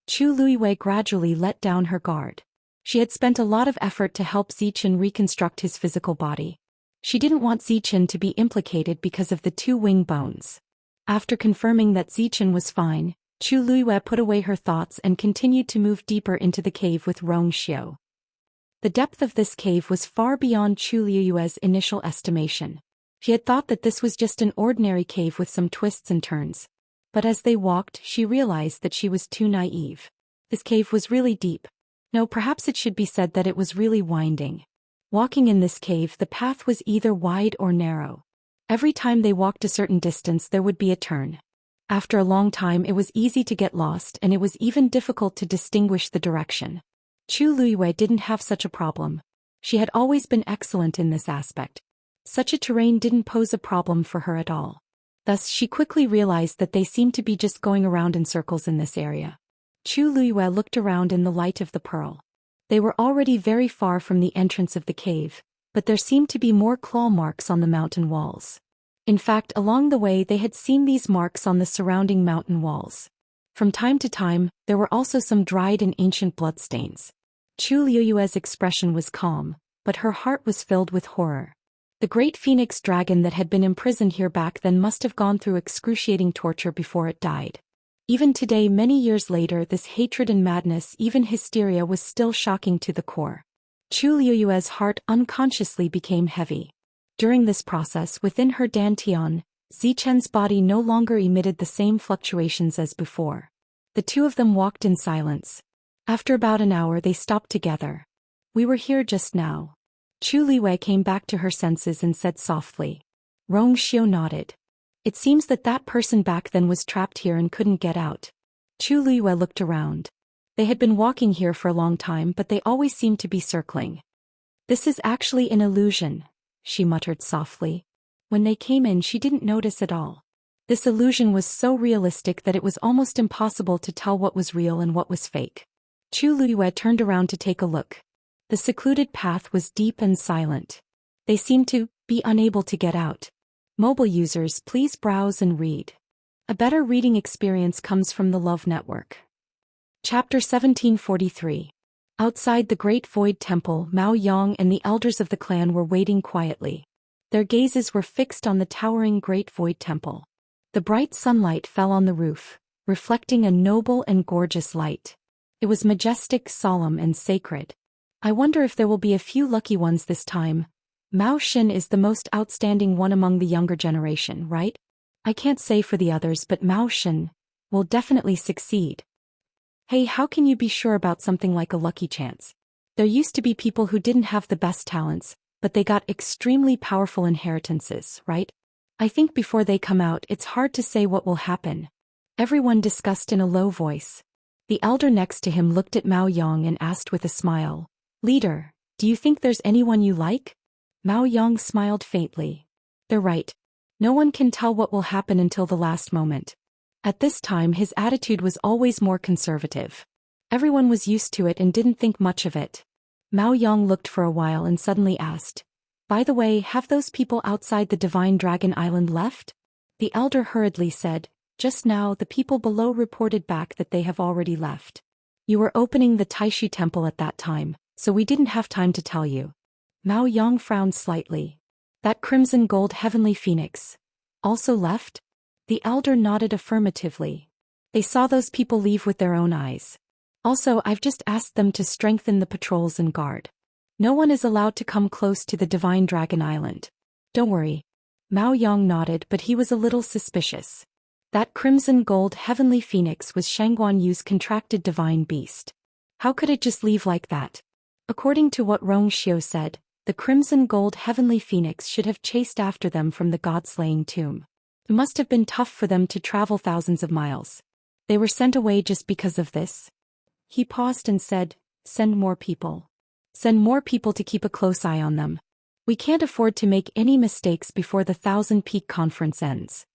Chu Luiyue gradually let down her guard. She had spent a lot of effort to help Zichen reconstruct his physical body. She didn't want Zichen to be implicated because of the 2 wing bones. After confirming that Zichen was fine, Chu Luiyue put away her thoughts and continued to move deeper into the cave with Zhou Xian. The depth of this cave was far beyond Chu Luiyue's initial estimation. She had thought that this was just an ordinary cave with some twists and turns. But as they walked, she realized that she was too naive. This cave was really deep. No, perhaps it should be said that it was really winding. Walking in this cave, the path was either wide or narrow. Every time they walked a certain distance, there would be a turn. After a long time, it was easy to get lost, and it was even difficult to distinguish the direction. Chu Luiyue didn't have such a problem. She had always been excellent in this aspect. Such a terrain didn't pose a problem for her at all. Thus, she quickly realized that they seemed to be just going around in circles in this area. Chu Luiyue looked around in the light of the pearl. They were already very far from the entrance of the cave, but there seemed to be more claw marks on the mountain walls. In fact, along the way they had seen these marks on the surrounding mountain walls. From time to time, there were also some dried and ancient bloodstains. Chu Luiyue's expression was calm, but her heart was filled with horror. The great phoenix dragon that had been imprisoned here back then must have gone through excruciating torture before it died. Even today, many years later, this hatred and madness, even hysteria, was still shocking to the core. Chu Liyue's heart unconsciously became heavy. During this process within her dantian, Zichen's body no longer emitted the same fluctuations as before. The two of them walked in silence. After about an hour they stopped together. "We were here just now." Chu Liyue came back to her senses and said softly. Rong Xiu nodded. "It seems that person back then was trapped here and couldn't get out." Chu Liyue looked around. They had been walking here for a long time, but they always seemed to be circling. "This is actually an illusion," she muttered softly. When they came in, she didn't notice at all. This illusion was so realistic that it was almost impossible to tell what was real and what was fake. Chu Liyue turned around to take a look. The secluded path was deep and silent. They seemed to be unable to get out. Mobile users, please browse and read. A better reading experience comes from the Love Network. Chapter 1743. Outside the Great Void Temple, Mao Yang and the elders of the clan were waiting quietly. Their gazes were fixed on the towering Great Void Temple. The bright sunlight fell on the roof, reflecting a noble and gorgeous light. It was majestic, solemn, and sacred. "I wonder if there will be a few lucky ones this time. Mao Xin is the most outstanding one among the younger generation, right? I can't say for the others, but Mao Xin will definitely succeed." "Hey, how can you be sure about something like a lucky chance? There used to be people who didn't have the best talents, but they got extremely powerful inheritances, right? I think before they come out, it's hard to say what will happen." Everyone discussed in a low voice. The elder next to him looked at Mao Yang and asked with a smile, "Leader, do you think there's anyone you like?" Mao Yang smiled faintly. "They're right. No one can tell what will happen until the last moment." At this time his attitude was always more conservative. Everyone was used to it and didn't think much of it. Mao Yang looked for a while and suddenly asked, "By the way, have those people outside the Divine Dragon Island left?" The elder hurriedly said, "Just now the people below reported back that they have already left. You were opening the Taishi Temple at that time, so we didn't have time to tell you." Mao Yang frowned slightly. "That crimson gold heavenly phoenix also left?" The elder nodded affirmatively. "They saw those people leave with their own eyes. Also, I've just asked them to strengthen the patrols and guard. No one is allowed to come close to the Divine Dragon Island. Don't worry." Mao Yang nodded, but he was a little suspicious. That crimson gold heavenly phoenix was Shangguan Yu's contracted divine beast. How could it just leave like that? According to what Rong Xiu said, the crimson gold heavenly phoenix should have chased after them from the god-slaying tomb. It must have been tough for them to travel thousands of miles. They were sent away just because of this. He paused and said, "Send more people. Send more people to keep a close eye on them. We can't afford to make any mistakes before the Thousand Peak Conference ends."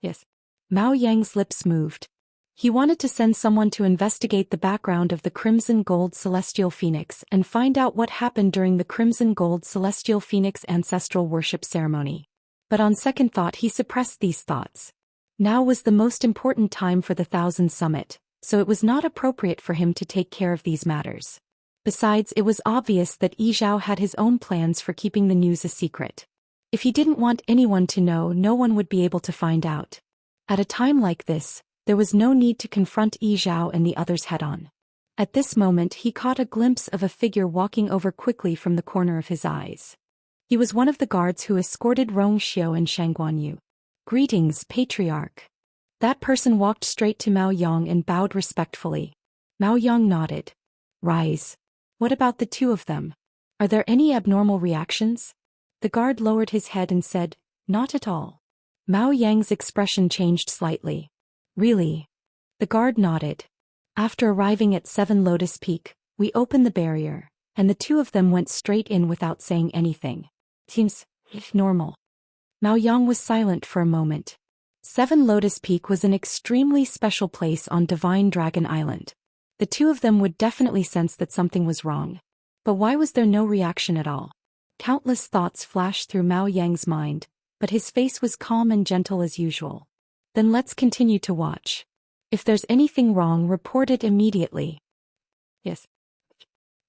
"Yes." Mao Yang's lips moved. He wanted to send someone to investigate the background of the Crimson Gold Celestial Phoenix and find out what happened during the Crimson Gold Celestial Phoenix ancestral worship ceremony. But on second thought he suppressed these thoughts. Now was the most important time for the Thousand Summit, so it was not appropriate for him to take care of these matters. Besides, it was obvious that Yi Zhao had his own plans for keeping the news a secret. If he didn't want anyone to know, no one would be able to find out. At a time like this, there was no need to confront Yi Zhao and the others head-on. At this moment he caught a glimpse of a figure walking over quickly from the corner of his eyes. He was one of the guards who escorted Rong Xiu and Shangguan Yu. "Greetings, Patriarch." That person walked straight to Mao Yang and bowed respectfully. Mao Yang nodded. "Rise. What about the two of them? Are there any abnormal reactions?" The guard lowered his head and said, "Not at all." Mao Yang's expression changed slightly. "Really?" The guard nodded. "After arriving at 7 Lotus Peak, we opened the barrier, and the two of them went straight in without saying anything. Seems normal." Mao Yang was silent for a moment. 7 Lotus Peak was an extremely special place on Divine Dragon Island. The two of them would definitely sense that something was wrong. But why was there no reaction at all? Countless thoughts flashed through Mao Yang's mind, but his face was calm and gentle as usual. "Then let's continue to watch. If there's anything wrong, report it immediately." "Yes."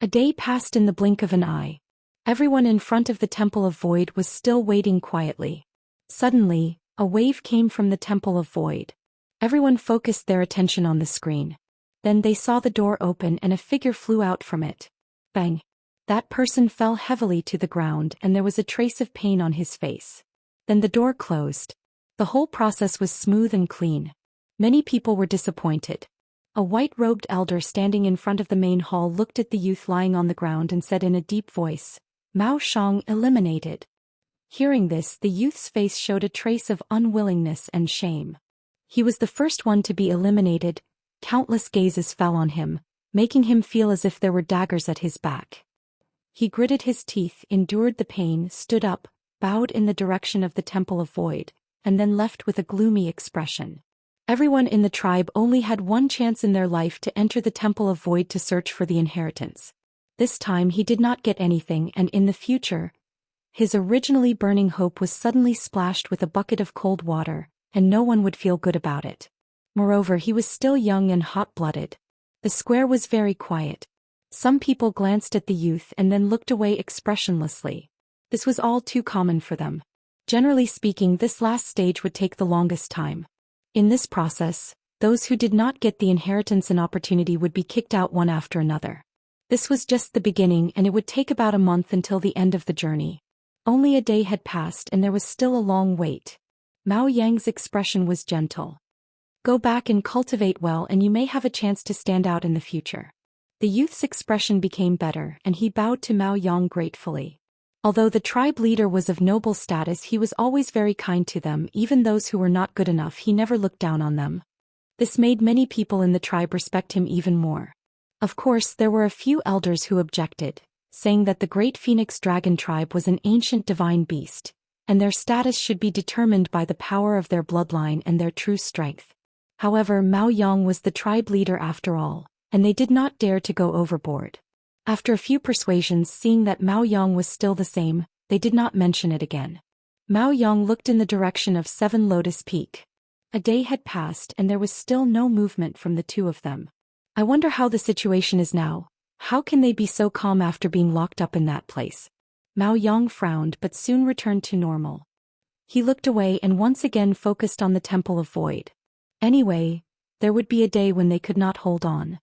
A day passed in the blink of an eye. Everyone in front of the Temple of Void was still waiting quietly. Suddenly, a wave came from the Temple of Void. Everyone focused their attention on the screen. Then they saw the door open and a figure flew out from it. Bang! That person fell heavily to the ground and there was a trace of pain on his face. Then the door closed. The whole process was smooth and clean. Many people were disappointed. A white-robed elder standing in front of the main hall looked at the youth lying on the ground and said in a deep voice, "Mao Shang eliminated." Hearing this, the youth's face showed a trace of unwillingness and shame. He was the first one to be eliminated. Countless gazes fell on him, making him feel as if there were daggers at his back. He gritted his teeth, endured the pain, stood up, bowed in the direction of the Temple of Void, and then left with a gloomy expression. Everyone in the tribe only had one chance in their life to enter the Temple of Void to search for the inheritance. This time he did not get anything, and in the future, his originally burning hope was suddenly splashed with a bucket of cold water, and no one would feel good about it. Moreover, he was still young and hot-blooded. The square was very quiet. Some people glanced at the youth and then looked away expressionlessly. This was all too common for them. Generally speaking, this last stage would take the longest time. In this process, those who did not get the inheritance and opportunity would be kicked out one after another. This was just the beginning, and it would take about a month until the end of the journey. Only a day had passed and there was still a long wait. Mao Yang's expression was gentle. "Go back and cultivate well and you may have a chance to stand out in the future." The youth's expression became better and he bowed to Mao Yang gratefully. Although the tribe leader was of noble status, he was always very kind to them. Even those who were not good enough, he never looked down on them. This made many people in the tribe respect him even more. Of course, there were a few elders who objected, saying that the great phoenix dragon tribe was an ancient divine beast, and their status should be determined by the power of their bloodline and their true strength. However, Mao Yang was the tribe leader after all, and they did not dare to go overboard. After a few persuasions, seeing that Mao Yang was still the same, they did not mention it again. Mao Yang looked in the direction of 7 Lotus Peak. A day had passed and there was still no movement from the two of them. I wonder how the situation is now. How can they be so calm after being locked up in that place? Mao Yang frowned but soon returned to normal. He looked away and once again focused on the Temple of Void. Anyway, there would be a day when they could not hold on.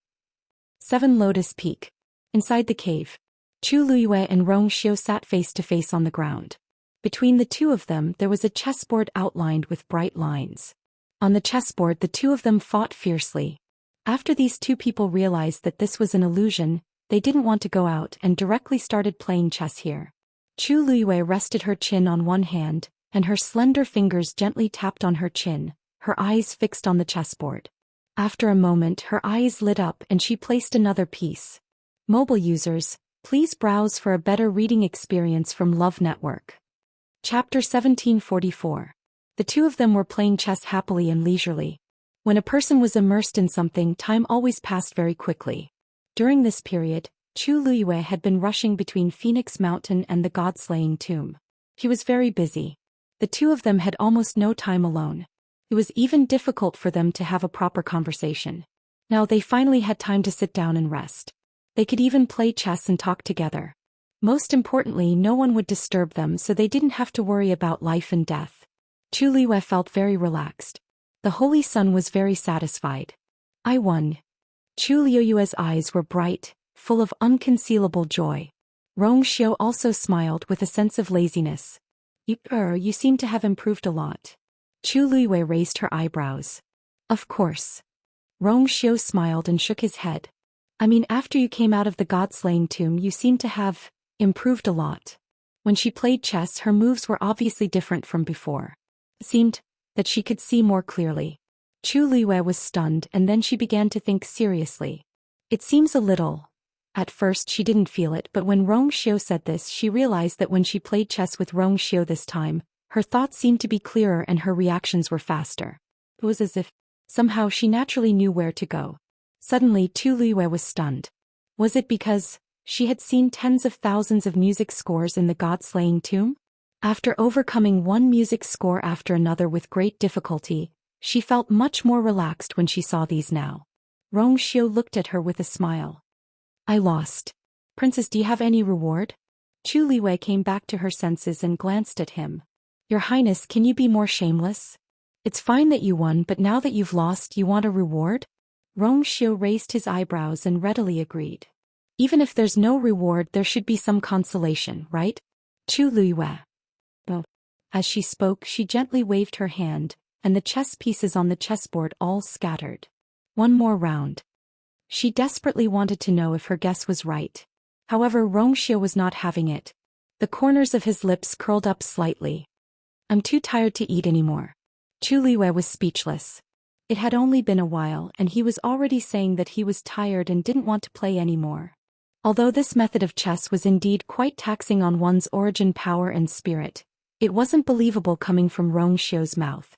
7 Lotus Peak. Inside the cave, Chu Luyue and Rong Xiu sat face to face on the ground. Between the two of them there was a chessboard outlined with bright lines. On the chessboard the two of them fought fiercely. After these two people realized that this was an illusion, they didn't want to go out and directly started playing chess here. Chu Luyue rested her chin on one hand, and her slender fingers gently tapped on her chin, her eyes fixed on the chessboard. After a moment her eyes lit up and she placed another piece. Mobile users, please browse for a better reading experience from Love Network. Chapter 1744. The two of them were playing chess happily and leisurely. When a person was immersed in something, time always passed very quickly. During this period, Chu Luyue had been rushing between Phoenix Mountain and the God-slaying tomb. He was very busy. The two of them had almost no time alone. It was even difficult for them to have a proper conversation. Now they finally had time to sit down and rest. They could even play chess and talk together. Most importantly, no one would disturb them, so they didn't have to worry about life and death. Chu Luyue felt very relaxed. The Holy Sun was very satisfied. "I won." Chu Luyue's eyes were bright, full of unconcealable joy. Rong Xiu also smiled with a sense of laziness. You seem to have improved a lot." Chu Luyue raised her eyebrows. "Of course." Rong Xiu smiled and shook his head. "I mean, after you came out of the God-slaying tomb, you seem to have improved a lot." When she played chess, her moves were obviously different from before. It seemed that she could see more clearly. Chu Luyue was stunned and then she began to think seriously. "It seems a little." At first she didn't feel it, but when Rong Xiu said this, she realized that when she played chess with Rong Xiu this time, her thoughts seemed to be clearer and her reactions were faster. It was as if somehow she naturally knew where to go. Suddenly Chu Luyue was stunned. Was it because she had seen tens of thousands of music scores in the God-slaying tomb? After overcoming one music score after another with great difficulty, she felt much more relaxed when she saw these now. Rong Xiu looked at her with a smile. "I lost. Princess, do you have any reward?" Chu Liwei came back to her senses and glanced at him. Your Highness, can you be more shameless? It's fine that you won, but now that you've lost, you want a reward? Rong Xiu raised his eyebrows and readily agreed. Even if there's no reward, there should be some consolation, right? Chu Liwei. Oh. As she spoke, she gently waved her hand, and the chess pieces on the chessboard all scattered. One more round. She desperately wanted to know if her guess was right. However, Rong Xiu was not having it. The corners of his lips curled up slightly. I'm too tired to eat anymore. Chu Liwei was speechless. It had only been a while, and he was already saying that he was tired and didn't want to play anymore. Although this method of chess was indeed quite taxing on one's origin power and spirit, it wasn't believable coming from Rong Xiu's mouth.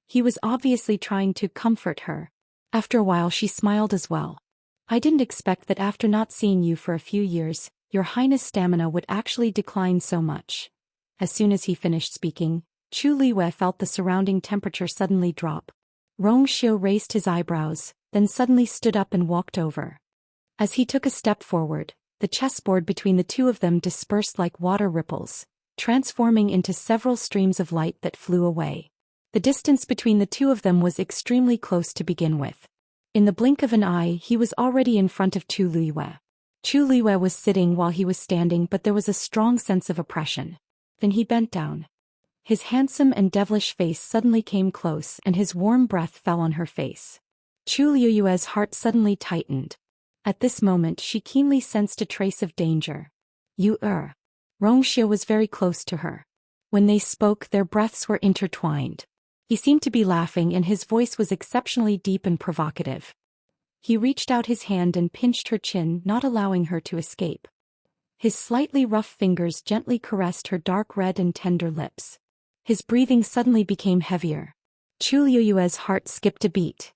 He was obviously trying to comfort her. After a while she smiled as well. I didn't expect that after not seeing you for a few years, your Highness' stamina would actually decline so much. As soon as he finished speaking, Chu Liwei felt the surrounding temperature suddenly drop. Rong Xiu raised his eyebrows, then suddenly stood up and walked over. As he took a step forward, the chessboard between the two of them dispersed like water ripples, transforming into several streams of light that flew away. The distance between the two of them was extremely close to begin with. In the blink of an eye, he was already in front of Chu Liwei. Chu Liwei was sitting while he was standing, but there was a strong sense of oppression. Then he bent down. His handsome and devilish face suddenly came close, and his warm breath fell on her face. Chu Liu's heart suddenly tightened. At this moment she keenly sensed a trace of danger. Rong Xiu was very close to her. When they spoke, their breaths were intertwined. He seemed to be laughing, and his voice was exceptionally deep and provocative. He reached out his hand and pinched her chin, not allowing her to escape. His slightly rough fingers gently caressed her dark red and tender lips. His breathing suddenly became heavier. Chu Liu's heart skipped a beat.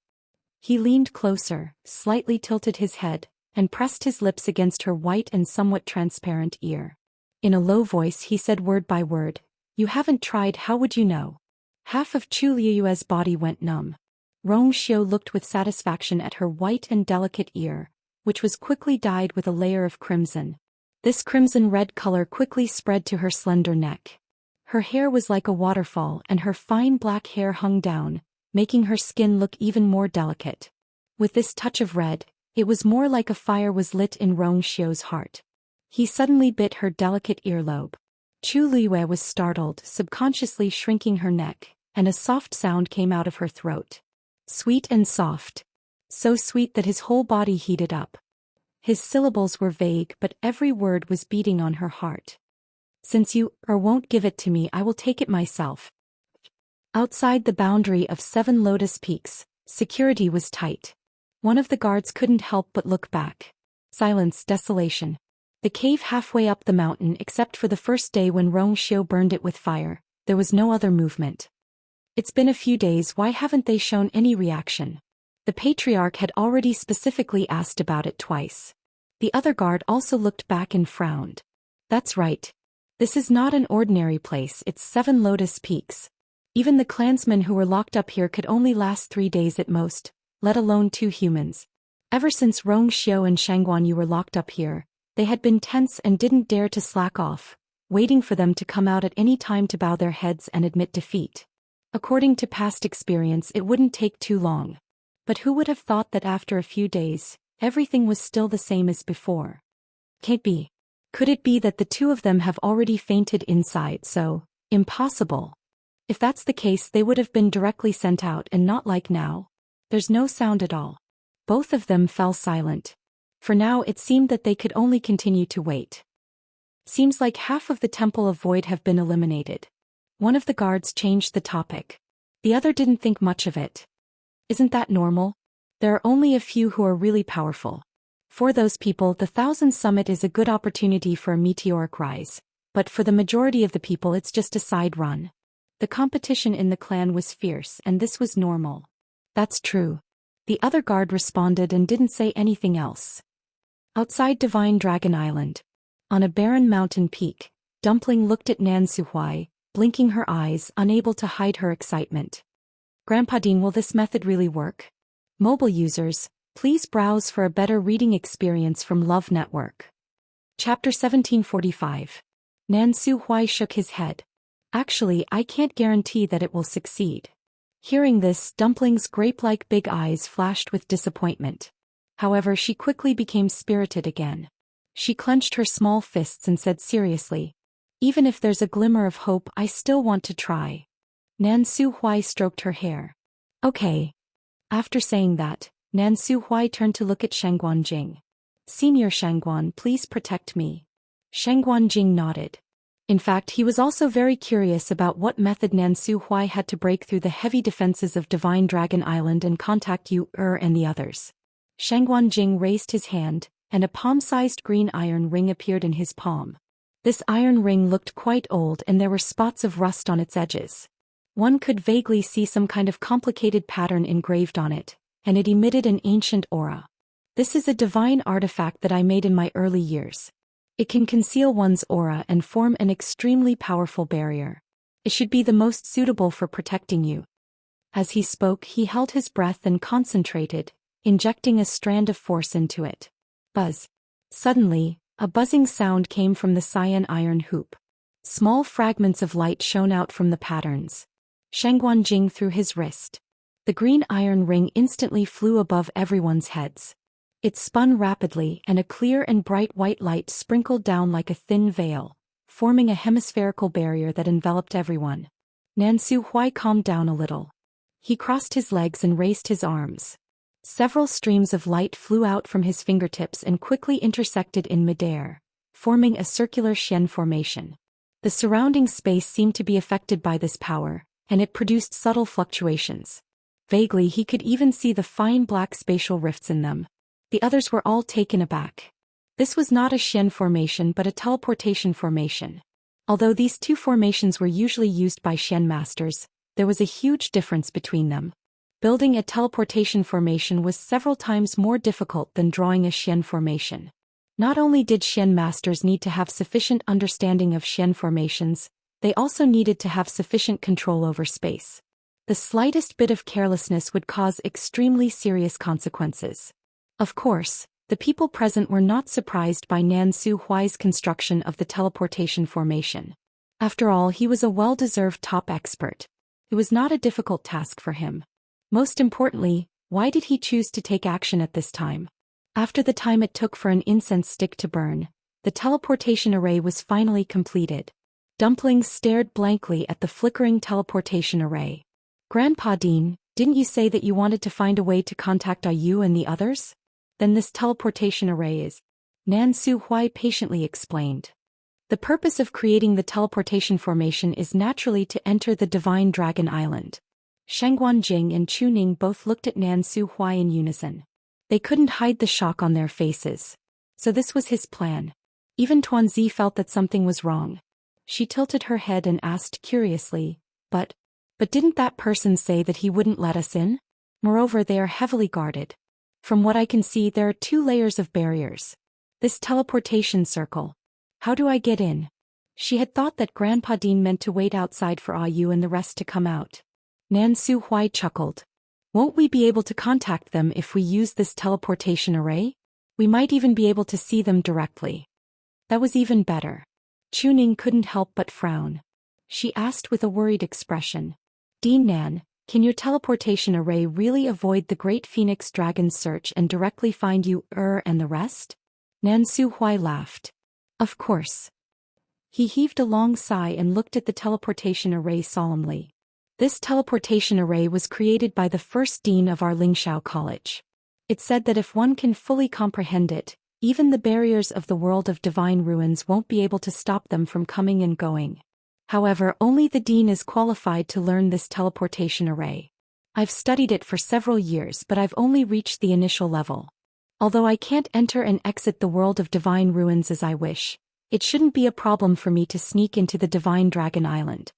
He leaned closer, slightly tilted his head, and pressed his lips against her white and somewhat transparent ear. In a low voice he said word by word, "You haven't tried, how would you know?" Half of Chu Liu's body went numb. Rong Xiu looked with satisfaction at her white and delicate ear, which was quickly dyed with a layer of crimson. This crimson-red color quickly spread to her slender neck. Her hair was like a waterfall, and her fine black hair hung down, making her skin look even more delicate. With this touch of red, it was more like a fire was lit in Rong Xiu's heart. He suddenly bit her delicate earlobe. Chu Liwei was startled, subconsciously shrinking her neck, and a soft sound came out of her throat. Sweet and soft. So sweet that his whole body heated up. His syllables were vague, but every word was beating on her heart. Since you won't give it to me, I will take it myself. Outside the boundary of 7 Lotus Peaks, security was tight. One of the guards couldn't help but look back. Silence, desolation. The cave halfway up the mountain, except for the first day when Rong Xiu burned it with fire, there was no other movement. It's been a few days, why haven't they shown any reaction? The patriarch had already specifically asked about it twice. The other guard also looked back and frowned. That's right. This is not an ordinary place, it's 7 Lotus Peaks. Even the clansmen who were locked up here could only last 3 days at most, let alone 2 humans. Ever since Rong Xiu and Shangguan were locked up here, they had been tense and didn't dare to slack off, waiting for them to come out at any time to bow their heads and admit defeat. According to past experience, it wouldn't take too long. But who would have thought that after a few days, everything was still the same as before? Can't be. Could it be that the two of them have already fainted inside? So, impossible. If that's the case, they would have been directly sent out and not like now. There's no sound at all. Both of them fell silent. For now it seemed that they could only continue to wait. Seems like half of the Temple of Void have been eliminated. One of the guards changed the topic. The other didn't think much of it. Isn't that normal? There are only a few who are really powerful. For those people, the 1000 Summit is a good opportunity for a meteoric rise, but for the majority of the people it's just a side run. The competition in the clan was fierce, and this was normal. That's true. The other guard responded and didn't say anything else. Outside Divine Dragon Island, on a barren mountain peak, Dumpling looked at Nan Suhuai, blinking her eyes, unable to hide her excitement. Grandpa Dean, will this method really work? Mobile users, please browse for a better reading experience from Love Network. Chapter 1745. Nan Su Huai shook his head. Actually, I can't guarantee that it will succeed. Hearing this, Dumpling's grape-like big eyes flashed with disappointment. However, she quickly became spirited again. She clenched her small fists and said seriously, "Even if there's a glimmer of hope, I still want to try." Nan Su Huai stroked her hair. "Okay." After saying that, Nan Su Huai turned to look at Shangguan Jing. "Senior Shangguan, please protect me." Shangguan Jing nodded. In fact, he was also very curious about what method Nan Su Huai had to break through the heavy defenses of Divine Dragon Island and contact Yu and the others. Shangguan Jing raised his hand, and a palm-sized green iron ring appeared in his palm. This iron ring looked quite old and there were spots of rust on its edges. One could vaguely see some kind of complicated pattern engraved on it, and it emitted an ancient aura. "This is a divine artifact that I made in my early years. It can conceal one's aura and form an extremely powerful barrier. It should be the most suitable for protecting you." As he spoke, he held his breath and concentrated, injecting a strand of force into it. Buzz. Suddenly, a buzzing sound came from the cyan iron hoop. Small fragments of light shone out from the patterns. Shangguan Jing threw his wrist. The green iron ring instantly flew above everyone's heads. It spun rapidly and a clear and bright white light sprinkled down like a thin veil, forming a hemispherical barrier that enveloped everyone. Nan Su Huai calmed down a little. He crossed his legs and raised his arms. Several streams of light flew out from his fingertips and quickly intersected in midair, forming a circular Xian formation. The surrounding space seemed to be affected by this power, and it produced subtle fluctuations. Vaguely, he could even see the fine black spatial rifts in them. The others were all taken aback. This was not a Xian formation but a teleportation formation. Although these two formations were usually used by Xian masters, there was a huge difference between them. Building a teleportation formation was several times more difficult than drawing a Xian formation. Not only did Xian masters need to have sufficient understanding of Xian formations, they also needed to have sufficient control over space. The slightest bit of carelessness would cause extremely serious consequences. Of course, the people present were not surprised by Nan Su Huai's construction of the teleportation formation. After all, he was a well-deserved top expert. It was not a difficult task for him. Most importantly, why did he choose to take action at this time? After the time it took for an incense stick to burn, the teleportation array was finally completed. Dumpling stared blankly at the flickering teleportation array. "Grandpa Dean, didn't you say that you wanted to find a way to contact Yu and the others? Then this teleportation array is..." Nan Su Huai patiently explained. "The purpose of creating the teleportation formation is naturally to enter the Divine Dragon Island." Shangguan Jing and Chu Ning both looked at Nan Su Huai in unison. They couldn't hide the shock on their faces. So this was his plan. Even Tuanzi felt that something was wrong. She tilted her head and asked curiously, But didn't that person say that he wouldn't let us in? Moreover, they are heavily guarded. From what I can see, there are 2 layers of barriers. This teleportation circle. How do I get in?" She had thought that Grandpa Dean meant to wait outside for Yu and the rest to come out. Nan Su Huai chuckled. "Won't we be able to contact them if we use this teleportation array? We might even be able to see them directly." That was even better. Chu Ning couldn't help but frown. She asked with a worried expression, "Dean Nan, can your teleportation array really avoid the Great Phoenix Dragon's search and directly find Yu and the rest?" Nan Su Huai laughed. "Of course." He heaved a long sigh and looked at the teleportation array solemnly. This teleportation array was created by the first dean of our Lingxiao College. It said that if one can fully comprehend it, even the barriers of the world of divine ruins won't be able to stop them from coming and going. However, only the dean is qualified to learn this teleportation array. I've studied it for several years, but I've only reached the initial level. Although I can't enter and exit the world of divine ruins as I wish, it shouldn't be a problem for me to sneak into the Divine Dragon Island.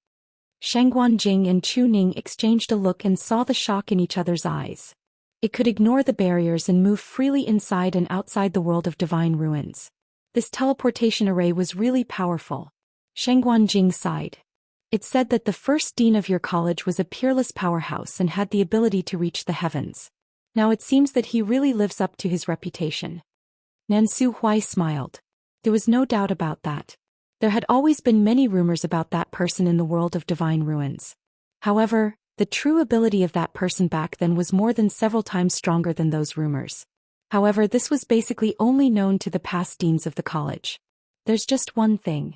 Shangguan Jing and Chu Ning exchanged a look and saw the shock in each other's eyes. It could ignore the barriers and move freely inside and outside the world of divine ruins. This teleportation array was really powerful. Shangguan Jing sighed. It said that the first dean of your college was a peerless powerhouse and had the ability to reach the heavens. Now it seems that he really lives up to his reputation. Nan Su Huai smiled. There was no doubt about that. There had always been many rumors about that person in the world of divine ruins. However, the true ability of that person back then was more than several times stronger than those rumors. However, this was basically only known to the past deans of the college. There's just one thing.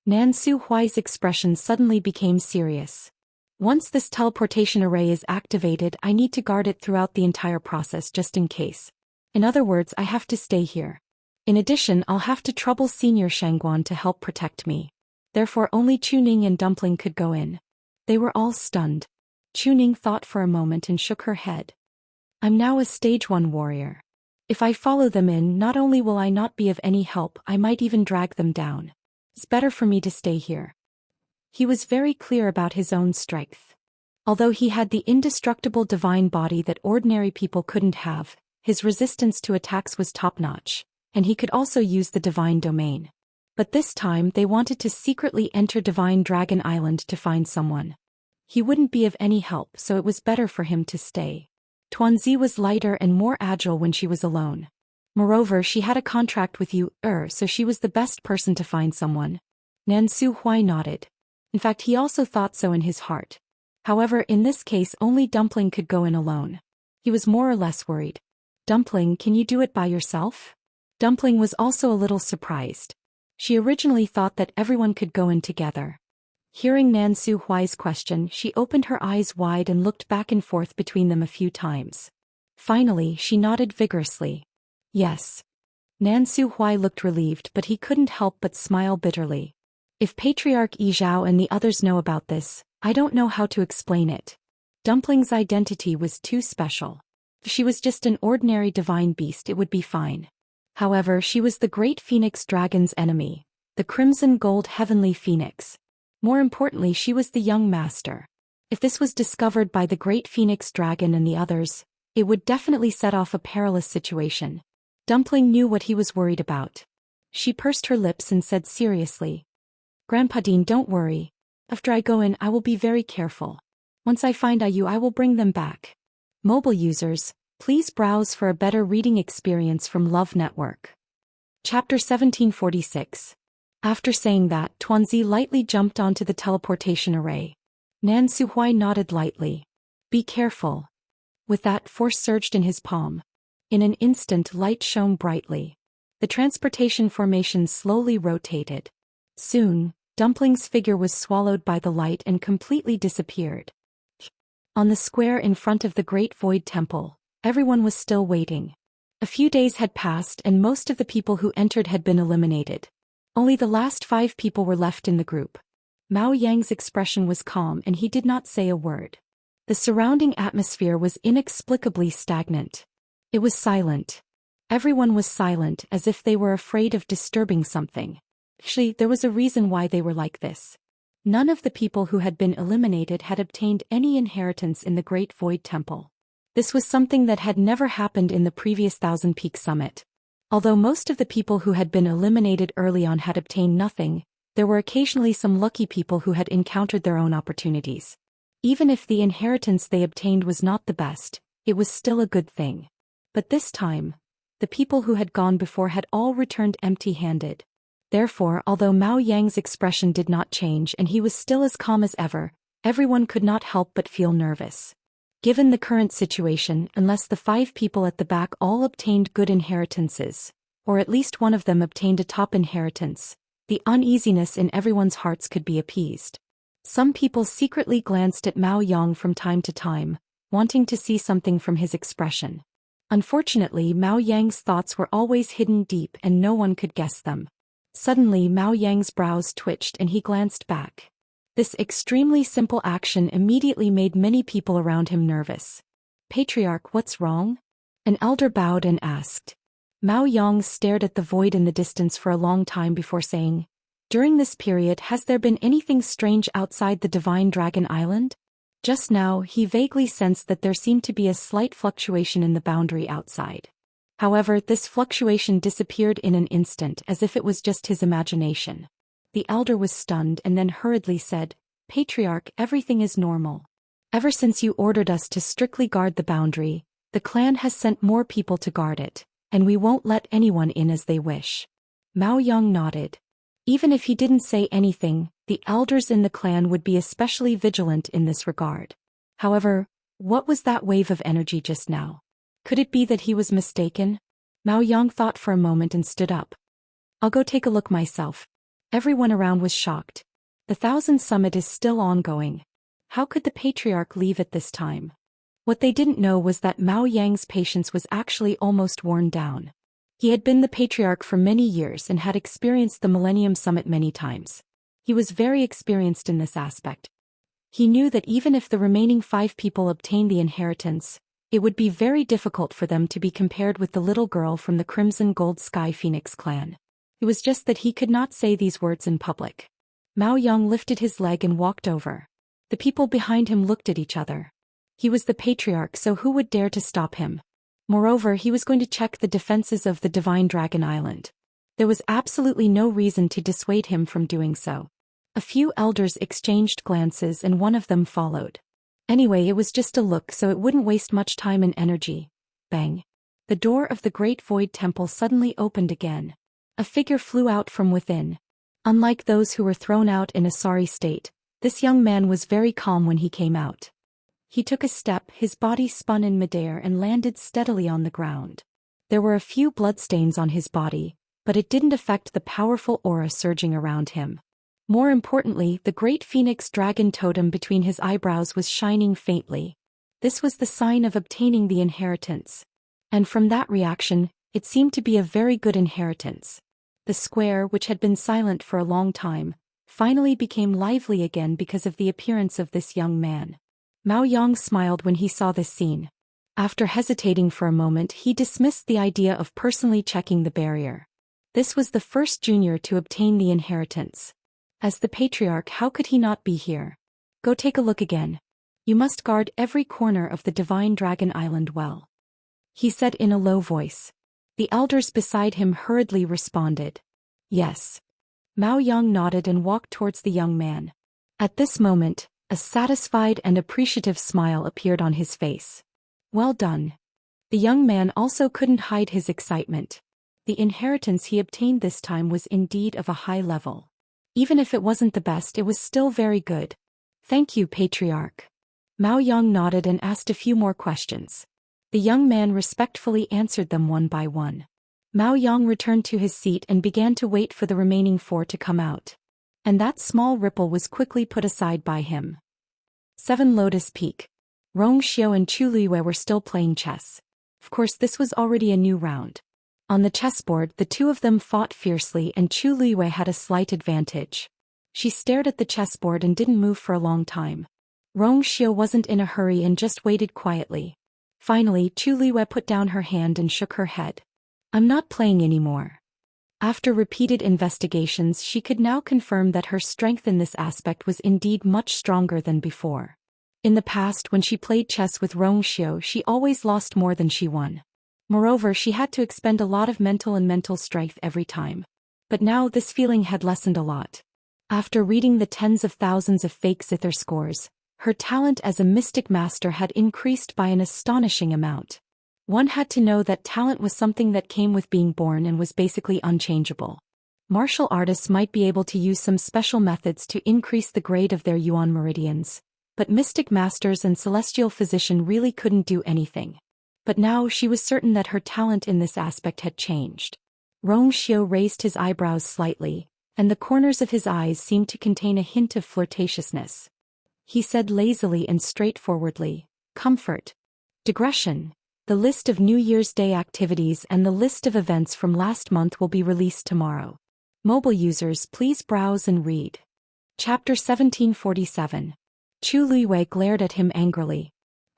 Nan Su Huai's expression suddenly became serious. Once this teleportation array is activated, I need to guard it throughout the entire process just in case. In other words, I have to stay here. In addition, I'll have to trouble Senior Shangguan to help protect me. Therefore only Chuning and Dumpling could go in. They were all stunned. Chuning thought for a moment and shook her head. I'm now a stage 1 warrior. If I follow them in, not only will I not be of any help, I might even drag them down. It's better for me to stay here. He was very clear about his own strength. Although he had the indestructible divine body that ordinary people couldn't have, his resistance to attacks was top-notch, and he could also use the divine domain. But this time they wanted to secretly enter Divine Dragon Island to find someone. He wouldn't be of any help, so it was better for him to stay. Tuanzi was lighter and more agile when she was alone. Moreover, she had a contract with you, so she was the best person to find someone. Nan Su Huai nodded. In fact, he also thought so in his heart. However, in this case only Dumpling could go in alone. He was more or less worried. Dumpling, can you do it by yourself? Dumpling was also a little surprised. She originally thought that everyone could go in together. Hearing Nan Su Huai's question, she opened her eyes wide and looked back and forth between them a few times. Finally, she nodded vigorously. Yes. Nan Su Huai looked relieved, but he couldn't help but smile bitterly. If Patriarch Yi Zhao and the others know about this, I don't know how to explain it. Dumpling's identity was too special. If she was just an ordinary divine beast, it would be fine. However, she was the great phoenix dragon's enemy, the crimson gold heavenly phoenix. More importantly, she was the young master. If this was discovered by the great phoenix dragon and the others, it would definitely set off a perilous situation. Dumpling knew what he was worried about. She pursed her lips and said seriously, Grandpa Dean, don't worry. After I go in, I will be very careful. Once I find IU, I will bring them back. Mobile users, please browse for a better reading experience from Love Network. Chapter 1746. After saying that, Tuanzi lightly jumped onto the teleportation array. Nan Su Huai nodded lightly. Be careful. With that, force surged in his palm. In an instant, light shone brightly. The transportation formation slowly rotated. Soon, Dumpling's figure was swallowed by the light and completely disappeared. On the square in front of the Great Void Temple, everyone was still waiting. A few days had passed and most of the people who entered had been eliminated. Only the last 5 people were left in the group. Mao Yang's expression was calm and he did not say a word. The surrounding atmosphere was inexplicably stagnant. It was silent. Everyone was silent, as if they were afraid of disturbing something. Actually, there was a reason why they were like this. None of the people who had been eliminated had obtained any inheritance in the Great Void Temple. This was something that had never happened in the previous Thousand Peak Summit. Although most of the people who had been eliminated early on had obtained nothing, there were occasionally some lucky people who had encountered their own opportunities. Even if the inheritance they obtained was not the best, it was still a good thing. But this time, the people who had gone before had all returned empty-handed. Therefore, although Mao Yang's expression did not change and he was still as calm as ever, everyone could not help but feel nervous. Given the current situation, unless the 5 people at the back all obtained good inheritances, or at least one of them obtained a top inheritance, the uneasiness in everyone's hearts could be appeased. Some people secretly glanced at Mao Yang from time to time, wanting to see something from his expression. Unfortunately, Mao Yang's thoughts were always hidden deep and no one could guess them. Suddenly, Mao Yang's brows twitched and he glanced back. This extremely simple action immediately made many people around him nervous. Patriarch, what's wrong? An elder bowed and asked. Mao Yang stared at the void in the distance for a long time before saying, During this period, has there been anything strange outside the Divine Dragon Island? Just now, he vaguely sensed that there seemed to be a slight fluctuation in the boundary outside. However, this fluctuation disappeared in an instant as if it was just his imagination. The elder was stunned and then hurriedly said, Patriarch, everything is normal. Ever since you ordered us to strictly guard the boundary, the clan has sent more people to guard it, and we won't let anyone in as they wish. Mao Yang nodded. Even if he didn't say anything, the elders in the clan would be especially vigilant in this regard. However, what was that wave of energy just now? Could it be that he was mistaken? Mao Yang thought for a moment and stood up. I'll go take a look myself. Everyone around was shocked. The Thousand Summit is still ongoing. How could the patriarch leave at this time? What they didn't know was that Mao Yang's patience was actually almost worn down. He had been the patriarch for many years and had experienced the Millennium Summit many times. He was very experienced in this aspect. He knew that even if the remaining 5 people obtained the inheritance, it would be very difficult for them to be compared with the little girl from the Crimson Gold Sky Phoenix clan. It was just that he could not say these words in public. Mao Yang lifted his leg and walked over. The people behind him looked at each other. He was the patriarch, so who would dare to stop him? Moreover, he was going to check the defenses of the Divine Dragon Island. There was absolutely no reason to dissuade him from doing so. A few elders exchanged glances and one of them followed. Anyway, it was just a look, so it wouldn't waste much time and energy. Bang. The door of the Great Void Temple suddenly opened again. A figure flew out from within. Unlike those who were thrown out in a sorry state, this young man was very calm when he came out. He took a step, his body spun in midair and landed steadily on the ground. There were a few bloodstains on his body, but it didn't affect the powerful aura surging around him. More importantly, the great phoenix dragon totem between his eyebrows was shining faintly. This was the sign of obtaining the inheritance. And from that reaction, it seemed to be a very good inheritance. The square, which had been silent for a long time, finally became lively again because of the appearance of this young man. Mao Yang smiled when he saw this scene. After hesitating for a moment, he dismissed the idea of personally checking the barrier. This was the first junior to obtain the inheritance. As the patriarch, how could he not be here? Go take a look again. You must guard every corner of the Divine Dragon Island well, he said in a low voice. The elders beside him hurriedly responded. Yes. Mao Yang nodded and walked towards the young man. At this moment, a satisfied and appreciative smile appeared on his face. Well done. The young man also couldn't hide his excitement. The inheritance he obtained this time was indeed of a high level. Even if it wasn't the best, it was still very good. Thank you, Patriarch. Mao Yang nodded and asked a few more questions. The young man respectfully answered them one by one. Mao Yang returned to his seat and began to wait for the remaining 4 to come out. And that small ripple was quickly put aside by him. 7 Lotus Peak. Rong Xiao and Chu Luiyue were still playing chess. Of course, this was already a new round. On the chessboard, the two of them fought fiercely and Chu Luiyue had a slight advantage. She stared at the chessboard and didn't move for a long time. Rong Xiao wasn't in a hurry and just waited quietly. Finally, Chu Luiyue put down her hand and shook her head. I'm not playing anymore. After repeated investigations, she could now confirm that her strength in this aspect was indeed much stronger than before. In the past, when she played chess with Rong Xiao, she always lost more than she won. Moreover, she had to expend a lot of mental strength every time. But now this feeling had lessened a lot. After reading the tens of thousands of fake zither scores, her talent as a mystic master had increased by an astonishing amount. One had to know that talent was something that came with being born and was basically unchangeable. Martial artists might be able to use some special methods to increase the grade of their yuan meridians, but mystic masters and celestial physician really couldn't do anything. But now she was certain that her talent in this aspect had changed. Rong Xiao raised his eyebrows slightly, and the corners of his eyes seemed to contain a hint of flirtatiousness. He said lazily and straightforwardly, comfort. Digression. The list of New Year's Day activities and the list of events from last month will be released tomorrow. Mobile users, please browse and read. Chapter 1747. Chu Luiyue glared at him angrily.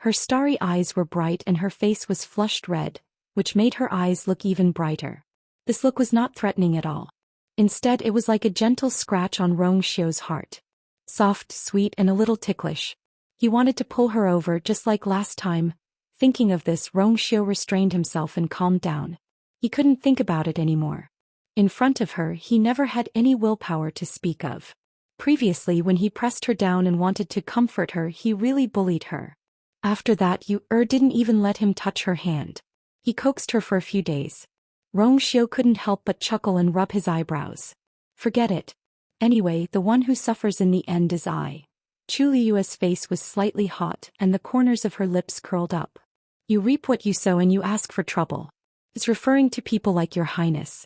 Her starry eyes were bright and her face was flushed red, which made her eyes look even brighter. This look was not threatening at all. Instead, it was like a gentle scratch on Rong Xiao's heart. Soft, sweet, and a little ticklish. He wanted to pull her over just like last time. Thinking of this, Rong Xiao restrained himself and calmed down. He couldn't think about it anymore. In front of her, he never had any willpower to speak of. Previously, when he pressed her down and wanted to comfort her, he really bullied her. After that, didn't even let him touch her hand. He coaxed her for a few days. Rong Xiao couldn't help but chuckle and rub his eyebrows. Forget it. Anyway, the one who suffers in the end is I. Chu Liyue's face was slightly hot and the corners of her lips curled up. You reap what you sow and you ask for trouble. It's referring to people like your highness.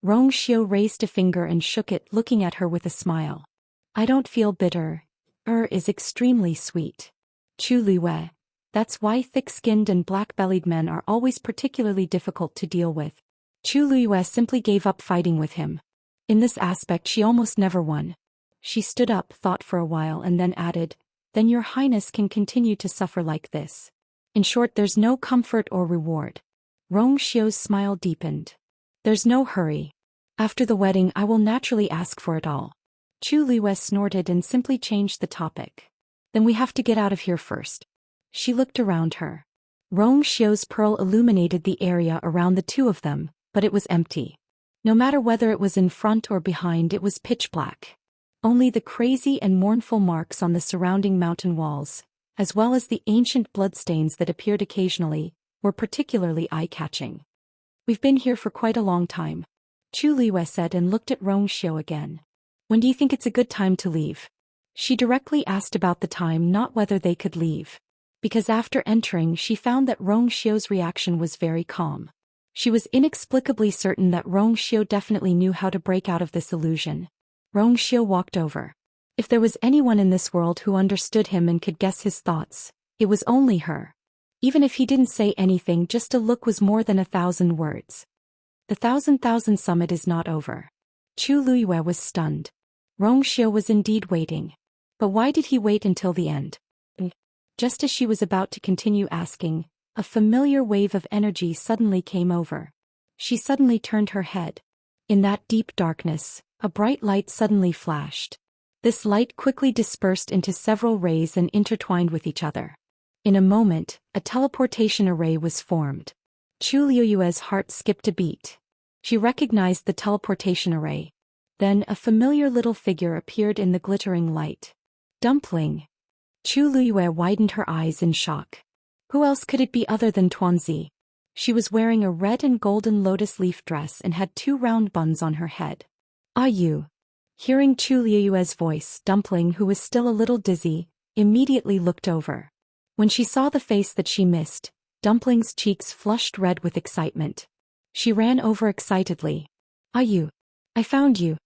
Rong Xiu raised a finger and shook it, looking at her with a smile. I don't feel bitter. Is extremely sweet. Chu Liyue. That's why thick-skinned and black-bellied men are always particularly difficult to deal with. Chu Liyue simply gave up fighting with him. In this aspect she almost never won. She stood up, thought for a while and then added, then your highness can continue to suffer like this. In short, there's no comfort or reward. Rong Xiu's smile deepened. There's no hurry. After the wedding I will naturally ask for it all. Chu Liyue snorted and simply changed the topic. Then we have to get out of here first. She looked around her. Rong Xiu's pearl illuminated the area around the two of them, but it was empty. No matter whether it was in front or behind, it was pitch black. Only the crazy and mournful marks on the surrounding mountain walls, as well as the ancient bloodstains that appeared occasionally, were particularly eye-catching. We've been here for quite a long time, Chu Liyue said and looked at Rong Xiu again. When do you think it's a good time to leave? She directly asked about the time, not whether they could leave. Because after entering she found that Rong Xiu's reaction was very calm. She was inexplicably certain that Rong Xiu definitely knew how to break out of this illusion. Rong Xiu walked over. If there was anyone in this world who understood him and could guess his thoughts, it was only her. Even if he didn't say anything, just a look was more than 1,000 words. The thousand summit is not over. Chu Liyue was stunned. Rong Xiu was indeed waiting. But why did he wait until the end? Just as she was about to continue asking, a familiar wave of energy suddenly came over. She suddenly turned her head. In that deep darkness, a bright light suddenly flashed. This light quickly dispersed into several rays and intertwined with each other. In a moment, a teleportation array was formed. Chu Liyue's heart skipped a beat. She recognized the teleportation array. Then a familiar little figure appeared in the glittering light. Dumpling. Chu Liyue widened her eyes in shock. Who else could it be other than Tuanzi? She was wearing a red and golden lotus leaf dress and had 2 round buns on her head. Ah, you. Hearing Chu Liyue's voice, Dumpling, who was still a little dizzy, immediately looked over. When she saw the face that she missed, Dumpling's cheeks flushed red with excitement. She ran over excitedly. Ah, you. I found you.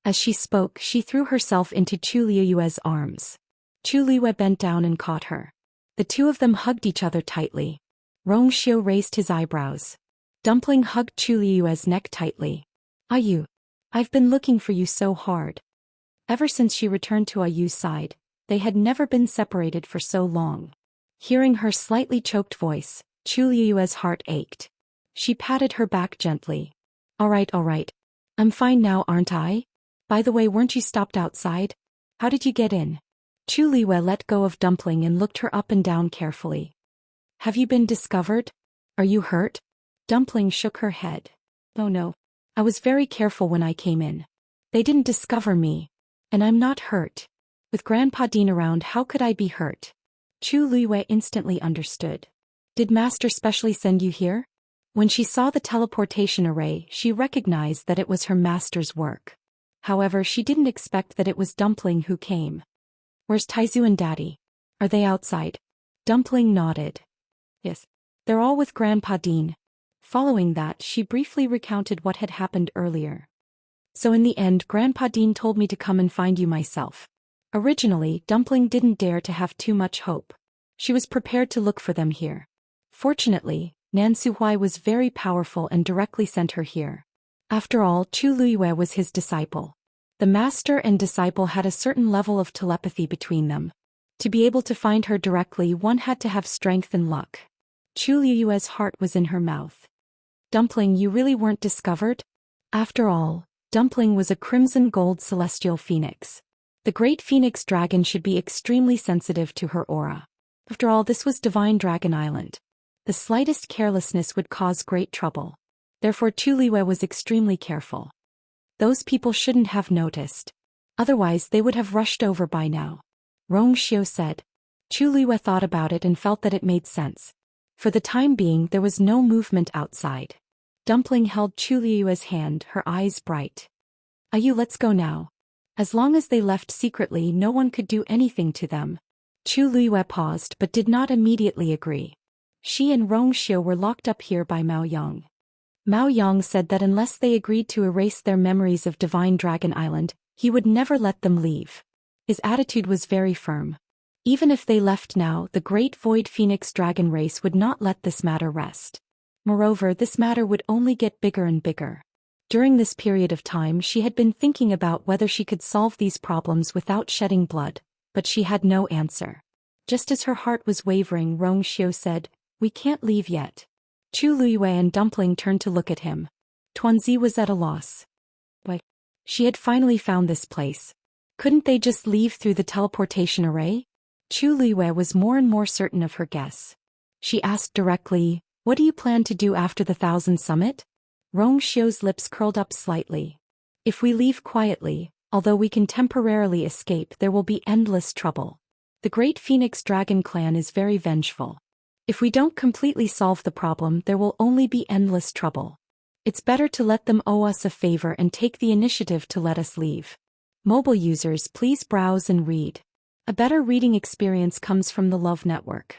As she spoke, she threw herself into Chu Liyue's arms. Chu Liyue bent down and caught her. The two of them hugged each other tightly. Rong Xiu raised his eyebrows. Dumpling hugged Chu Liyue's neck tightly. Ah, you. I've been looking for you so hard. Ever since she returned to Ah Yu's side, they had never been separated for so long. Hearing her slightly choked voice, Chu Liyue's heart ached. She patted her back gently. All right. I'm fine now, aren't I? By the way, weren't you stopped outside? How did you get in? Chu Liyue let go of Dumpling and looked her up and down carefully. Have you been discovered? Are you hurt? Dumpling shook her head. Oh no. I was very careful when I came in. They didn't discover me. And I'm not hurt. With Grandpa Dean around, how could I be hurt? Chu Liyue instantly understood. Did Master specially send you here? When she saw the teleportation array, she recognized that it was her master's work. However, she didn't expect that it was Dumpling who came. Where's Taizu and Daddy? Are they outside? Dumpling nodded. Yes. They're all with Grandpa Dean. Following that, she briefly recounted what had happened earlier. So in the end, Grandpa Dean told me to come and find you myself. Originally, Dumpling didn't dare to have too much hope. She was prepared to look for them here. Fortunately, Nan Suhui was very powerful and directly sent her here. After all, Chu Liyue was his disciple. The master and disciple had a certain level of telepathy between them. To be able to find her directly, one had to have strength and luck. Chu Liyue's heart was in her mouth. Dumpling, you really weren't discovered? After all, Dumpling was a crimson gold celestial phoenix. The great phoenix dragon should be extremely sensitive to her aura. After all, this was Divine Dragon Island. The slightest carelessness would cause great trouble. Therefore Chu Liyue was extremely careful. Those people shouldn't have noticed. Otherwise they would have rushed over by now. Rong Xiu said. Chu Liyue thought about it and felt that it made sense. For the time being, there was no movement outside. Dumpling held Chu Liyue's hand, her eyes bright. Ayu, let's go now. As long as they left secretly, no one could do anything to them. Chu Luiyue paused but did not immediately agree. She and Rong Xiu were locked up here by Mao Yang. Mao Yang said that unless they agreed to erase their memories of Divine Dragon Island, he would never let them leave. His attitude was very firm. Even if they left now, the Great Void Phoenix Dragon race would not let this matter rest. Moreover, this matter would only get bigger and bigger. During this period of time, she had been thinking about whether she could solve these problems without shedding blood, but she had no answer. Just as her heart was wavering, Rong Xiu said, "We can't leave yet." Chu Luiyue and Dumpling turned to look at him. Tuanzi was at a loss. Why? She had finally found this place. Couldn't they just leave through the teleportation array? Chu Luiyue was more and more certain of her guess. She asked directly, "What do you plan to do after the Thousand Summit?" Rong Xiu's lips curled up slightly. "If we leave quietly, although we can temporarily escape, there will be endless trouble. The Great Phoenix Dragon clan is very vengeful. If we don't completely solve the problem, there will only be endless trouble. It's better to let them owe us a favor and take the initiative to let us leave." Mobile users, please browse and read. A better reading experience comes from the Love Network.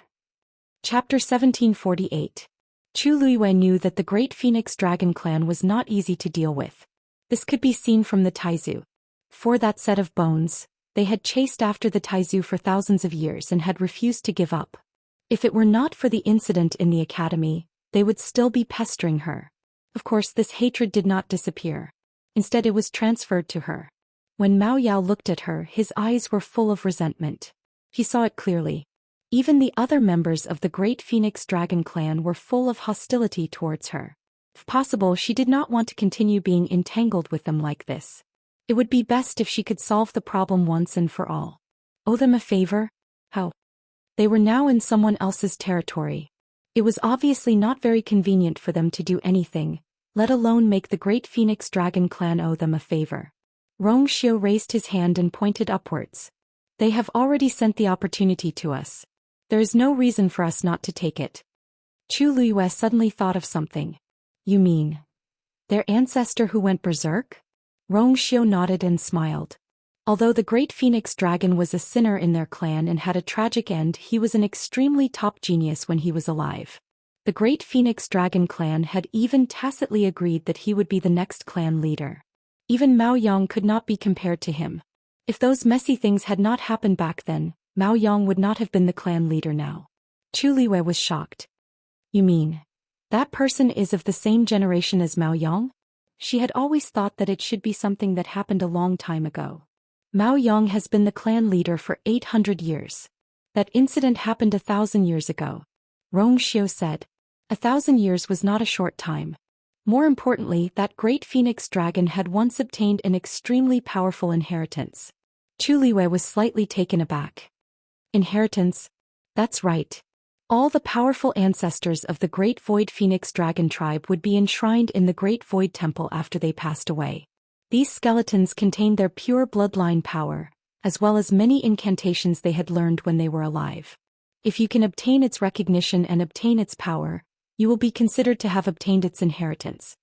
Chapter 1748. Chu Luiyue knew that the Great Phoenix Dragon clan was not easy to deal with. This could be seen from the Taizu. For that set of bones, they had chased after the Taizu for thousands of years and had refused to give up. If it were not for the incident in the academy, they would still be pestering her. Of course, this hatred did not disappear. Instead, it was transferred to her. When Mao Yao looked at her, his eyes were full of resentment. He saw it clearly. Even the other members of the Great Phoenix Dragon clan were full of hostility towards her. If possible, she did not want to continue being entangled with them like this. It would be best if she could solve the problem once and for all. Owe them a favor? How? They were now in someone else's territory. It was obviously not very convenient for them to do anything, let alone make the Great Phoenix Dragon clan owe them a favor. Rong Xiu raised his hand and pointed upwards. "They have already sent the opportunity to us. There is no reason for us not to take it." Chu Luiyue suddenly thought of something. "You mean their ancestor who went berserk?" Rong Xiu nodded and smiled. Although the Great Phoenix Dragon was a sinner in their clan and had a tragic end, he was an extremely top genius when he was alive. The Great Phoenix Dragon clan had even tacitly agreed that he would be the next clan leader. Even Mao Yang could not be compared to him. If those messy things had not happened back then, Mao Yang would not have been the clan leader now. Chu Luiyue was shocked. "You mean that person is of the same generation as Mao Yang?" She had always thought that it should be something that happened a long time ago. Mao Yang has been the clan leader for 800 years. That incident happened 1,000 years ago. Rong Xiu said. 1,000 years was not a short time. More importantly, that Great Phoenix Dragon had once obtained an extremely powerful inheritance. Chu Luiyue was slightly taken aback. Inheritance? That's right. All the powerful ancestors of the Great Void Phoenix Dragon tribe would be enshrined in the Great Void Temple after they passed away. These skeletons contained their pure bloodline power, as well as many incantations they had learned when they were alive. If you can obtain its recognition and obtain its power, you will be considered to have obtained its inheritance.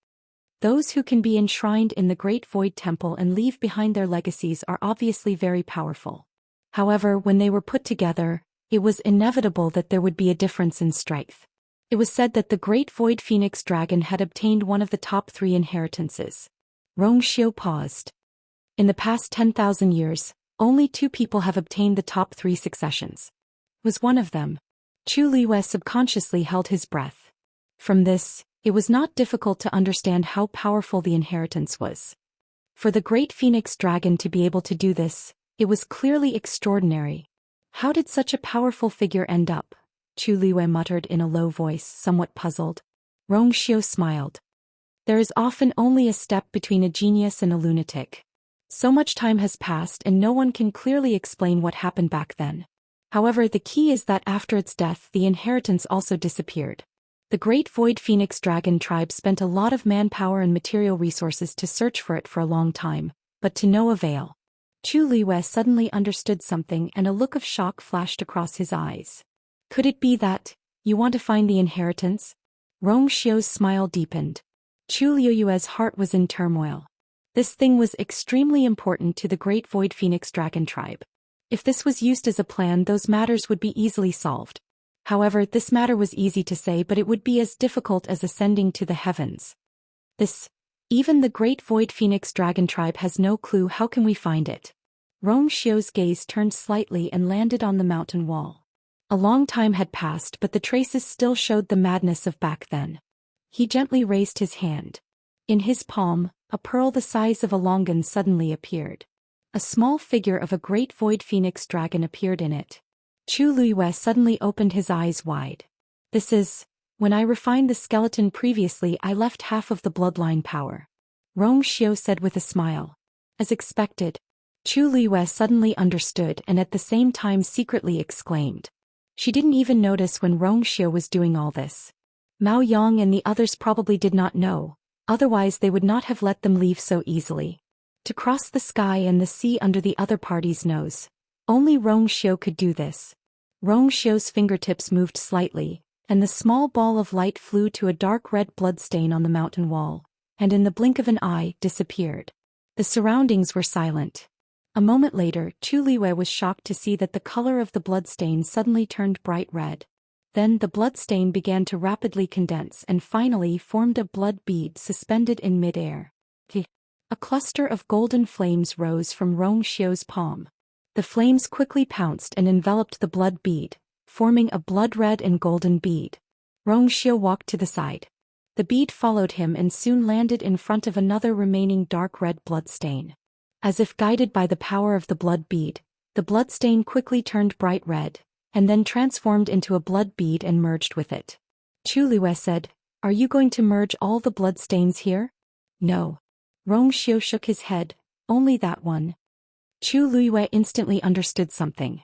Those who can be enshrined in the Great Void Temple and leave behind their legacies are obviously very powerful. However, when they were put together, it was inevitable that there would be a difference in strength. It was said that the Great Void Phoenix Dragon had obtained one of the top 3 inheritances. Rong Xiu paused. In the past 10,000 years, only 2 people have obtained the top 3 successions. Was one of them. Chu Luiyue subconsciously held his breath. From this, it was not difficult to understand how powerful the inheritance was. For the Great Phoenix Dragon to be able to do this, it was clearly extraordinary. How did such a powerful figure end up? Chu Luiyue muttered in a low voice, somewhat puzzled. Rong Xiu smiled. There is often only a step between a genius and a lunatic. So much time has passed and no one can clearly explain what happened back then. However, the key is that after its death, the inheritance also disappeared. The Great Void Phoenix Dragon tribe spent a lot of manpower and material resources to search for it for a long time, but to no avail. Chu Luiyue suddenly understood something and a look of shock flashed across his eyes. Could it be that you want to find the inheritance? Rong Xiu's smile deepened. Chu Luiyue's heart was in turmoil. This thing was extremely important to the Great Void Phoenix Dragon tribe. If this was used as a plan, those matters would be easily solved. However, this matter was easy to say, but it would be as difficult as ascending to the heavens. Even the Great Void Phoenix Dragon tribe has no clue. How can we find it? Rong Xiu's gaze turned slightly and landed on the mountain wall. A long time had passed, but the traces still showed the madness of back then. He gently raised his hand. In his palm, a pearl the size of a longan suddenly appeared. A small figure of a great void phoenix dragon appeared in it. Chu Luiyue suddenly opened his eyes wide. This is, when I refined the skeleton previously, I left half of the bloodline power. Rong Xiu said with a smile. As expected, Chu Luiyue suddenly understood and at the same time secretly exclaimed. She didn't even notice when Rong Xiu was doing all this. Mao Yang and the others probably did not know, otherwise they would not have let them leave so easily. To cross the sky and the sea under the other party's nose. Only Rong Xiu could do this. Rong Xiu's fingertips moved slightly, and the small ball of light flew to a dark red bloodstain on the mountain wall, and in the blink of an eye disappeared. The surroundings were silent. A moment later, Chu Liwei was shocked to see that the color of the bloodstain suddenly turned bright red. Then the bloodstain began to rapidly condense and finally formed a blood bead suspended in mid-air. A cluster of golden flames rose from Rong Xiu's palm. The flames quickly pounced and enveloped the blood bead, forming a blood-red and golden bead. Rong Xiu walked to the side. The bead followed him and soon landed in front of another remaining dark red bloodstain. As if guided by the power of the blood bead, the bloodstain quickly turned bright red, and then transformed into a blood bead and merged with it. Chu Liwei said, "Are you going to merge all the bloodstains here?" "No." Rong Xiu shook his head, "Only that one." Chu Liwei instantly understood something.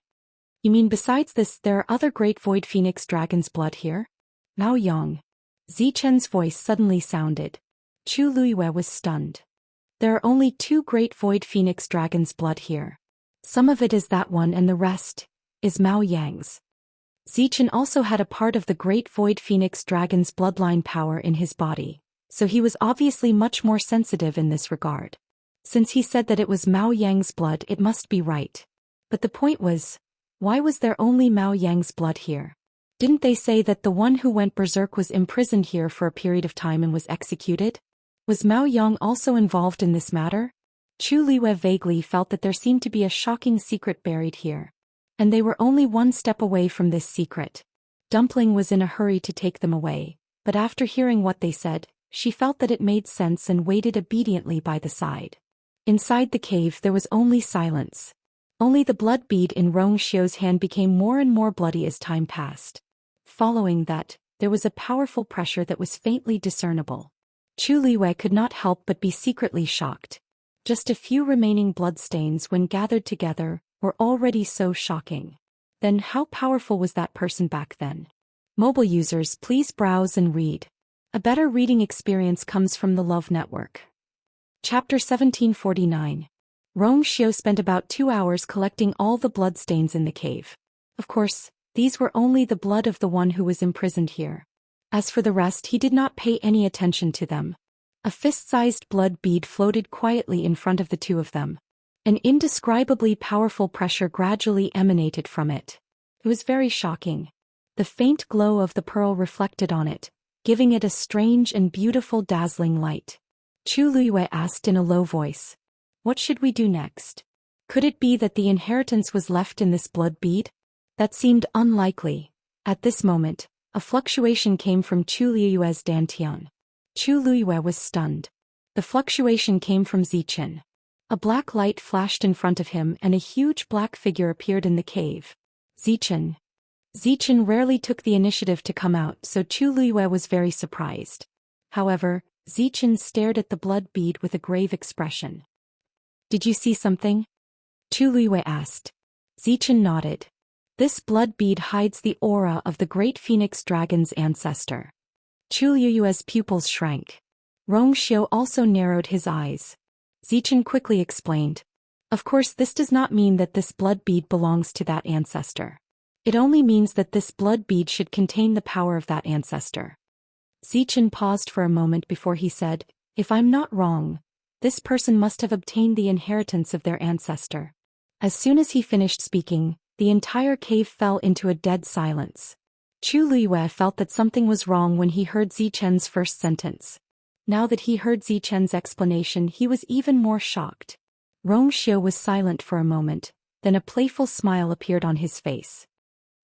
"You mean besides this there are other great void phoenix dragon's blood here?" Mao Yang. Zichen's voice suddenly sounded. Chu Liwei was stunned. "There are only 2 great void phoenix dragon's blood here. Some of it is that one and the rest is Mao Yang's." Zichen also had a part of the great void phoenix dragon's bloodline power in his body, so he was obviously much more sensitive in this regard. Since he said that it was Mao Yang's blood, it must be right. But the point was, why was there only Mao Yang's blood here? Didn't they say that the one who went berserk was imprisoned here for a period of time and was executed? Was Mao Yang also involved in this matter? Chu Liwei vaguely felt that there seemed to be a shocking secret buried here. And they were only one step away from this secret. Dumpling was in a hurry to take them away, but after hearing what they said, she felt that it made sense and waited obediently by the side. Inside the cave there was only silence. Only the blood bead in Rong Xiu's hand became more and more bloody as time passed. Following that, there was a powerful pressure that was faintly discernible. Chu Liwei could not help but be secretly shocked. Just a few remaining bloodstains when gathered together were already so shocking. Then how powerful was that person back then? Mobile users, please browse and read. A better reading experience comes from the Love Network. Chapter 1749. Rong Xiu spent about 2 hours collecting all the bloodstains in the cave. Of course, these were only the blood of the one who was imprisoned here. As for the rest, he did not pay any attention to them. A fist-sized blood bead floated quietly in front of the 2 of them. An indescribably powerful pressure gradually emanated from it. It was very shocking. The faint glow of the pearl reflected on it, giving it a strange and beautiful dazzling light. Chu Liwei asked in a low voice, "What should we do next? Could it be that the inheritance was left in this blood bead?" That seemed unlikely. At this moment, a fluctuation came from Chu Liue's dantian. Chu Liwei was stunned. The fluctuation came from Zichen. A black light flashed in front of him and a huge black figure appeared in the cave. Zichen. Zichen rarely took the initiative to come out, so Chu Liwei was very surprised. However, Zichen stared at the blood bead with a grave expression. "Did you see something?" Chu Liwei asked. Zichen nodded. "This blood bead hides the aura of the great phoenix dragon's ancestor." Chu Liue's pupils shrank. Rong Xiu also narrowed his eyes. Zichen quickly explained. "Of course, this does not mean that this blood bead belongs to that ancestor. It only means that this blood bead should contain the power of that ancestor." Zichen paused for a moment before he said, "If I'm not wrong, This person must have obtained the inheritance of their ancestor. As soon as he finished speaking, the entire cave fell into a dead silence. Chu Liyue felt that something was wrong when he heard Zichen's first sentence. Now that he heard Zichen's explanation, he was even more shocked. Rongxiu was silent for a moment, then a playful smile appeared on his face.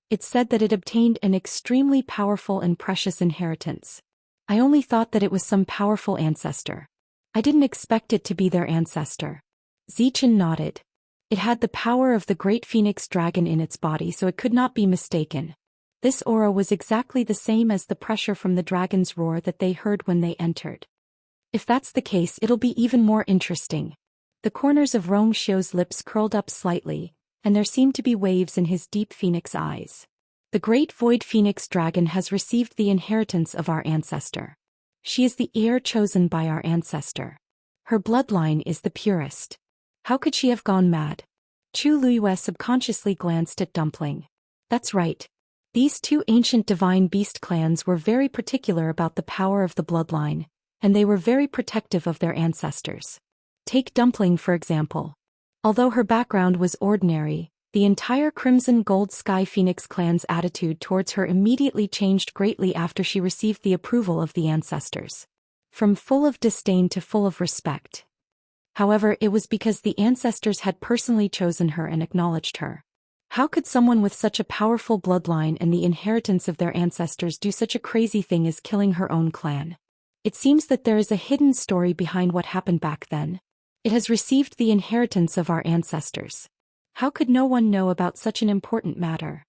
It said that it obtained an extremely powerful and precious inheritance. I only thought that it was some powerful ancestor. I didn't expect it to be their ancestor. Zichen nodded. It had the power of the great phoenix dragon in its body, so it could not be mistaken. This aura was exactly the same as the pressure from the dragon's roar that they heard when they entered. If that's the case, it'll be even more interesting. The corners of Rongxiu's lips curled up slightly, and there seemed to be waves in his deep phoenix eyes. The great void phoenix dragon has received the inheritance of our ancestor. She is the heir chosen by our ancestor. Her bloodline is the purest. How could she have gone mad? Chu Liyue subconsciously glanced at Dumpling. That's right. These two ancient divine beast clans were very particular about the power of the bloodline, and they were very protective of their ancestors. Take Dumpling for example. Although her background was ordinary, the entire Crimson Gold Sky Phoenix clan's attitude towards her immediately changed greatly after she received the approval of the ancestors. From full of disdain to full of respect. However, it was because the ancestors had personally chosen her and acknowledged her. How could someone with such a powerful bloodline and the inheritance of their ancestors do such a crazy thing as killing her own clan? It seems that there is a hidden story behind what happened back then. It has received the inheritance of our ancestors. How could no one know about such an important matter?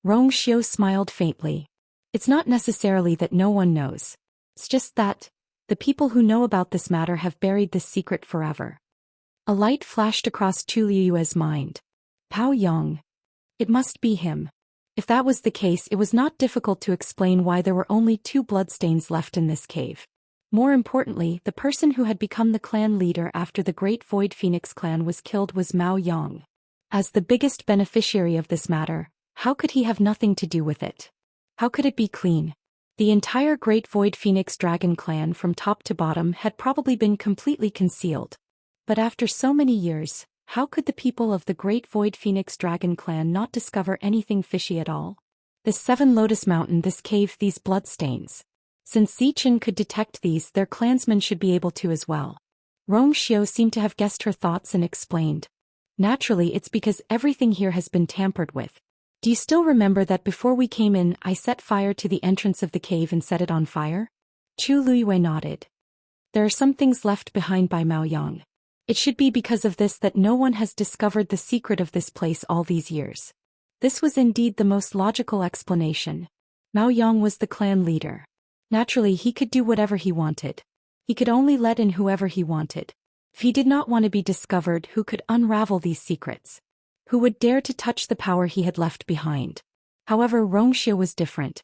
Rongxiu smiled faintly. It's not necessarily that no one knows. It's just that the people who know about this matter have buried this secret forever. A light flashed across Chu Liyue's mind. Pao Yong. It must be him. If that was the case, it was not difficult to explain why there were only 2 bloodstains left in this cave. More importantly, the person who had become the clan leader after the Great Void Phoenix clan was killed was Mao Yang. As the biggest beneficiary of this matter, how could he have nothing to do with it? How could it be clean? The entire Great Void Phoenix Dragon clan from top to bottom had probably been completely concealed. But after so many years, how could the people of the Great Void Phoenix Dragon clan not discover anything fishy at all? This 7 Lotus Mountain, this cave, these bloodstains. Since Zichen could detect these, their clansmen should be able to as well. Rongxiu seemed to have guessed her thoughts and explained. Naturally, it's because everything here has been tampered with. Do you still remember that before we came in, I set fire to the entrance of the cave and set it on fire? Chu Liyue nodded. There are some things left behind by Mao Yang. It should be because of this that no one has discovered the secret of this place all these years. This was indeed the most logical explanation. Mao Yang was the clan leader. Naturally, he could do whatever he wanted. He could only let in whoever he wanted. If he did not want to be discovered, who could unravel these secrets? Who would dare to touch the power he had left behind? However, Rongxiu was different.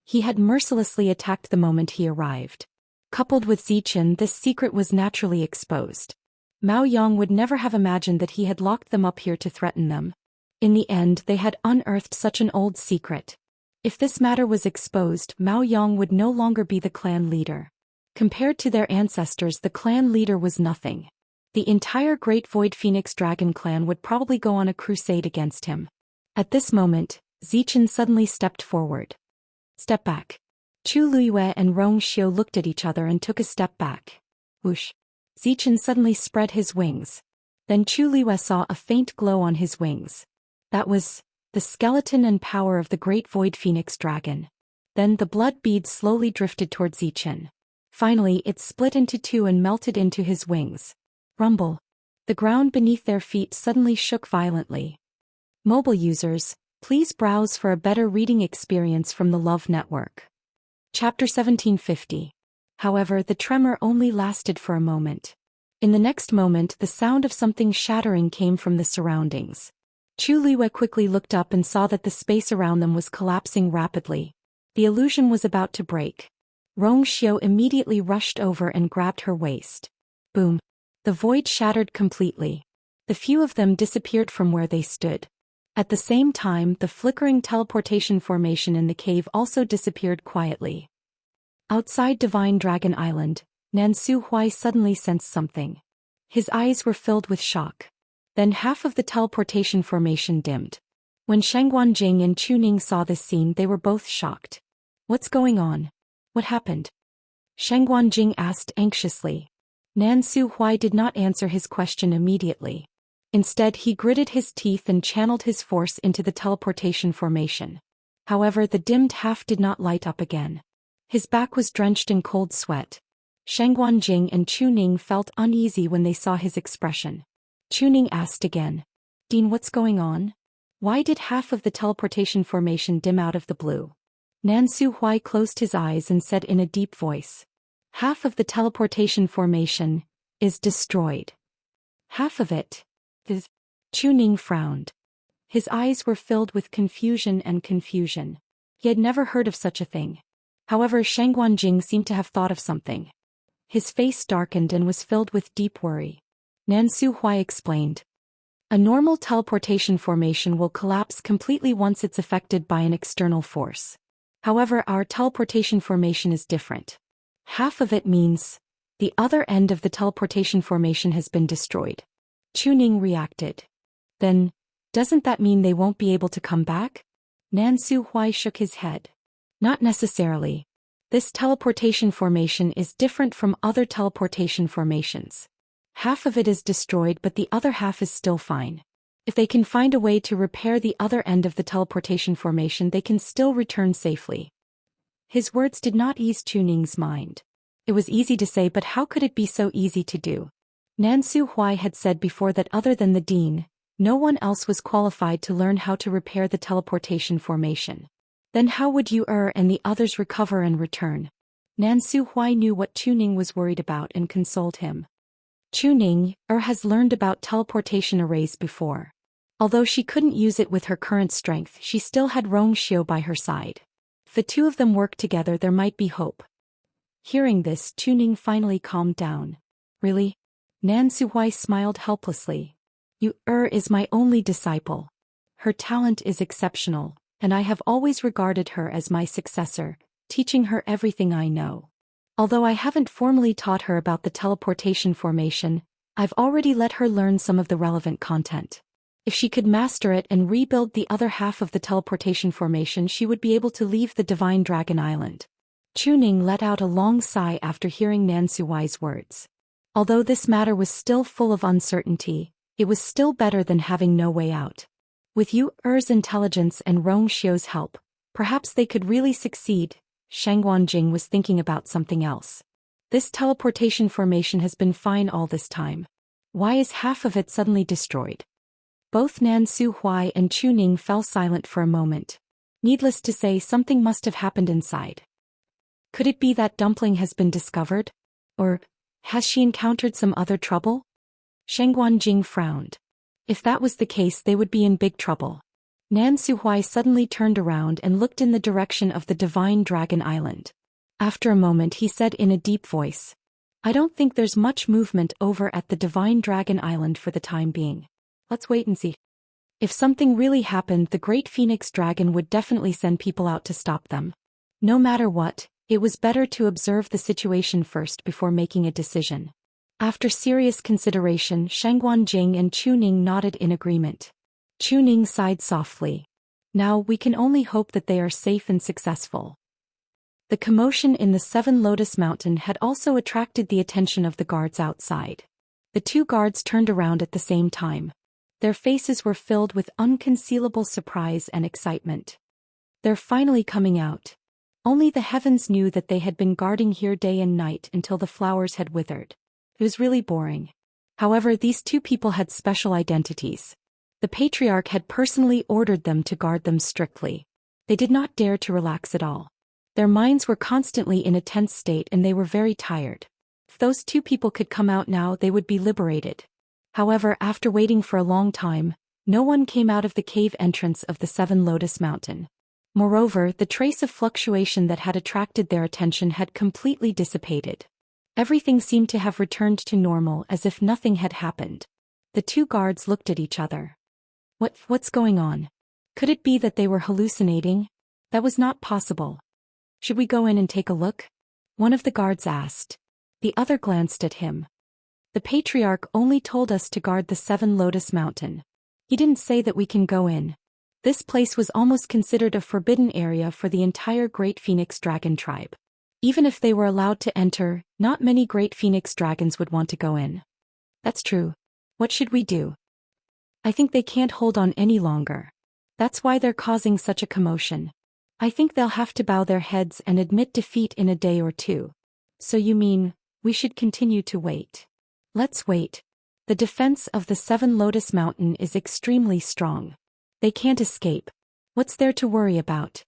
He had mercilessly attacked the moment he arrived. Coupled with Zichen, this secret was naturally exposed. Mao Yang would never have imagined that he had locked them up here to threaten them. In the end, they had unearthed such an old secret. If this matter was exposed, Mao Yang would no longer be the clan leader. Compared to their ancestors, the clan leader was nothing. The entire Great Void Phoenix Dragon clan would probably go on a crusade against him. At this moment, Zichen suddenly stepped forward. Step back. Chu Liyue and Rongxiu looked at each other and took a step back. Whoosh. Zichen suddenly spread his wings. Then Chu Liyue saw a faint glow on his wings. That was the skeleton and power of the Great Void Phoenix Dragon. Then the blood bead slowly drifted towards Zichen. Finally, it split into 2 and melted into his wings. Rumble. The ground beneath their feet suddenly shook violently. Mobile users, please browse for a better reading experience from the Love Network. Chapter 1750. However, the tremor only lasted for a moment. In the next moment, the sound of something shattering came from the surroundings. Chu Liyue quickly looked up and saw that the space around them was collapsing rapidly. The illusion was about to break. Rongxiu immediately rushed over and grabbed her waist. Boom. The void shattered completely. The few of them disappeared from where they stood. At the same time, the flickering teleportation formation in the cave also disappeared quietly. Outside Divine Dragon Island, Nansu Huai suddenly sensed something. His eyes were filled with shock. Then half of the teleportation formation dimmed. When Shangguanjing and Chuning saw this scene, they were both shocked. What's going on? What happened? Shangguanjing asked anxiously. Nan Suhui did not answer his question immediately. Instead, he gritted his teeth and channeled his force into the teleportation formation. However, the dimmed half did not light up again. His back was drenched in cold sweat. Shangguanjing and Chuning felt uneasy when they saw his expression. Chuning asked again. Dean, what's going on? Why did half of the teleportation formation dim out of the blue? Nan Suhui closed his eyes and said in a deep voice. Half of the teleportation formation is destroyed. Half of it is. Chuning frowned. His eyes were filled with confusion. He had never heard of such a thing. However, Shangguanjing seemed to have thought of something. His face darkened and was filled with deep worry. Nan Suhui explained. A normal teleportation formation will collapse completely once it's affected by an external force. However, our teleportation formation is different. Half of it means the other end of the teleportation formation has been destroyed. Chuning reacted. Then, doesn't that mean they won't be able to come back? Nan Suhui shook his head. Not necessarily. This teleportation formation is different from other teleportation formations. Half of it is destroyed, but the other half is still fine. If they can find a way to repair the other end of the teleportation formation, they can still return safely. His words did not ease Chuning's mind. It was easy to say, but how could it be so easy to do? Nan Suhui had said before that other than the dean, no one else was qualified to learn how to repair the teleportation formation. Then how would you and the others recover and return? Nan Suhui knew what Chuning was worried about and consoled him. Chuning has learned about teleportation arrays before. Although she couldn't use it with her current strength, she still had Rongxiu by her side. If the two of them worked together, there might be hope. Hearing this, Chuning finally calmed down. Really? Nan Suhui smiled helplessly. You is my only disciple. Her talent is exceptional, and I have always regarded her as my successor, teaching her everything I know. Although I haven't formally taught her about the teleportation formation, I've already let her learn some of the relevant content. If she could master it and rebuild the other half of the teleportation formation, she would be able to leave the Divine Dragon Island. Chuning let out a long sigh after hearing Nan Suhui's words. Although this matter was still full of uncertainty, it was still better than having no way out. With Yu's intelligence and Rongxiu's help, perhaps they could really succeed. Shangguanjing was thinking about something else. This teleportation formation has been fine all this time. Why is half of it suddenly destroyed? Both Nan Suhui and Chuning fell silent for a moment. Needless to say, something must have happened inside. Could it be that Dumpling has been discovered? Or has she encountered some other trouble? Shangguanjing frowned. If that was the case, they would be in big trouble. Nan Suhui suddenly turned around and looked in the direction of the Divine Dragon Island. After a moment, he said in a deep voice, I don't think there's much movement over at the Divine Dragon Island for the time being. Let's wait and see. If something really happened, the Great Phoenix Dragon would definitely send people out to stop them. No matter what, it was better to observe the situation first before making a decision. After serious consideration, Shangguanjing and Chuning nodded in agreement. Chuning sighed softly. Now we can only hope that they are safe and successful. The commotion in the Seven Lotus Mountain had also attracted the attention of the guards outside. The two guards turned around at the same time. Their faces were filled with unconcealable surprise and excitement. They're finally coming out. Only the heavens knew that they had been guarding here day and night until the flowers had withered. It was really boring. However, these two people had special identities. The patriarch had personally ordered them to guard them strictly. They did not dare to relax at all. Their minds were constantly in a tense state and they were very tired. If those two people could come out now, they would be liberated. However, after waiting for a long time, no one came out of the cave entrance of the Seven Lotus Mountain. Moreover, the trace of fluctuation that had attracted their attention had completely dissipated. Everything seemed to have returned to normal as if nothing had happened. The two guards looked at each other. What's going on? Could it be that they were hallucinating? That was not possible. Should we go in and take a look? One of the guards asked. The other glanced at him. The patriarch only told us to guard the 7 Lotus Mountain. He didn't say that we can go in. This place was almost considered a forbidden area for the entire Great Phoenix Dragon tribe. Even if they were allowed to enter, not many Great Phoenix Dragons would want to go in. That's true. What should we do? I think they can't hold on any longer. That's why they're causing such a commotion. I think they'll have to bow their heads and admit defeat in a day or two. So you mean, we should continue to wait? Let's wait. The defense of the 7 Lotus Mountain is extremely strong. They can't escape. What's there to worry about?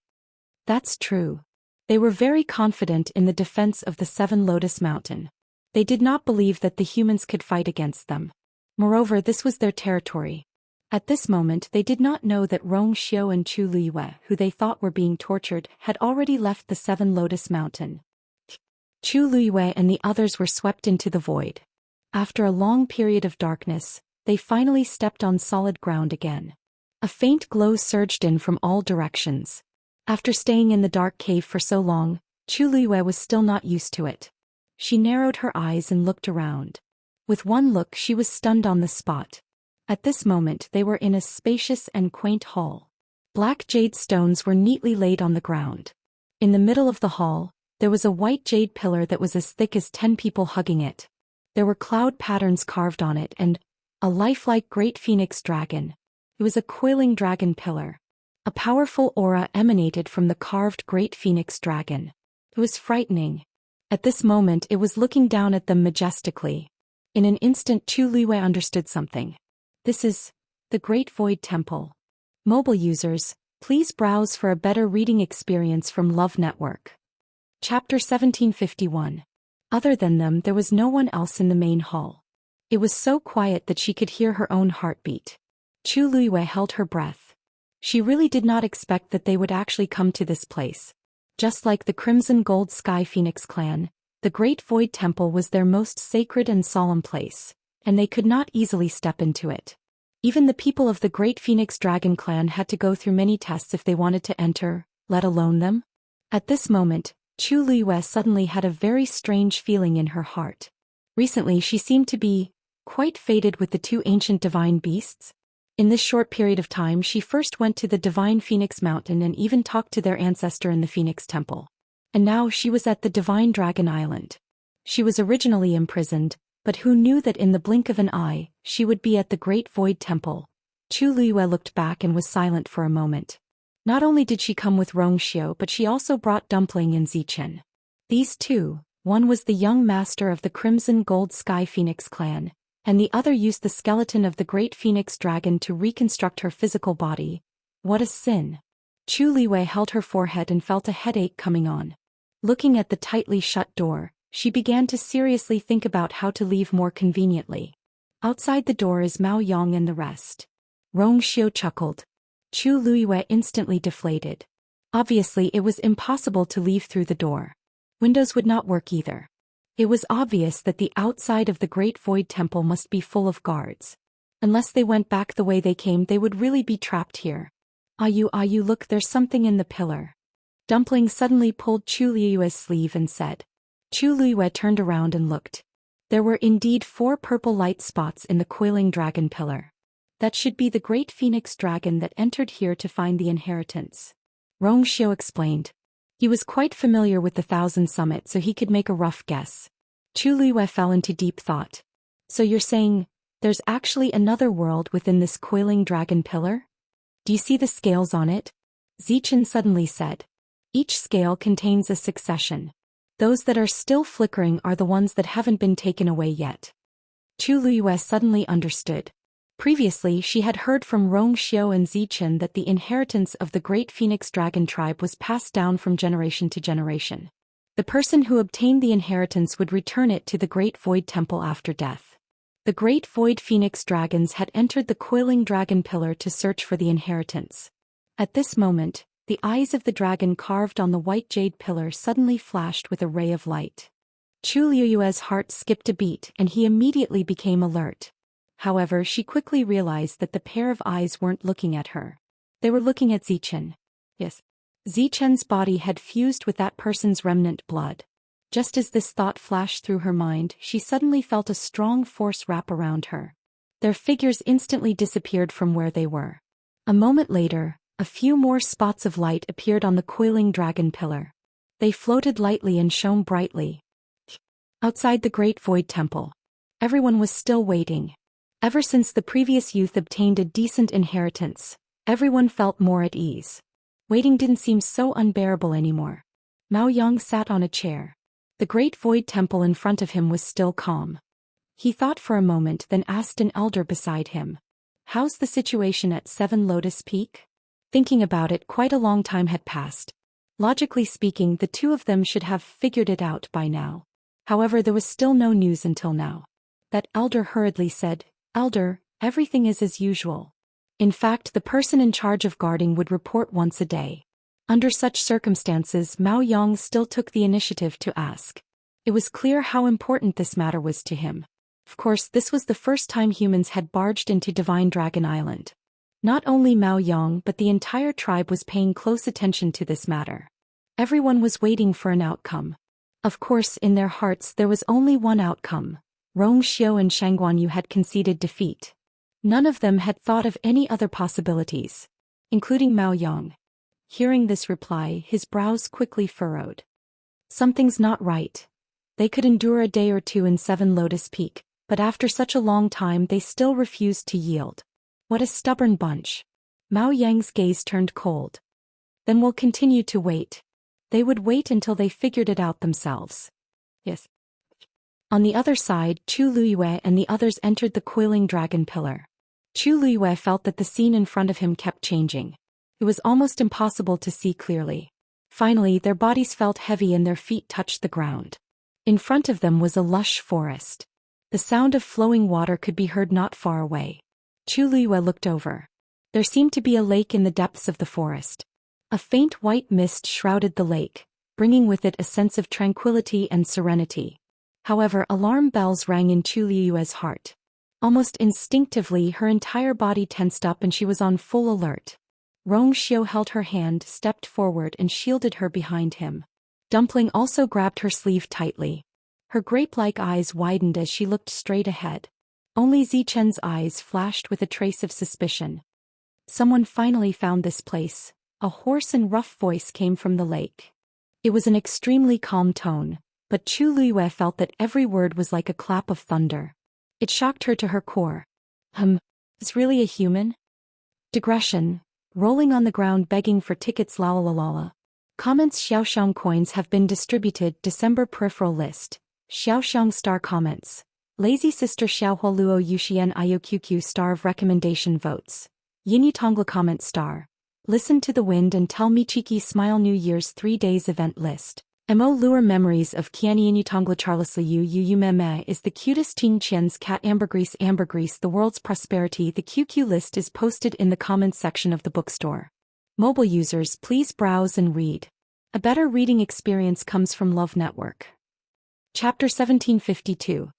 That's true. They were very confident in the defense of the 7 Lotus Mountain. They did not believe that the humans could fight against them. Moreover, this was their territory. At this moment they did not know that Rong Xiu and Chu Liyue, who they thought were being tortured, had already left the 7 Lotus Mountain. Chu Liyue and the others were swept into the void. After a long period of darkness, they finally stepped on solid ground again. A faint glow surged in from all directions. After staying in the dark cave for so long, Chu Liyue was still not used to it. She narrowed her eyes and looked around. With one look she was stunned on the spot. At this moment they were in a spacious and quaint hall. Black jade stones were neatly laid on the ground. In the middle of the hall, there was a white jade pillar that was as thick as 10 people hugging it. There were cloud patterns carved on it and a lifelike great phoenix dragon. It was a coiling dragon pillar. A powerful aura emanated from the carved great phoenix dragon. It was frightening. At this moment it was looking down at them majestically. In an instant Chu Liyue understood something. This is the Great Void Temple. Mobile users, please browse for a better reading experience from Love Network. Chapter 1751. Other than them there was no one else in the main hall. It was so quiet that she could hear her own heartbeat. Chu Liyue held her breath. She really did not expect that they would actually come to this place. Just like the Crimson Gold Sky Phoenix clan, the Great Void Temple was their most sacred and solemn place, and they could not easily step into it. Even the people of the Great Phoenix Dragon clan had to go through many tests if they wanted to enter, let alone them. At this moment, Chu Liyue suddenly had a very strange feeling in her heart. Recently she seemed to be quite fated with the 2 ancient divine beasts. In this short period of time she first went to the Divine Phoenix Mountain and even talked to their ancestor in the Phoenix Temple. And now she was at the Divine Dragon Island. She was originally imprisoned, but who knew that in the blink of an eye, she would be at the Great Void Temple. Chu Liyue looked back and was silent for a moment. Not only did she come with Rong Xiu but she also brought Dumpling and Zichen. These two, one was the young master of the Crimson Gold Sky Phoenix clan, and the other used the skeleton of the Great Phoenix Dragon to reconstruct her physical body. What a sin! Chu Liyue held her forehead and felt a headache coming on. Looking at the tightly shut door, she began to seriously think about how to leave more conveniently. Outside the door is Mao Yang and the rest. Rong Xiu chuckled. Chu Liyue instantly deflated. Obviously it was impossible to leave through the door. Windows would not work either. It was obvious that the outside of the Great Void Temple must be full of guards. Unless they went back the way they came they would really be trapped here. Ayu, look, there's something in the pillar. Dumpling suddenly pulled Chu Liyue's sleeve and said. Chu Liyue turned around and looked. There were indeed 4 purple light spots in the coiling dragon pillar. That should be the Great Phoenix Dragon that entered here to find the inheritance. Rong Xiu explained. He was quite familiar with the Thousand Summit so he could make a rough guess. Chu Liyue fell into deep thought. So you're saying, there's actually another world within this coiling dragon pillar? Do you see the scales on it? Zichen suddenly said. Each scale contains a succession. Those that are still flickering are the ones that haven't been taken away yet. Chu Liyue suddenly understood. Previously she had heard from Rong Xiu and Zichen that the inheritance of the Great Phoenix Dragon tribe was passed down from generation to generation. The person who obtained the inheritance would return it to the Great Void Temple after death. The Great Void Phoenix Dragons had entered the coiling dragon pillar to search for the inheritance. At this moment, the eyes of the dragon carved on the white jade pillar suddenly flashed with a ray of light. Chu Liyue's heart skipped a beat and he immediately became alert. However, she quickly realized that the pair of eyes weren't looking at her. They were looking at Zichen. Yes. Zichen's body had fused with that person's remnant blood. Just as this thought flashed through her mind, she suddenly felt a strong force wrap around her. Their figures instantly disappeared from where they were. A moment later, a few more spots of light appeared on the coiling dragon pillar. They floated lightly and shone brightly. Outside the Great Void Temple, everyone was still waiting. Ever since the previous youth obtained a decent inheritance, everyone felt more at ease. Waiting didn't seem so unbearable anymore. Mao Yang sat on a chair. The Great Void Temple in front of him was still calm. He thought for a moment, then asked an elder beside him, "How's the situation at 7 Lotus Peak?" Thinking about it, quite a long time had passed. Logically speaking, the two of them should have figured it out by now. However, there was still no news until now. That elder hurriedly said, "Elder, everything is as usual. In fact, the person in charge of guarding would report once a day." Under such circumstances, Mao Yang still took the initiative to ask. It was clear how important this matter was to him. Of course, this was the first time humans had barged into Divine Dragon Island. Not only Mao Yang but the entire tribe was paying close attention to this matter. Everyone was waiting for an outcome. Of course, in their hearts there was only one outcome. Rong Xiu and Shangguanyu had conceded defeat. None of them had thought of any other possibilities, including Mao Yang. Hearing this reply, his brows quickly furrowed. Something's not right. They could endure a day or two in 7 Lotus Peak, but after such a long time they still refused to yield. What a stubborn bunch. Mao Yang's gaze turned cold. Then we'll continue to wait. They would wait until they figured it out themselves. Yes. On the other side, Chu Luyue and the others entered the coiling dragon pillar. Chu Luyue felt that the scene in front of him kept changing. It was almost impossible to see clearly. Finally, their bodies felt heavy and their feet touched the ground. In front of them was a lush forest. The sound of flowing water could be heard not far away. Chu Liyue looked over. There seemed to be a lake in the depths of the forest. A faint white mist shrouded the lake, bringing with it a sense of tranquility and serenity. However, alarm bells rang in Chu Liyue's heart. Almost instinctively, her entire body tensed up and she was on full alert. Rong Xiu held her hand, stepped forward and shielded her behind him. Dumpling also grabbed her sleeve tightly. Her grape-like eyes widened as she looked straight ahead. Only Zichen's eyes flashed with a trace of suspicion. Someone finally found this place. A hoarse and rough voice came from the lake. It was an extremely calm tone, but Chu Liyue felt that every word was like a clap of thunder. It shocked her to her core. Is really a human? Digression. Rolling on the ground begging for tickets la la la la. Comments Xiaoxiang coins have been distributed. December peripheral list. Xiaoxiang star comments. Lazy sister Xiaohua Luo Yuxian IOQQ star of recommendation votes. Yinyi Tongla comment star. Listen to the wind and tell me cheeky smile New Year's 3 days event list. Mo lure memories of Kiani Yinyi Tongla Charles Liu Yu Meme is the cutest Ting Qian's cat Ambergrease the world's prosperity. The QQ list is posted in the comments section of the bookstore. Mobile users, please browse and read. A better reading experience comes from Love Network. Chapter 1752.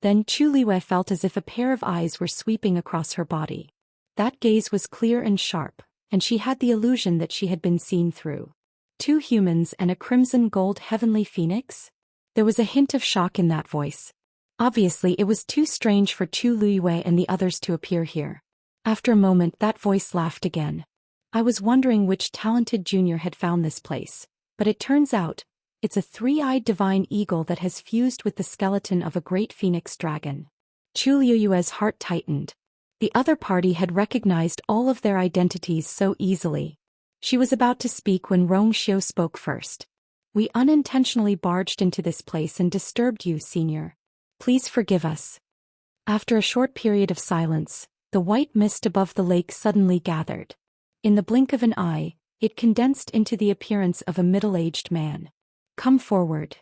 Then Chu Liyue felt as if a pair of eyes were sweeping across her body. That gaze was clear and sharp, and she had the illusion that she had been seen through. 2 humans and a crimson gold heavenly phoenix? There was a hint of shock in that voice. Obviously it was too strange for Chu Liyue and the others to appear here. After a moment that voice laughed again. I was wondering which talented junior had found this place, but it turns out, it's a 3-eyed divine eagle that has fused with the skeleton of a great phoenix dragon. Chu Liyue's heart tightened. The other party had recognized all of their identities so easily. She was about to speak when Rong Xiu spoke first. We unintentionally barged into this place and disturbed you, senior. Please forgive us. After a short period of silence, the white mist above the lake suddenly gathered. In the blink of an eye, it condensed into the appearance of a middle-aged man. Come forward.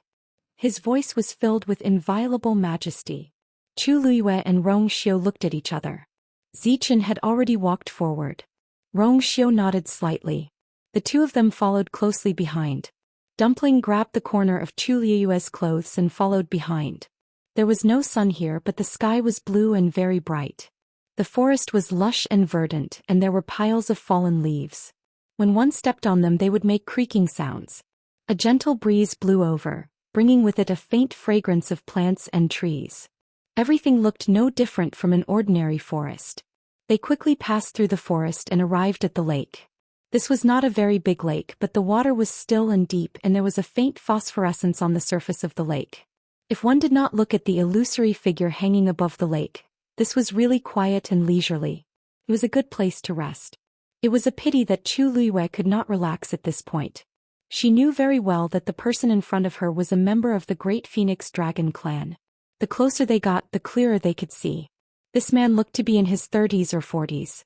His voice was filled with inviolable majesty. Chu Liyue and Rong Xiu looked at each other. Zichen had already walked forward. Rong Xiu nodded slightly. The two of them followed closely behind. Dumpling grabbed the corner of Chu Liyue's clothes and followed behind. There was no sun here, but the sky was blue and very bright. The forest was lush and verdant, and there were piles of fallen leaves. When one stepped on them they would make creaking sounds. A gentle breeze blew over, bringing with it a faint fragrance of plants and trees. Everything looked no different from an ordinary forest. They quickly passed through the forest and arrived at the lake. This was not a very big lake, but the water was still and deep, and there was a faint phosphorescence on the surface of the lake. If one did not look at the illusory figure hanging above the lake, this was really quiet and leisurely. It was a good place to rest. It was a pity that Chu Luiyue could not relax at this point. She knew very well that the person in front of her was a member of the Great Phoenix Dragon clan. The closer they got, the clearer they could see. This man looked to be in his 30s or 40s.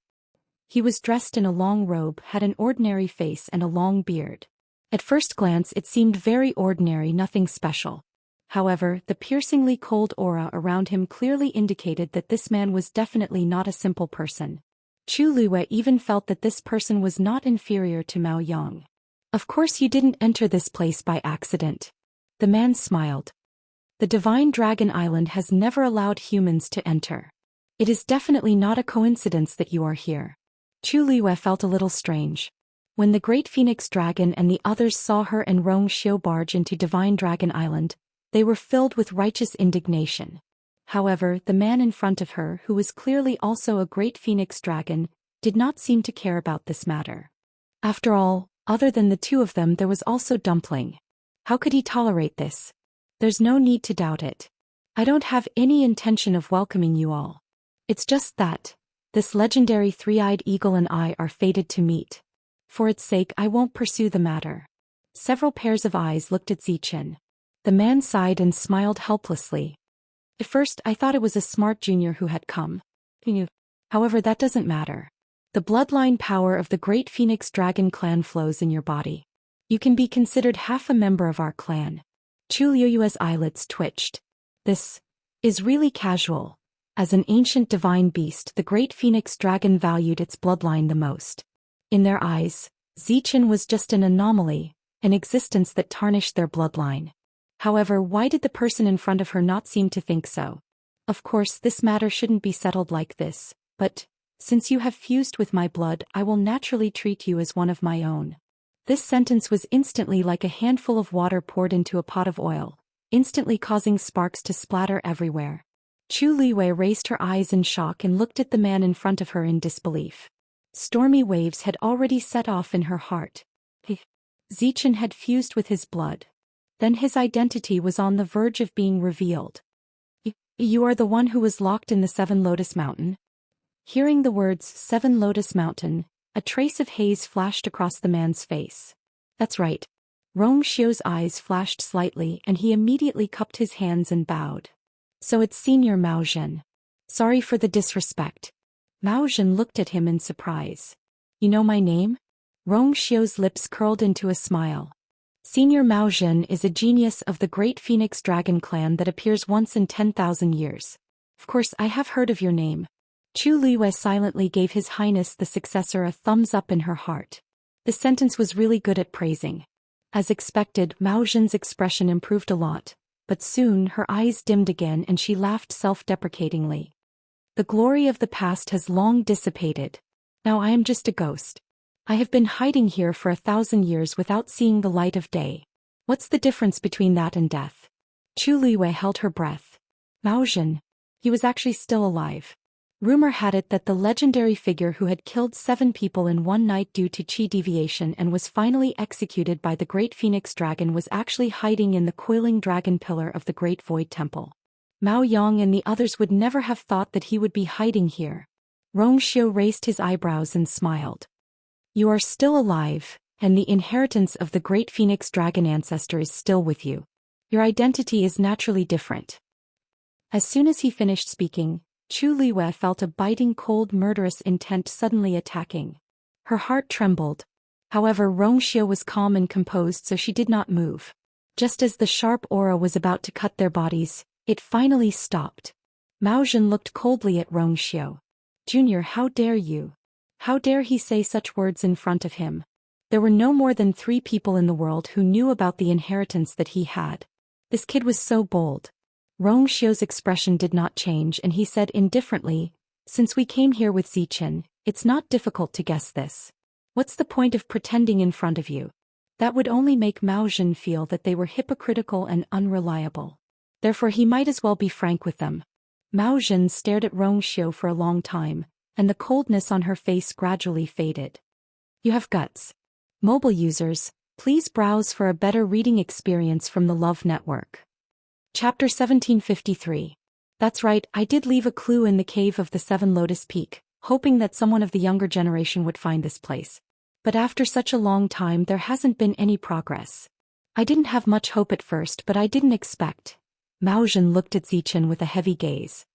He was dressed in a long robe, had an ordinary face and a long beard. At first glance it seemed very ordinary, nothing special. However, the piercingly cold aura around him clearly indicated that this man was definitely not a simple person. Chu Luiyue even felt that this person was not inferior to Mao Yang. Of course you didn't enter this place by accident. The man smiled. The Divine Dragon Island has never allowed humans to enter. It is definitely not a coincidence that you are here. Chu Luiyue felt a little strange. When the Great Phoenix Dragon and the others saw her and Rong Xiu barge into Divine Dragon Island, they were filled with righteous indignation. However, the man in front of her, who was clearly also a Great Phoenix Dragon, did not seem to care about this matter. After all, other than the two of them there was also Dumpling. How could he tolerate this? There's no need to doubt it. I don't have any intention of welcoming you all. It's just that this legendary three-eyed eagle and I are fated to meet. For its sake I won't pursue the matter. Several pairs of eyes looked at Zhou Xian. The man sighed and smiled helplessly. At first I thought it was a smart junior who had come. However, that doesn't matter. The bloodline power of the Great Phoenix Dragon clan flows in your body. You can be considered half a member of our clan. Chu Luiyue's eyelids twitched. This is really casual. As an ancient divine beast, the Great Phoenix Dragon valued its bloodline the most. In their eyes, Zhou Xian was just an anomaly, an existence that tarnished their bloodline. However, why did the person in front of her not seem to think so? Of course, this matter shouldn't be settled like this, but since you have fused with my blood, I will naturally treat you as one of my own. This sentence was instantly like a handful of water poured into a pot of oil, instantly causing sparks to splatter everywhere. Chu Luiyue raised her eyes in shock and looked at the man in front of her in disbelief. Stormy waves had already set off in her heart. Zhou Xian had fused with his blood. Then his identity was on the verge of being revealed. You are the one who was locked in the Seven Lotus Mountain? Hearing the words Seven Lotus Mountain, a trace of haze flashed across the man's face. That's right. Rong Xiu's eyes flashed slightly and he immediately cupped his hands and bowed. So it's Senior Mao Zhen. Sorry for the disrespect. Mao Zhen looked at him in surprise. You know my name? Rong Xiu's lips curled into a smile. Senior Mao Zhen is a genius of the Great Phoenix Dragon clan that appears once in 10,000 years. Of course I have heard of your name. Chu Luiyue silently gave His Highness the successor a thumbs up in her heart. The sentence was really good at praising. As expected, Mao Zhen's expression improved a lot, but soon her eyes dimmed again and she laughed self-deprecatingly. The glory of the past has long dissipated. Now I am just a ghost. I have been hiding here for 1,000 years without seeing the light of day. What's the difference between that and death? Chu Luiyue held her breath. Mao Zhen. He was actually still alive. Rumor had it that the legendary figure who had killed 7 people in one night due to chi deviation and was finally executed by the Great Phoenix Dragon was actually hiding in the coiling dragon pillar of the Great Void Temple. Mao Yang and the others would never have thought that he would be hiding here. Rong Xiu raised his eyebrows and smiled. You are still alive, and the inheritance of the Great Phoenix Dragon ancestor is still with you. Your identity is naturally different. As soon as he finished speaking, Chu Luiyue felt a biting cold murderous intent suddenly attacking. Her heart trembled. However, Rong Xiu was calm and composed, so she did not move. Just as the sharp aura was about to cut their bodies, it finally stopped. Mao Zhen looked coldly at Rong Xiu. Junior, how dare you? How dare he say such words in front of him? There were no more than 3 people in the world who knew about the inheritance that he had. This kid was so bold. Rong Xiu's expression did not change and he said indifferently, since we came here with Zhou Xian, it's not difficult to guess this. What's the point of pretending in front of you? That would only make Mao Zhen feel that they were hypocritical and unreliable. Therefore he might as well be frank with them. Mao Zhen stared at Rongxiu for a long time, and the coldness on her face gradually faded. You have guts. Mobile users, please browse for a better reading experience from the Love Network. Chapter 1753. That's right, I did leave a clue in the cave of the Seven Lotus Peak, hoping that someone of the younger generation would find this place. But after such a long time there hasn't been any progress. I didn't have much hope at first, but I didn't expect. Mao Zhen looked at Zichen with a heavy gaze.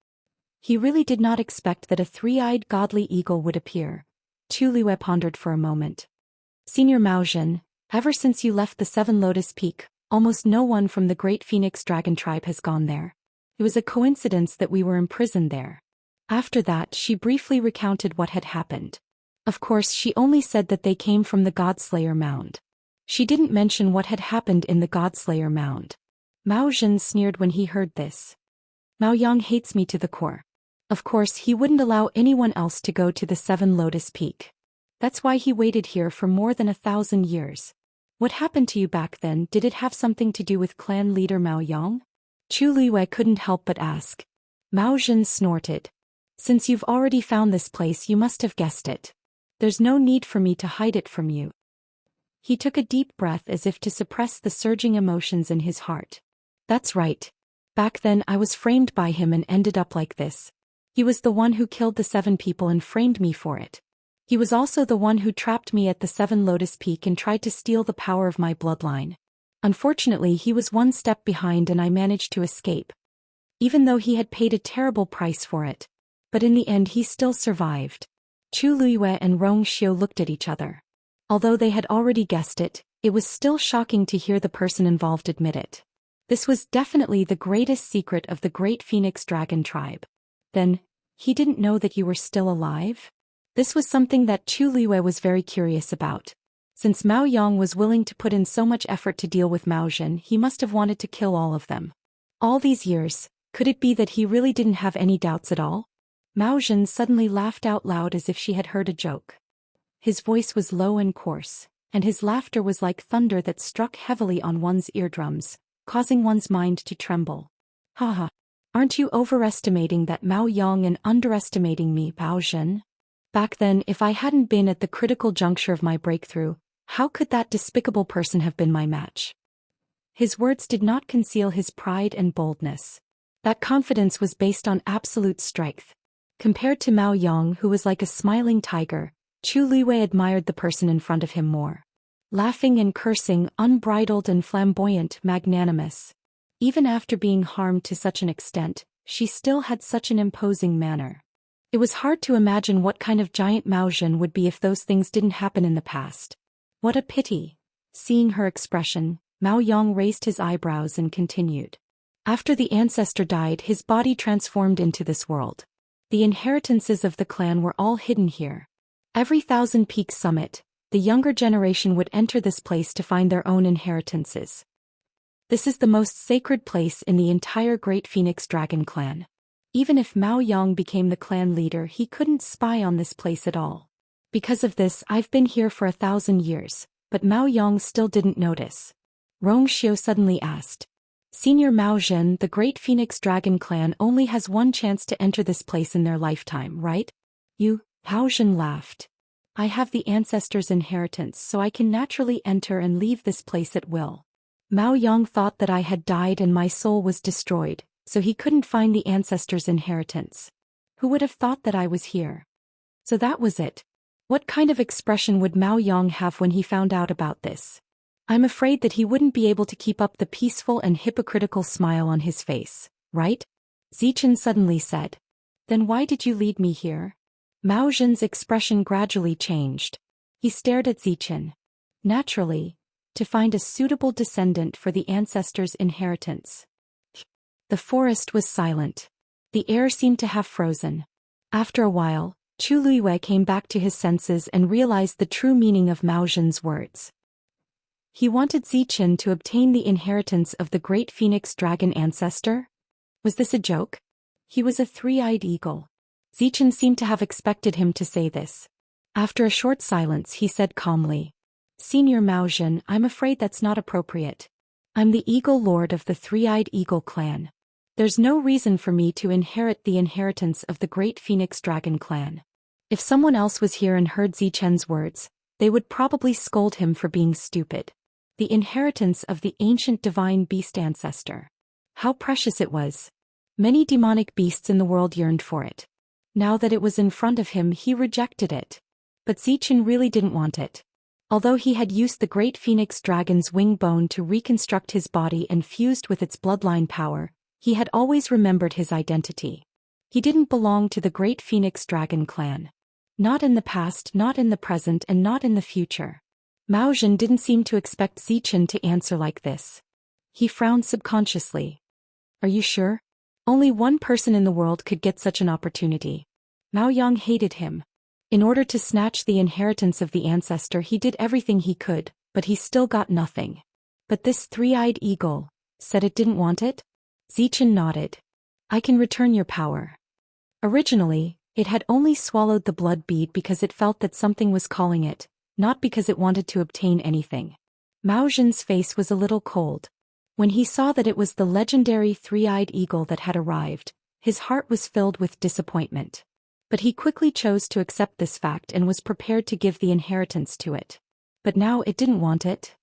He really did not expect that a three-eyed godly eagle would appear. Chu Liyue pondered for a moment. Senior Mao Zhen, ever since you left the Seven Lotus Peak, almost no one from the Great Phoenix Dragon tribe has gone there. It was a coincidence that we were imprisoned there. After that she briefly recounted what had happened. Of course she only said that they came from the Godslayer Mound. She didn't mention what had happened in the Godslayer Mound. Mao Zhen sneered when he heard this. Mao Yang hates me to the core. Of course he wouldn't allow anyone else to go to the Seven Lotus Peak. That's why he waited here for more than 1,000 years. What happened to you back then? Did it have something to do with clan leader Mao Yang? Chu Liyue couldn't help but ask. Mao Zhen snorted. Since you've already found this place you must have guessed it. There's no need for me to hide it from you. He took a deep breath as if to suppress the surging emotions in his heart. That's right. Back then I was framed by him and ended up like this. He was the one who killed the 7 people and framed me for it. He was also the one who trapped me at the Seven Lotus Peak and tried to steal the power of my bloodline. Unfortunately he was one step behind and I managed to escape. Even though he had paid a terrible price for it. But in the end he still survived. Chu Liyue and Rongxiu looked at each other. Although they had already guessed it, it was still shocking to hear the person involved admit it. This was definitely the greatest secret of the Great Phoenix Dragon tribe. Then, he didn't know that you were still alive? This was something that Chu Liyue was very curious about. Since Mao Yang was willing to put in so much effort to deal with Mao Zhen, he must have wanted to kill all of them. All these years, could it be that he really didn't have any doubts at all? Mao Zhen suddenly laughed out loud as if she had heard a joke. His voice was low and coarse, and his laughter was like thunder that struck heavily on one's eardrums, causing one's mind to tremble. Haha. Aren't you overestimating that Mao Yang and underestimating me, Mao Zhen? Back then, if I hadn't been at the critical juncture of my breakthrough, how could that despicable person have been my match? His words did not conceal his pride and boldness. That confidence was based on absolute strength. Compared to Mao Yang, who was like a smiling tiger, Chu Liyue admired the person in front of him more. Laughing and cursing, unbridled and flamboyant, magnanimous. Even after being harmed to such an extent, she still had such an imposing manner. It was hard to imagine what kind of giant Mao Zhen would be if those things didn't happen in the past. What a pity. Seeing her expression, Mao Yang raised his eyebrows and continued. After the ancestor died, his body transformed into this world. The inheritances of the clan were all hidden here. Every 1,000 Peak summit, the younger generation would enter this place to find their own inheritances. This is the most sacred place in the entire Great Phoenix Dragon clan. Even if Mao Yang became the clan leader, he couldn't spy on this place at all. Because of this, I've been here for 1,000 years, but Mao Yang still didn't notice. Rongxiu suddenly asked. Senior Mao Zhen, the Great Phoenix Dragon clan only has one chance to enter this place in their lifetime, right? Mao Zhen laughed. I have the ancestors' inheritance, so I can naturally enter and leave this place at will. Mao Yang thought that I had died and my soul was destroyed, so he couldn't find the ancestors' inheritance. Who would have thought that I was here? So that was it. What kind of expression would Mao Yang have when he found out about this? I'm afraid that he wouldn't be able to keep up the peaceful and hypocritical smile on his face, right? Zichen suddenly said. Then why did you lead me here? Mao Zhen's expression gradually changed. He stared at Zichen. Naturally, to find a suitable descendant for the ancestors' inheritance. The forest was silent. The air seemed to have frozen. After a while, Chu Liyue came back to his senses and realized the true meaning of Mao Zhen's words. He wanted Zichen to obtain the inheritance of the Great Phoenix Dragon ancestor? Was this a joke? He was a three-eyed eagle. Zichen seemed to have expected him to say this. After a short silence he said calmly. Senior Mao Zhen, I'm afraid that's not appropriate. I'm the Eagle Lord of the Three-Eyed Eagle clan. There's no reason for me to inherit the inheritance of the Great Phoenix Dragon clan. If someone else was here and heard Zichen's words, they would probably scold him for being stupid. The inheritance of the ancient divine beast ancestor. How precious it was. Many demonic beasts in the world yearned for it. Now that it was in front of him, he rejected it. But Zichen really didn't want it. Although he had used the Great Phoenix Dragon's wing bone to reconstruct his body and fused with its bloodline power, he had always remembered his identity. He didn't belong to the Great Phoenix Dragon clan. Not in the past, not in the present, and not in the future. Mao Zhen didn't seem to expect Zichen to answer like this. He frowned subconsciously. Are you sure? Only one person in the world could get such an opportunity. Mao Yang hated him. In order to snatch the inheritance of the ancestor, he did everything he could, but he still got nothing. But this three-eyed eagle said it didn't want it? Zichen nodded. I can return your power. Originally, it had only swallowed the blood bead because it felt that something was calling it, not because it wanted to obtain anything. Mao Zhen's face was a little cold. When he saw that it was the legendary three-eyed eagle that had arrived, his heart was filled with disappointment. But he quickly chose to accept this fact and was prepared to give the inheritance to it. But now it didn't want it.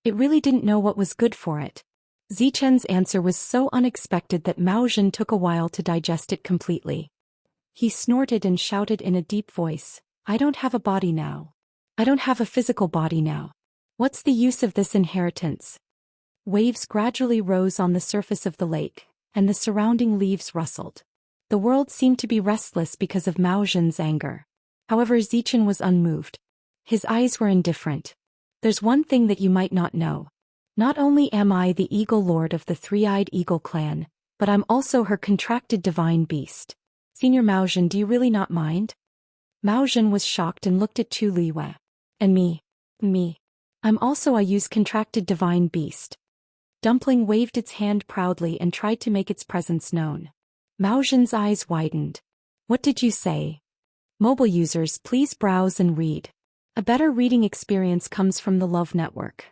It really didn't know what was good for it. Zichen's answer was so unexpected that Mao Zhen took a while to digest it completely. He snorted and shouted in a deep voice, I don't have a body now. I don't have a physical body now. What's the use of this inheritance? Waves gradually rose on the surface of the lake, and the surrounding leaves rustled. The world seemed to be restless because of Mao Zhen's anger. However, Zichen was unmoved. His eyes were indifferent. There's one thing that you might not know. Not only am I the Eagle Lord of the Three-Eyed Eagle clan, but I'm also her contracted divine beast. Senior Mao Zhen, do you really not mind? Mao Zhen was shocked and looked at Chu Liyue. And me. I'm also a Yu's contracted divine beast. Dumpling waved its hand proudly and tried to make its presence known. Mao Zhen's eyes widened. What did you say? Mobile users, please browse and read. A better reading experience comes from the Love Network.